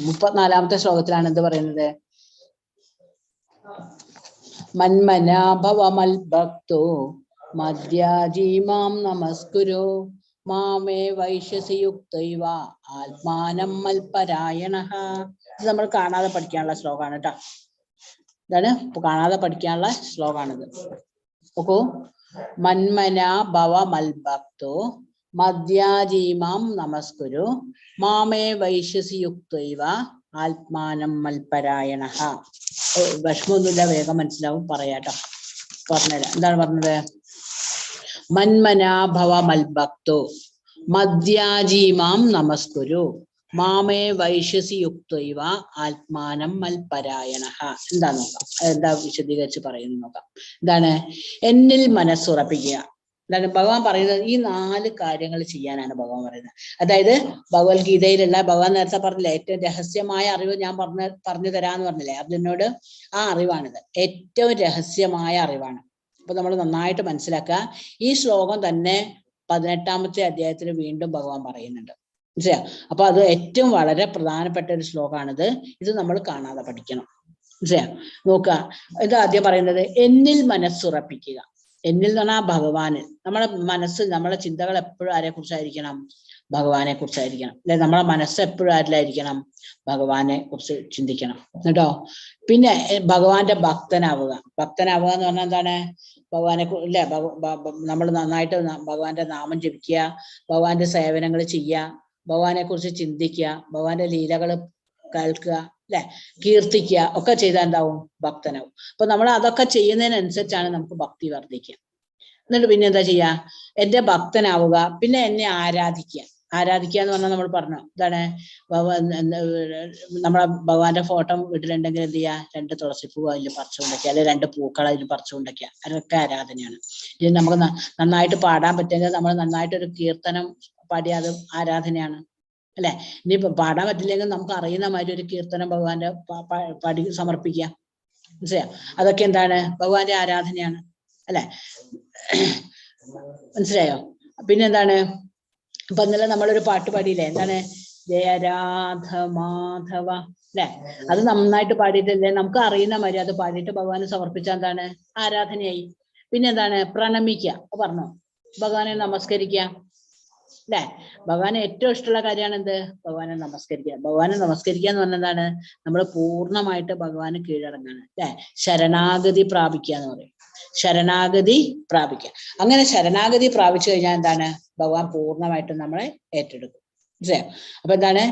34ാമത്തെ ശ്ലോകത്തിലാണ് എന്ത് പറയുന്നത്, മന്മനാഭവമൽ ഭക്തോ മദ്യാജീമാം നമസ്കുരു മാമേ വൈശ്യസി യുക്തൈവ ആത്മാനം മൽപരായണഃ. ഇത് നമ്മൾ കാണാതെ പഠിക്കാനുള്ള ശ്ലോകമാണ് കേട്ടോ. ഇതാണ് കാണാതെ പഠിക്കാനുള്ള ശ്ലോകമാണിത്. നോക്കൂ, മന്മനാ ഭവ മൽഭക്തോ മദ്യാജീമാം നമസ്കുരു മാമേ വൈശ്യസി യുക്തൈവ ആത്മാനം മൽപരായണഃ. വിഷമൊന്നുമില്ല, വേഗം മനസ്സിലാവും, പറയാട്ടോ, പറഞ്ഞുതരാം. എന്താണ് പറഞ്ഞത്, മന്മനാ ഭവ മൽഭക്തോ, മദ്യാജീമാം നമസ്കുരു മാമേ വൈശ്യസി യുക്തൈവ ആത്മാനം മൽപരായണ. എന്താ നോക്കാം, എന്താ വിശദീകരിച്ച് പറയുന്നു നോക്കാം. എന്താണ്? എന്നിൽ മനസ്സുറപ്പിക്കുക. എന്താണ് ഭഗവാൻ പറയുന്നത്? ഈ 4 കാര്യങ്ങൾ ചെയ്യാനാണ് ഭഗവാൻ പറയുന്നത്. അതായത് ഭഗവത്ഗീതയിലുള്ള ഭഗവാൻ നേരത്തെ പറഞ്ഞില്ലേ, ഏറ്റവും രഹസ്യമായ അറിവ് ഞാൻ പറഞ്ഞു തരാന്ന് പറഞ്ഞില്ലേ അർജുനോട്, ആ അറിവാണിത്. ഏറ്റവും രഹസ്യമായ അറിവാണ്. അപ്പൊ നമ്മൾ നന്നായിട്ട് മനസ്സിലാക്കുക. ഈ ശ്ലോകം തന്നെ 18ാമത്തെ അധ്യായത്തിൽ വീണ്ടും ഭഗവാൻ പറയുന്നുണ്ട്. മനസ്സിലായോ? അപ്പൊ അത് ഏറ്റവും വളരെ പ്രധാനപ്പെട്ട ഒരു ശ്ലോകമാണിത്. ഇത് നമ്മൾ കാണാതെ പഠിക്കണം. മനസ്സിലായോ? നോക്കുക, ഇത് ആദ്യം പറയുന്നത് എന്നിൽ മനസ്സുറപ്പിക്കുക. എന്നിൽ എന്ന് പറഞ്ഞാൽ ഭഗവാന്. നമ്മളെ മനസ്സ്, നമ്മളെ ചിന്തകൾ എപ്പോഴും ആരെ കുറിച്ചായിരിക്കണം? ഭഗവാനെ കുറിച്ചായിരിക്കണം. അല്ലെ? നമ്മളെ മനസ്സ് എപ്പോഴും ആരിലായിരിക്കണം? ഭഗവാനെ കുറിച്ച് ചിന്തിക്കണം കേട്ടോ. പിന്നെ ഭഗവാന്റെ ഭക്തനാവുക. ഭക്തനാവുക എന്ന് പറഞ്ഞാൽ എന്താണ്? ഭഗവാനെ ഇല്ലേ, നമ്മൾ നന്നായിട്ട് ഭഗവാന്റെ നാമം ജപിക്കുക, ഭഗവാന്റെ സേവനങ്ങൾ ചെയ്യുക, ഭഗവാനെ കുറിച്ച് ചിന്തിക്കുക, ഭഗവാന്റെ ലീലകൾ കേൾക്കുക, അല്ലെ, കീർത്തിക്കുക ഒക്കെ ചെയ്താൽ എന്താവും? ഭക്തനാവും. അപ്പൊ നമ്മൾ അതൊക്കെ ചെയ്യുന്നതിനനുസരിച്ചാണ് നമുക്ക് ഭക്തി വർദ്ധിക്കുക. എന്നിട്ട് പിന്നെ എന്താ ചെയ്യാ? എന്റെ ഭക്തനാവുക. പിന്നെ എന്നെ ആരാധിക്കുക. ആരാധിക്കുക എന്ന് പറഞ്ഞാൽ നമ്മൾ പറഞ്ഞു എന്താണ്? നമ്മളെ ഭഗവാന്റെ ഫോട്ടോ വീട്ടിലുണ്ടെങ്കിൽ എന്ത് ചെയ്യുക? 2 തുളസിപ്പൂ അതിൽ പറിച്ചുകൊണ്ടൊക്കെ, അല്ലെങ്കിൽ 2 പൂക്കൾ അതിൽ പറിച്ചുകൊണ്ടൊക്കെ, അതൊക്കെ ആരാധനയാണ്. ഇത് നമുക്ക് നന്നായിട്ട് പാടാൻ പറ്റുമെങ്കിൽ നമ്മൾ നന്നായിട്ടൊരു കീർത്തനം പാടിയ അത് ആരാധനയാണ്, അല്ലെ? ഇനി പാടാൻ പറ്റില്ലെങ്കിൽ നമുക്ക് അറിയുന്ന മാതിരി ഒരു കീർത്തനം ഭഗവാന്റെ പാടി സമർപ്പിക്കുക. മനസ്സിലായോ? അതൊക്കെ എന്താണ്? ഭഗവാന്റെ ആരാധനയാണ്, അല്ലെ? മനസ്സിലായോ? പിന്നെന്താണ്? ഇപ്പൊ ഇന്നലെ നമ്മളൊരു പാട്ട് പാടിയില്ലേ, എന്താണ്? ജയരാധ മാധവ, അല്ലെ? അത് നന്നായിട്ട് പാടിയിട്ടില്ലേ? നമുക്ക് അറിയുന്ന മാതിരി അത് പാടിയിട്ട് ഭഗവാന് സമർപ്പിച്ചാൽ എന്താണ്? ആരാധനയായി. പിന്നെന്താണ്? പ്രണമിക്കുക. പറഞ്ഞോ, ഭഗവാനെ നമസ്കരിക്കുക, അല്ലെ? ഭഗവാന് ഏറ്റവും ഇഷ്ടമുള്ള കാര്യമാണ് എന്ത്? ഭഗവാനെ നമസ്കരിക്കുക. ഭഗവാനെ നമസ്കരിക്കുക എന്ന് പറഞ്ഞതാണ് നമ്മൾ പൂർണ്ണമായിട്ട് ഭഗവാന് കീഴടങ്ങാണ്, അല്ലെ? ശരണാഗതി പ്രാപിക്കുക എന്ന് പറയും. ശരണാഗതി പ്രാപിക്കുക. അങ്ങനെ ശരണാഗതി പ്രാപിച്ചു കഴിഞ്ഞാൽ എന്താണ്? ഭഗവാൻ പൂർണ്ണമായിട്ടും നമ്മളെ ഏറ്റെടുക്കും. മനസ്സിലായോ? അപ്പൊ എന്താണ്?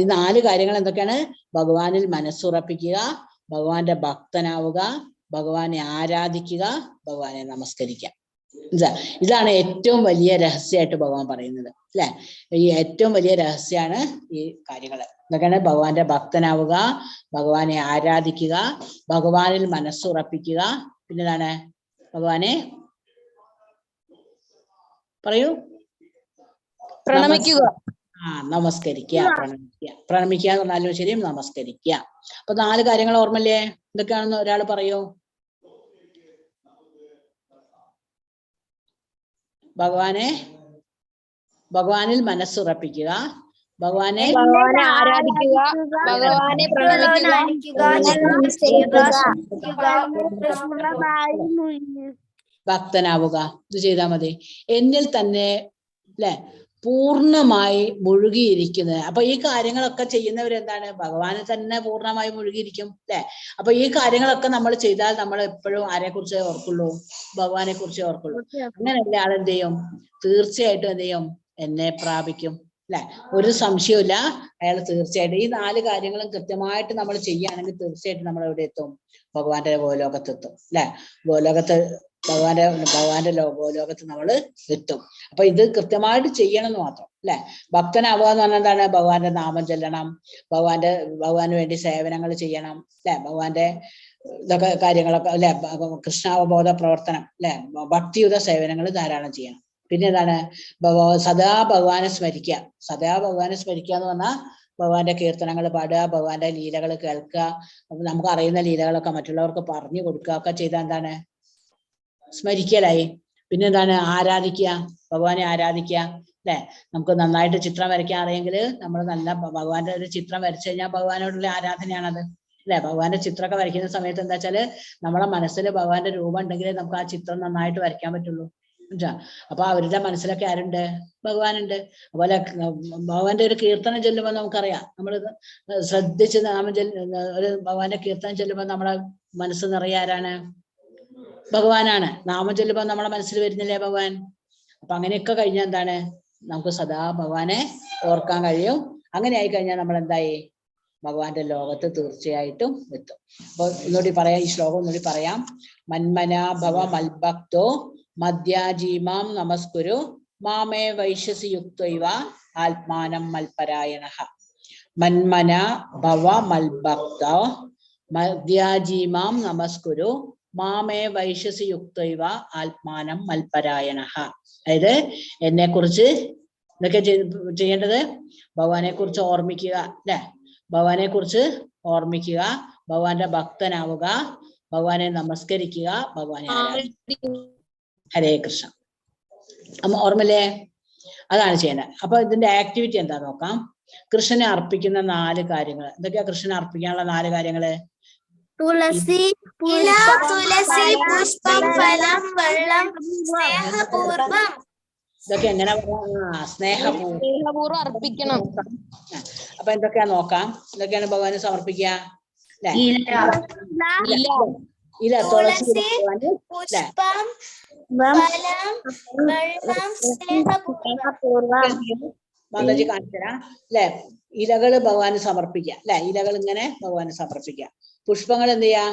ഈ 4 കാര്യങ്ങൾ എന്തൊക്കെയാണ്? ഭഗവാനിൽ മനസ്സുറപ്പിക്കുക, ഭഗവാന്റെ ഭക്തനാവുക, ഭഗവാനെ ആരാധിക്കുക, ഭഗവാനെ നമസ്കരിക്കുക. ഇതാണ് ഏറ്റവും വലിയ രഹസ്യമായിട്ട് ഭഗവാൻ പറയുന്നത്, അല്ലെ? ഈ ഏറ്റവും വലിയ രഹസ്യമാണ് ഈ കാര്യങ്ങൾ. എന്തൊക്കെയാണ്? ഭഗവാന്റെ ഭക്തനാവുക, ഭഗവാനെ ആരാധിക്കുക, ഭഗവാനിൽ മനസ്സുറപ്പിക്കുക, പിന്നെന്താണ്? ഭഗവാനെ പറയൂ, പ്രണമിക്കുക. നമസ്കരിക്കുക. പ്രണമിക്കുക എന്ന് പറഞ്ഞാലും ശരി, നമസ്കരിക്കുക. അപ്പൊ 4 കാര്യങ്ങൾ ഓർമ്മല്ലേ? എന്തൊക്കെയാണെന്ന് ഒരാൾ പറയൂ. ഭഗവാനിൽ മനസ്സുറപ്പിക്കുക, ഭഗവാനെ ആരാധിക്കുക, ഭഗവാനെ പ്രണമിക്കുക, ഭക്തനാവുക. ഇത് ചെയ്താൽ മതി. എന്നിൽ തന്നെ, അല്ലെ, പൂർണ്ണമായി മുഴുകിയിരിക്കുന്നത്. അപ്പൊ ഈ കാര്യങ്ങളൊക്കെ ചെയ്യുന്നവരെന്താണ്? ഭഗവാനെ തന്നെ പൂർണ്ണമായി മുഴുകിയിരിക്കും, അല്ലെ? അപ്പൊ ഈ കാര്യങ്ങളൊക്കെ നമ്മൾ ചെയ്താൽ നമ്മൾ എപ്പോഴും ആരെ കുറിച്ച് ഓർക്കുള്ളൂ? ഭഗവാനെ കുറിച്ച് ഓർക്കുള്ളൂ. അങ്ങനെയല്ല ആളെന്ത് ചെയ്യും? തീർച്ചയായിട്ടും എന്ത് ചെയ്യും? എന്നെ പ്രാപിക്കും, അല്ലെ? ഒരു സംശയമില്ല, അയാൾ തീർച്ചയായിട്ടും ഈ 4 കാര്യങ്ങളും കൃത്യമായിട്ട് നമ്മൾ ചെയ്യുകയാണെങ്കിൽ തീർച്ചയായിട്ടും നമ്മൾ എവിടെ എത്തും? ഭഗവാന്റെ ഗോലോകത്തെത്തും, അല്ലെ? ഭഗവാന്റെ ഗോലോകത്ത് നമ്മൾ എത്തും. അപ്പൊ ഇത് കൃത്യമായിട്ട് ചെയ്യണം എന്ന് മാത്രം, അല്ലെ? ഭക്തനാവുക എന്ന് പറഞ്ഞാൽ എന്താണ്? ഭഗവാന്റെ നാമം ചെല്ലണം, ഭഗവാന് വേണ്ടി സേവനങ്ങൾ ചെയ്യണം, അല്ലെ? ഭഗവാന്റെ ഇതൊക്കെ കാര്യങ്ങളൊക്കെ, അല്ലെ? കൃഷ്ണാവബോധ പ്രവർത്തനം, അല്ലെ? ഭക്തിയുത സേവനങ്ങൾ ധാരാളം ചെയ്യണം. പിന്നെ എന്താണ്? സദാ ഭഗവാനെ സ്മരിക്കുക. സദാ ഭഗവാനെ സ്മരിക്കുക എന്ന് പറഞ്ഞാൽ ഭഗവാന്റെ കീർത്തനങ്ങൾ പാടുക, ഭഗവാന്റെ ലീലകൾ കേൾക്കുക, നമുക്ക് അറിയുന്ന ലീലകളൊക്കെ മറ്റുള്ളവർക്ക് പറഞ്ഞു കൊടുക്കുക ഒക്കെ ചെയ്താൽ എന്താണ്? സ്മരിക്കലായി. പിന്നെ എന്താണ്? ആരാധിക്കുക, ഭഗവാനെ ആരാധിക്കുക, അല്ലെ? നമുക്ക് നന്നായിട്ട് ചിത്രം വരയ്ക്കാൻ അറിയെങ്കിൽ നമ്മൾ നല്ല ഭഗവാന്റെ ഒരു ചിത്രം വരച്ചു കഴിഞ്ഞാൽ ഭഗവാനോടുള്ള ആരാധനയാണത്, അല്ലെ? ഭഗവാന്റെ ചിത്രമൊക്കെ വരയ്ക്കുന്ന സമയത്ത് എന്താ വെച്ചാല് നമ്മളെ മനസ്സിൽ ഭഗവാന്റെ രൂപം ഉണ്ടെങ്കിലേ നമുക്ക് ആ ചിത്രം നന്നായിട്ട് വരയ്ക്കാൻ പറ്റുള്ളൂ. അപ്പൊ അവരുടെ മനസ്സിലൊക്കെ ആരുണ്ട്? ഭഗവാനുണ്ട്. അതുപോലെ ഭഗവാന്റെ ഒരു കീർത്തനം ചൊല്ലുമ്പോൾ നമുക്കറിയാം, നമ്മൾ ശ്രദ്ധിച്ച് നാമം ഒരു ഭഗവാന്റെ കീർത്തനം ചൊല്ലുമ്പോൾ നമ്മളെ മനസ്സ് നിറയെ ആരാണ്? ഭഗവാനാണ്. നാമം ചൊല്ലുമ്പോൾ നമ്മളെ മനസ്സിൽ വരുന്നില്ലേ ഭഗവാൻ? അപ്പൊ അങ്ങനെയൊക്കെ കഴിഞ്ഞാൽ എന്താണ്? നമുക്ക് സദാ ഭഗവാനെ ഓർക്കാൻ കഴിയും. അങ്ങനെ ആയി കഴിഞ്ഞാൽ നമ്മൾ എന്തായി? ഭഗവാന്റെ ലോകത്ത് തീർച്ചയായിട്ടും എത്തും. അപ്പൊ ഒന്നുകൂടി പറയാം, ഈ ശ്ലോകം ഒന്നുകൂടി പറയാം. മന്മനാ ഭവ മൽഭക്തോ മദ്യാജീമാം നമസ്കുരു മാമേ വൈശ്യസി യുക്തൈവ ആത്മാനം മൽപരായണഃ മന്മന ഭവ മൽഭക്ത മദ്യാജീമാം നമസ്കുരു മാമേ വൈശ്യസി യുക്തൈവ ആത്മാനം മൽപരായണഃ. അതായത് എന്നെ കുറിച്ച് എന്തൊക്കെ ചെയ്യേണ്ടത്? ഭഗവാനെ കുറിച്ച് ഓർമ്മിക്കുക അല്ലെ, ഭഗവാനെ കുറിച്ച് ഓർമ്മിക്കുക, ഭഗവാന്റെ ഭക്തനാവുക, ഭഗവാനെ നമസ്കരിക്കുക, ഭഗവാനെ ആരാധിക്കുക. ഹരേ കൃഷ്ണ. ഓർമ്മല്ലേ? അതാണ് ചെയ്യേണ്ടത്. അപ്പൊ ഇതിന്റെ ആക്ടിവിറ്റി എന്താ നോക്കാം. കൃഷ്ണനെ അർപ്പിക്കുന്ന 4 കാര്യങ്ങൾ എന്തൊക്കെയാ? കൃഷ്ണനെ അർപ്പിക്കാനുള്ള 4 കാര്യങ്ങള്: തുളസി ഇല, തുളസി പുഷ്പം, ഫലം, വെള്ളം, സ്നേഹപൂർവം. ഇതൊക്കെ എങ്ങനെ പറയാ? സ്നേഹപൂർവ്വം അർപ്പിക്കണം. അപ്പൊ എന്തൊക്കെയാ നോക്കാം. എന്തൊക്കെയാണ് ഭഗവാന് സമർപ്പിക്കുക? ഇല, തുളസി, പുഷ്പം, ഫലം, വെള്ളം, സ്നേഹപൂർവം. മാതാജി കാണിച്ചരാ അല്ലെ. ഇലകള് ഭഗവാന് സമർപ്പിക്കുക അല്ലെ, ഇലകൾ ഇങ്ങനെ ഭഗവാന് സമർപ്പിക്കുക. പുഷ്പങ്ങൾ എന്ത് ചെയ്യാ?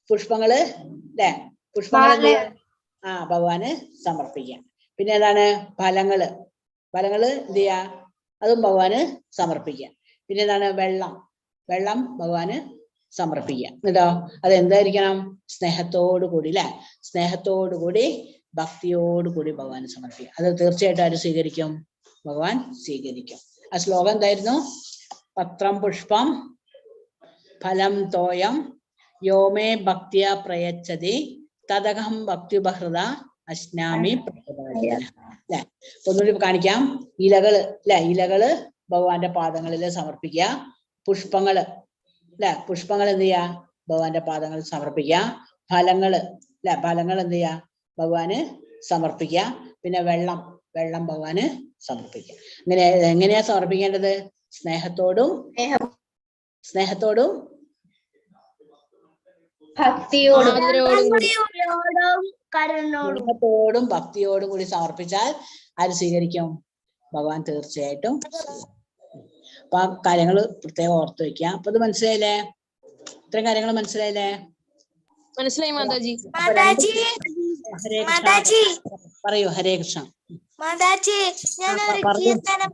പുഷ്പങ്ങള് അല്ലെ, പുഷ്പങ്ങൾ എന്ത് ചെയ്യാ? ഭഗവാന് സമർപ്പിക്കുക. പിന്നെ ഏതാണ്? ഫലങ്ങള്, ഫലങ്ങള് എന്ത് ചെയ്യാ? അതും ഭഗവാന് സമർപ്പിക്കുക. പിന്നെ ഏതാണ്? വെള്ളം, വെള്ളം ഭഗവാന് സമർപ്പിക്കുക. എന്നിട്ടോ അതെന്തായിരിക്കണം? സ്നേഹത്തോടു കൂടി അല്ലെ, സ്നേഹത്തോടു കൂടി ഭക്തിയോടു കൂടി ഭഗവാന് സമർപ്പിക്കുക. അത് തീർച്ചയായിട്ടും ആര് സ്വീകരിക്കും? ഭഗവാൻ സ്വീകരിക്കും. ആ ശ്ലോകം എന്തായിരുന്നു? പത്രം പുഷ്പം ഫലം തോയം യോമേ ഭക്തിയ പ്രയച്ഛതി തദഹം ഭക്തിബഹൃത അശ്നാമി അല്ലെ. ഒന്നുകൂടി കാണിക്കാം. ഇലകള് അല്ലെ, ഇലകള് ഭഗവാന്റെ പാദങ്ങളിൽ സമർപ്പിക്കുക. പുഷ്പങ്ങള് അല്ലെ, പുഷ്പങ്ങൾ എന്ത് ചെയ്യാ? ഭഗവാന്റെ പാദങ്ങളിൽ സമർപ്പിക്കുക. ഫലങ്ങള് അല്ലെ, ഫലങ്ങൾ എന്ത് ചെയ്യാ? ഭഗവാന് സമർപ്പിക്കുക. പിന്നെ വെള്ളം, വെള്ളം ഭഗവാന് സമർപ്പിക്കുക. എങ്ങനെയാ സമർപ്പിക്കേണ്ടത്? സ്നേഹത്തോടും സ്നേഹത്തോടും ഭക്തിയോടും കൂടി സമർപ്പിച്ചാൽ ആര് സ്വീകരിക്കും? ഭഗവാൻ തീർച്ചയായിട്ടും. അപ്പൊ ആ കാര്യങ്ങള് പ്രത്യേകം ഓർത്തു വെക്കുക. അപ്പൊ ഇത് മനസ്സിലായില്ലേ? ഇത്രയും കാര്യങ്ങൾ മനസ്സിലായില്ലേ? മനസ്സിലായി മാതാജി. ഹരേ കൃഷ്ണ. പറയൂ. ഹരേ കൃഷ്ണ. മാതാജി, ഞാനൊരു കീർത്തനം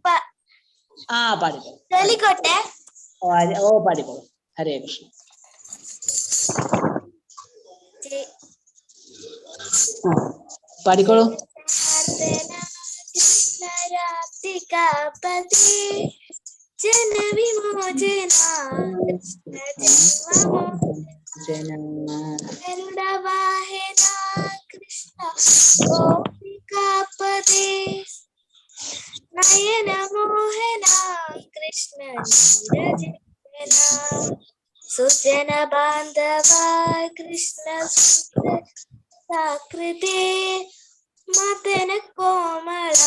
പാടിക്കോളൂ. ചൊല്ലിക്കോട്ടെ? ഓ പാടിക്കോളൂ. ഹരേ കൃഷ്ണ. പാടിക്കോളൂ. നയന മോഹന കൃഷ്ണ സുജന ബാന്ധവ കൃഷ്ണ സാകൃതേ മദന കോമള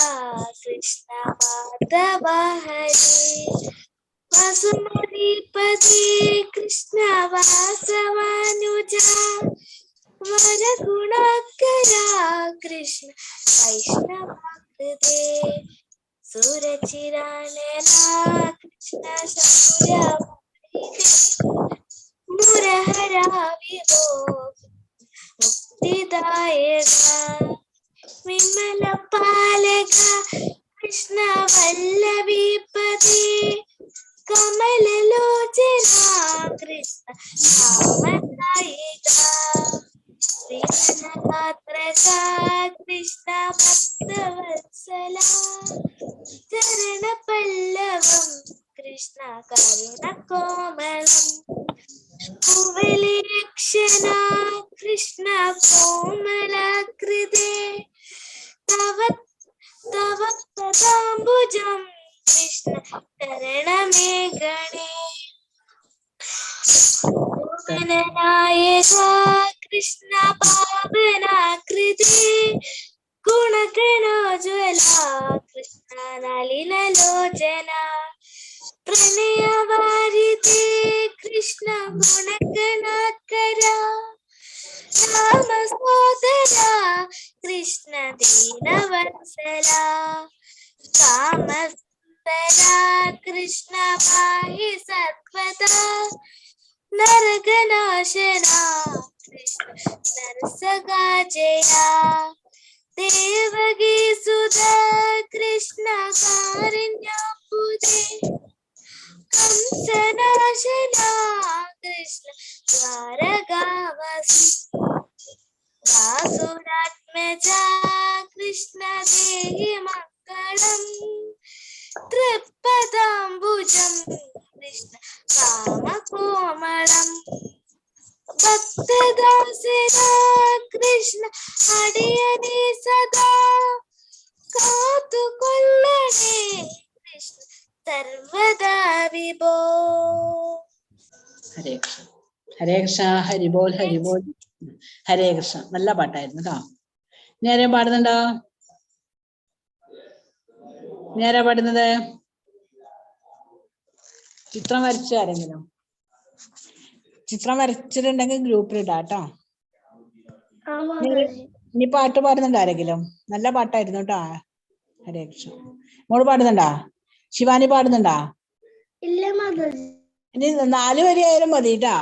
കൃഷ്ണ മാധവ ഹരേ വസുമതിപതി കൃഷ്ണ വാസവാനുജ വരഗുണകര കൃഷ്ണ വൈഷ്ണവകൃതേ സുരചിരാനന കൃഷ്ണ മുരഹര വിഭോ മുക്തിദായക വിമല പാലക കൃഷ്ണ വല്ലഭീപതി കമലലോചന കൃഷ്ണ കാമദായിക ശ്രീനഗാത്രക കൃഷ്ണ ഭക്തവത്സല ചരണ പല്ലവം കൃഷ്ണ കരുണ കോമളം കുവലക്ഷണ കൃഷ്ണ കോമലകൃതേ തവ തവ പദാംബുജം കൃഷ്ണ ശരണമേ ഗണേ നായക കൃഷ്ണ പാവനാകൃതേ ഗുണഗണോജ്വല കൃഷ്ണ നളിനലോചന പ്രണയവാരിതേ കൃഷ്ണ ഗുണഗണാകര രാമസോദര കൃഷ്ണ ദീനവത്സല കാമസുന്ദര കൃഷ്ണ പാഹി സത്വദാ നരകനാശന കൃഷ്ണ നരസഗാ ജയ ദേവകീ സുത कंसनाशना कृष्ण द्वारकावासी वासुरात्मजा कृष्ण देहि मङ्गलम् तृप्पदाम्बुजं कृष्ण कामकोमलम् भक्तदासना कृष्ण अडियने सदा कातुकोल्लणे कृष्ण सर्वदा विभो. ഹരേ കൃഷ്ണ. ഹരേ കൃഷ്ണ. ഹരിബോൾ ഹരിബോൾ. ഹരേ കൃഷ്ണ. നല്ല പാട്ടായിരുന്നു കേട്ടോ. ഇനി ആരെയും പാടുന്നുണ്ടോ? ഇനി ആരാ പാടുന്നത്? ചിത്രം വരച്ച ആരെങ്കിലും? ചിത്രം വരച്ചിട്ടുണ്ടെങ്കിൽ ഗ്രൂപ്പിൽ ഇടാം കേട്ടോ. ഇനി പാട്ട് പാടുന്നുണ്ടോ ആരെങ്കിലും? നല്ല പാട്ടായിരുന്നു കേട്ടോ. ഹരേ കൃഷ്ണ. മോള് പാടുന്നുണ്ടാ? ശിവാനി പാടുന്നുണ്ടാ? ഇല്ല മാതാജി. ഇനി 4 വരി ആയാലും മതി കേട്ടാ.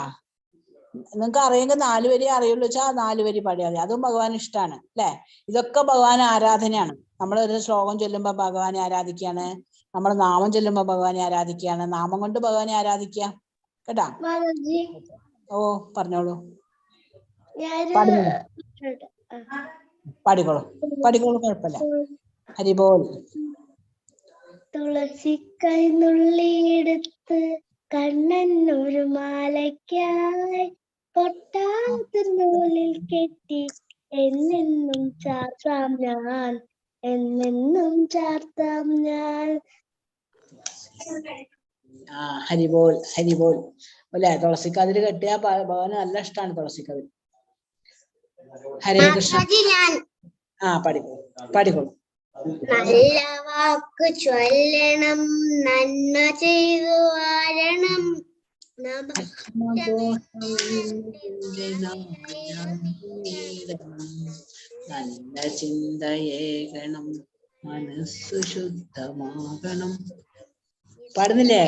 നിങ്ങൾക്ക് അറിയെങ്കിൽ 4 വരി അറിയുള്ളൂ വെച്ചാൽ 4 വരി പാടിയാൽ മതി. അതും ഭഗവാൻ ഇഷ്ടമാണ് അല്ലെ? ഇതൊക്കെ ഭഗവാൻ ആരാധനയാണ്. നമ്മൾ ഒരു ശ്ലോകം ചൊല്ലുമ്പോ ഭഗവാനെ ആരാധിക്കുകയാണ്, നമ്മൾ നാമം ചൊല്ലുമ്പോ ഭഗവാനെ ആരാധിക്കുകയാണ്. നാമം കൊണ്ട് ഭഗവാനെ ആരാധിക്കുക കേട്ടാ. ഓ പറഞ്ഞോളൂ. പാടിക്കോളൂ പാടിക്കോളൂ, കുഴപ്പമില്ല. ഹരിബോൾ. തുളസിക്കൈ നുള്ളിയെടുത്ത് കണ്ണനൊരു മാലയ്ക്കായി പൊട്ടാത്ത നൂലിൽ കെട്ടി എന്നെന്നും ചാർത്താം ഞാൻ, എന്നെന്നും ചാർത്താം ഞാൻ. ഹരിബോൾ ഹരിബോൾ അല്ലെ? തുളസിക്കതിര് കെട്ടിയ ഭഗവാന് നല്ല ഇഷ്ടമാണ് തുളസിക്കതിര്. ഹരേ കൃഷ്ണ. പാടിക്കോളൂ പാടിക്കോളൂ. നല്ല വാക്ക് ചൊല്ലണം, നന്മ ചെയ്തു വാഴണം, നല്ല ചിന്തയേകണം, മനസ്സു ശുദ്ധമാകണം. പാടുന്നില്ലേ?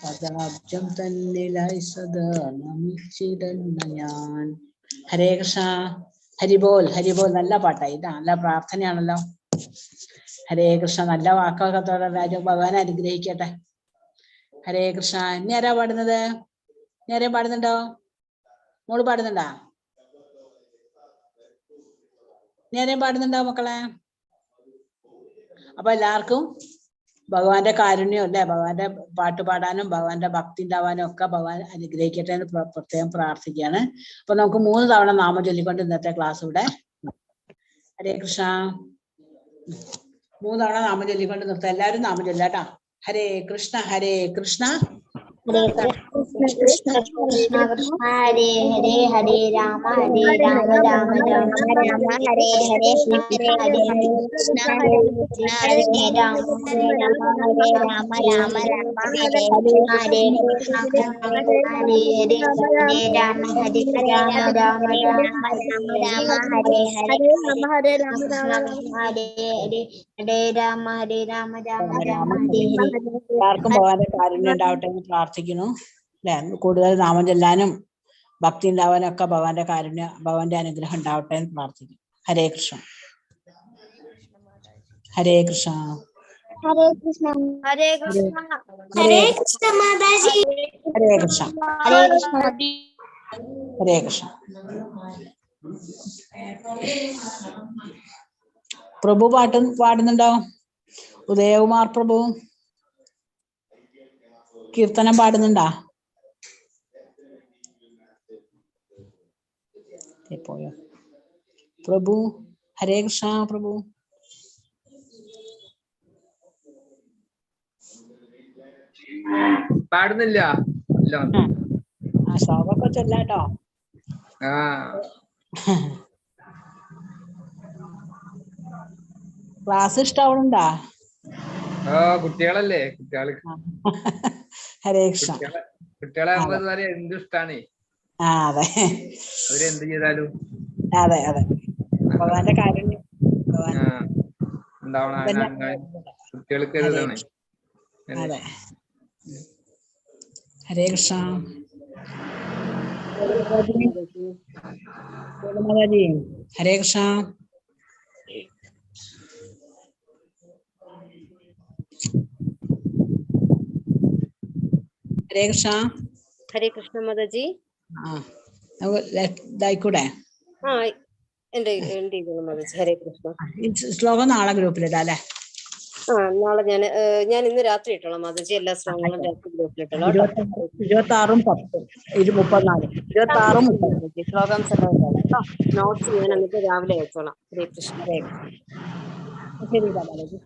പദാബ്ജം തന്നിലായി സദാ നമിച്ചിടുന്ന ഞാൻ. ഹരേ കൃഷ്ണ. ഹരിബോൾ ഹരിബോൾ. നല്ല പാട്ടായി. ഇതാ നല്ല പ്രാർത്ഥനയാണല്ലോ. ഹരേ കൃഷ്ണ. നല്ല വാക്കൊക്കെ തുടരാനും ഭഗവാൻ അനുഗ്രഹിക്കട്ടെ. ഹരേ കൃഷ്ണ. ഇനി ആരാ പാടുന്നത്? ഇനി ആരെയും പാടുന്നുണ്ടോ? മോള് പാടുന്നുണ്ടാ? ഇനി ആരെയും പാടുന്നുണ്ടോ മക്കളെ? അപ്പൊ എല്ലാവർക്കും ഭഗവാന്റെ കാരുണ്യം അല്ലെ, ഭഗവാന്റെ പാട്ട് പാടാനും ഭഗവാന്റെ ഭക്തി ഉണ്ടാവാനും ഒക്കെ ഭഗവാൻ അനുഗ്രഹിക്കട്ടെ എന്ന് പ്രത്യേകം പ്രാർത്ഥിക്കുകയാണ്. അപ്പൊ നമുക്ക് 3 തവണ നാമം ചൊല്ലിക്കൊണ്ട് ഇന്നത്തെ ക്ലാസ് ഇവിടെ. ഹരേ കൃഷ്ണ. 3 തവണ നാമം ചൊല്ലിക്കൊണ്ട് നിർത്താം. എല്ലാവരും നാമം ചൊല്ലാട്ടാ. ഹരേ കൃഷ്ണ ഹരേ കൃഷ്ണ കൃഷ്ണ കൃഷ്ണ ഹരേ ഹരേ ഹരേ രാമ ഹരേ രാമ രാമ രാമ രാമ ഹരേ ഹരേ ഹരേ ഹരേ കൃഷ്ണ ഹരേ കൃഷ്ണ ഹരേ രാമ ഹരേ രാമ ഹരേ രാമ രാമ രാമ ഹരേ ഹരേ കൃഷ്ണ ഹരേ ഹരേ ഹരേ രാമ ഹരേ രാമ രാമ രാമ രാമ ഹരേ ഹരേ രാമ ഹരേ രാമ ഹരേ ഹരേ ഹരേ രാമ ഹരേ രാമ രാമ രാമ ഹരേ ഹരേ. എല്ലാവർക്കും ഭഗവാന്റെ കാരുണ്യം ഉണ്ടാവട്ടെ എന്ന് പ്രാർത്ഥിക്കുന്നു അല്ലെ. കൂടുതൽ നാമം ചൊല്ലാനും ഭക്തി ഉണ്ടാവാനും ഒക്കെ ഭഗവാന്റെ കാരുണ്യം ഭഗവാന്റെ അനുഗ്രഹം ഉണ്ടാവട്ടെ എന്ന് പ്രാർത്ഥിക്കുന്നു. ഹരേ കൃഷ്ണ. ഹരേ കൃഷ്ണ. ഹരേ കൃഷ്ണ. ഹരേ കൃഷ്ണ. ഹരേ കൃഷ്ണ മാതാജി. ഹരേ കൃഷ്ണ. ഹരേ കൃഷ്ണ. ഹരേ കൃഷ്ണ. പ്രഭു പാടുന്നുണ്ടോ? ഉദയകുമാർ പ്രഭു കീർത്തനം പാടുന്നുണ്ടാ? പോയോ പ്രഭു? ഹരേ കൃഷ്ണ പ്രഭു. പാടുന്നില്ല. ശ്ലോകമൊക്കെ ചൊല്ലാട്ടോ. ക്ലാസ് ഇഷ്ടാവണുണ്ടാ? കുട്ടികളല്ലേ, കുട്ടികള് ഹരേ കൃഷ്ണ. കുട്ടികളെ എന്ത് ഇഷ്ടാണ്. അതെ, അവരെന്ത് ചെയ്താലും അതെ അതെ ഭഗവാന്റെ കാരുണ്യം ഉണ്ടാവണം. കുട്ടികൾക്ക് ഇതാണ്. അതെ. ഹരേ കൃഷ്ണ. മാതാജി ഹരേ കൃഷ്ണ. ഹരേ കൃഷ്ണ. ഹരേ കൃഷ്ണ മാതാജി. ഇതായിക്കൂടെ? ആ എന്റെ മാതാജി. ഹരേ കൃഷ്ണ. ശ്ലോകം നാളെ ഗ്രൂപ്പിലിടാം അല്ലെ? ആ നാളെ ഞാൻ ഇന്ന് രാത്രി ഇട്ടോളാം മാതാജി. എല്ലാ ശ്ലോകങ്ങളും രാത്രി ഗ്രൂപ്പിലിട്ടോളാം. 26-ഉം 10-ഉം 34 26-ഉം 30 ശ്ലോകംസ് എല്ലാം ഇട്ടോളാം. നോട്ട്സ് ഞാൻ എന്നിട്ട് രാവിലെ അയച്ചോളാം. ഹരേ കൃഷ്ണ. ശരി ബാബാജി.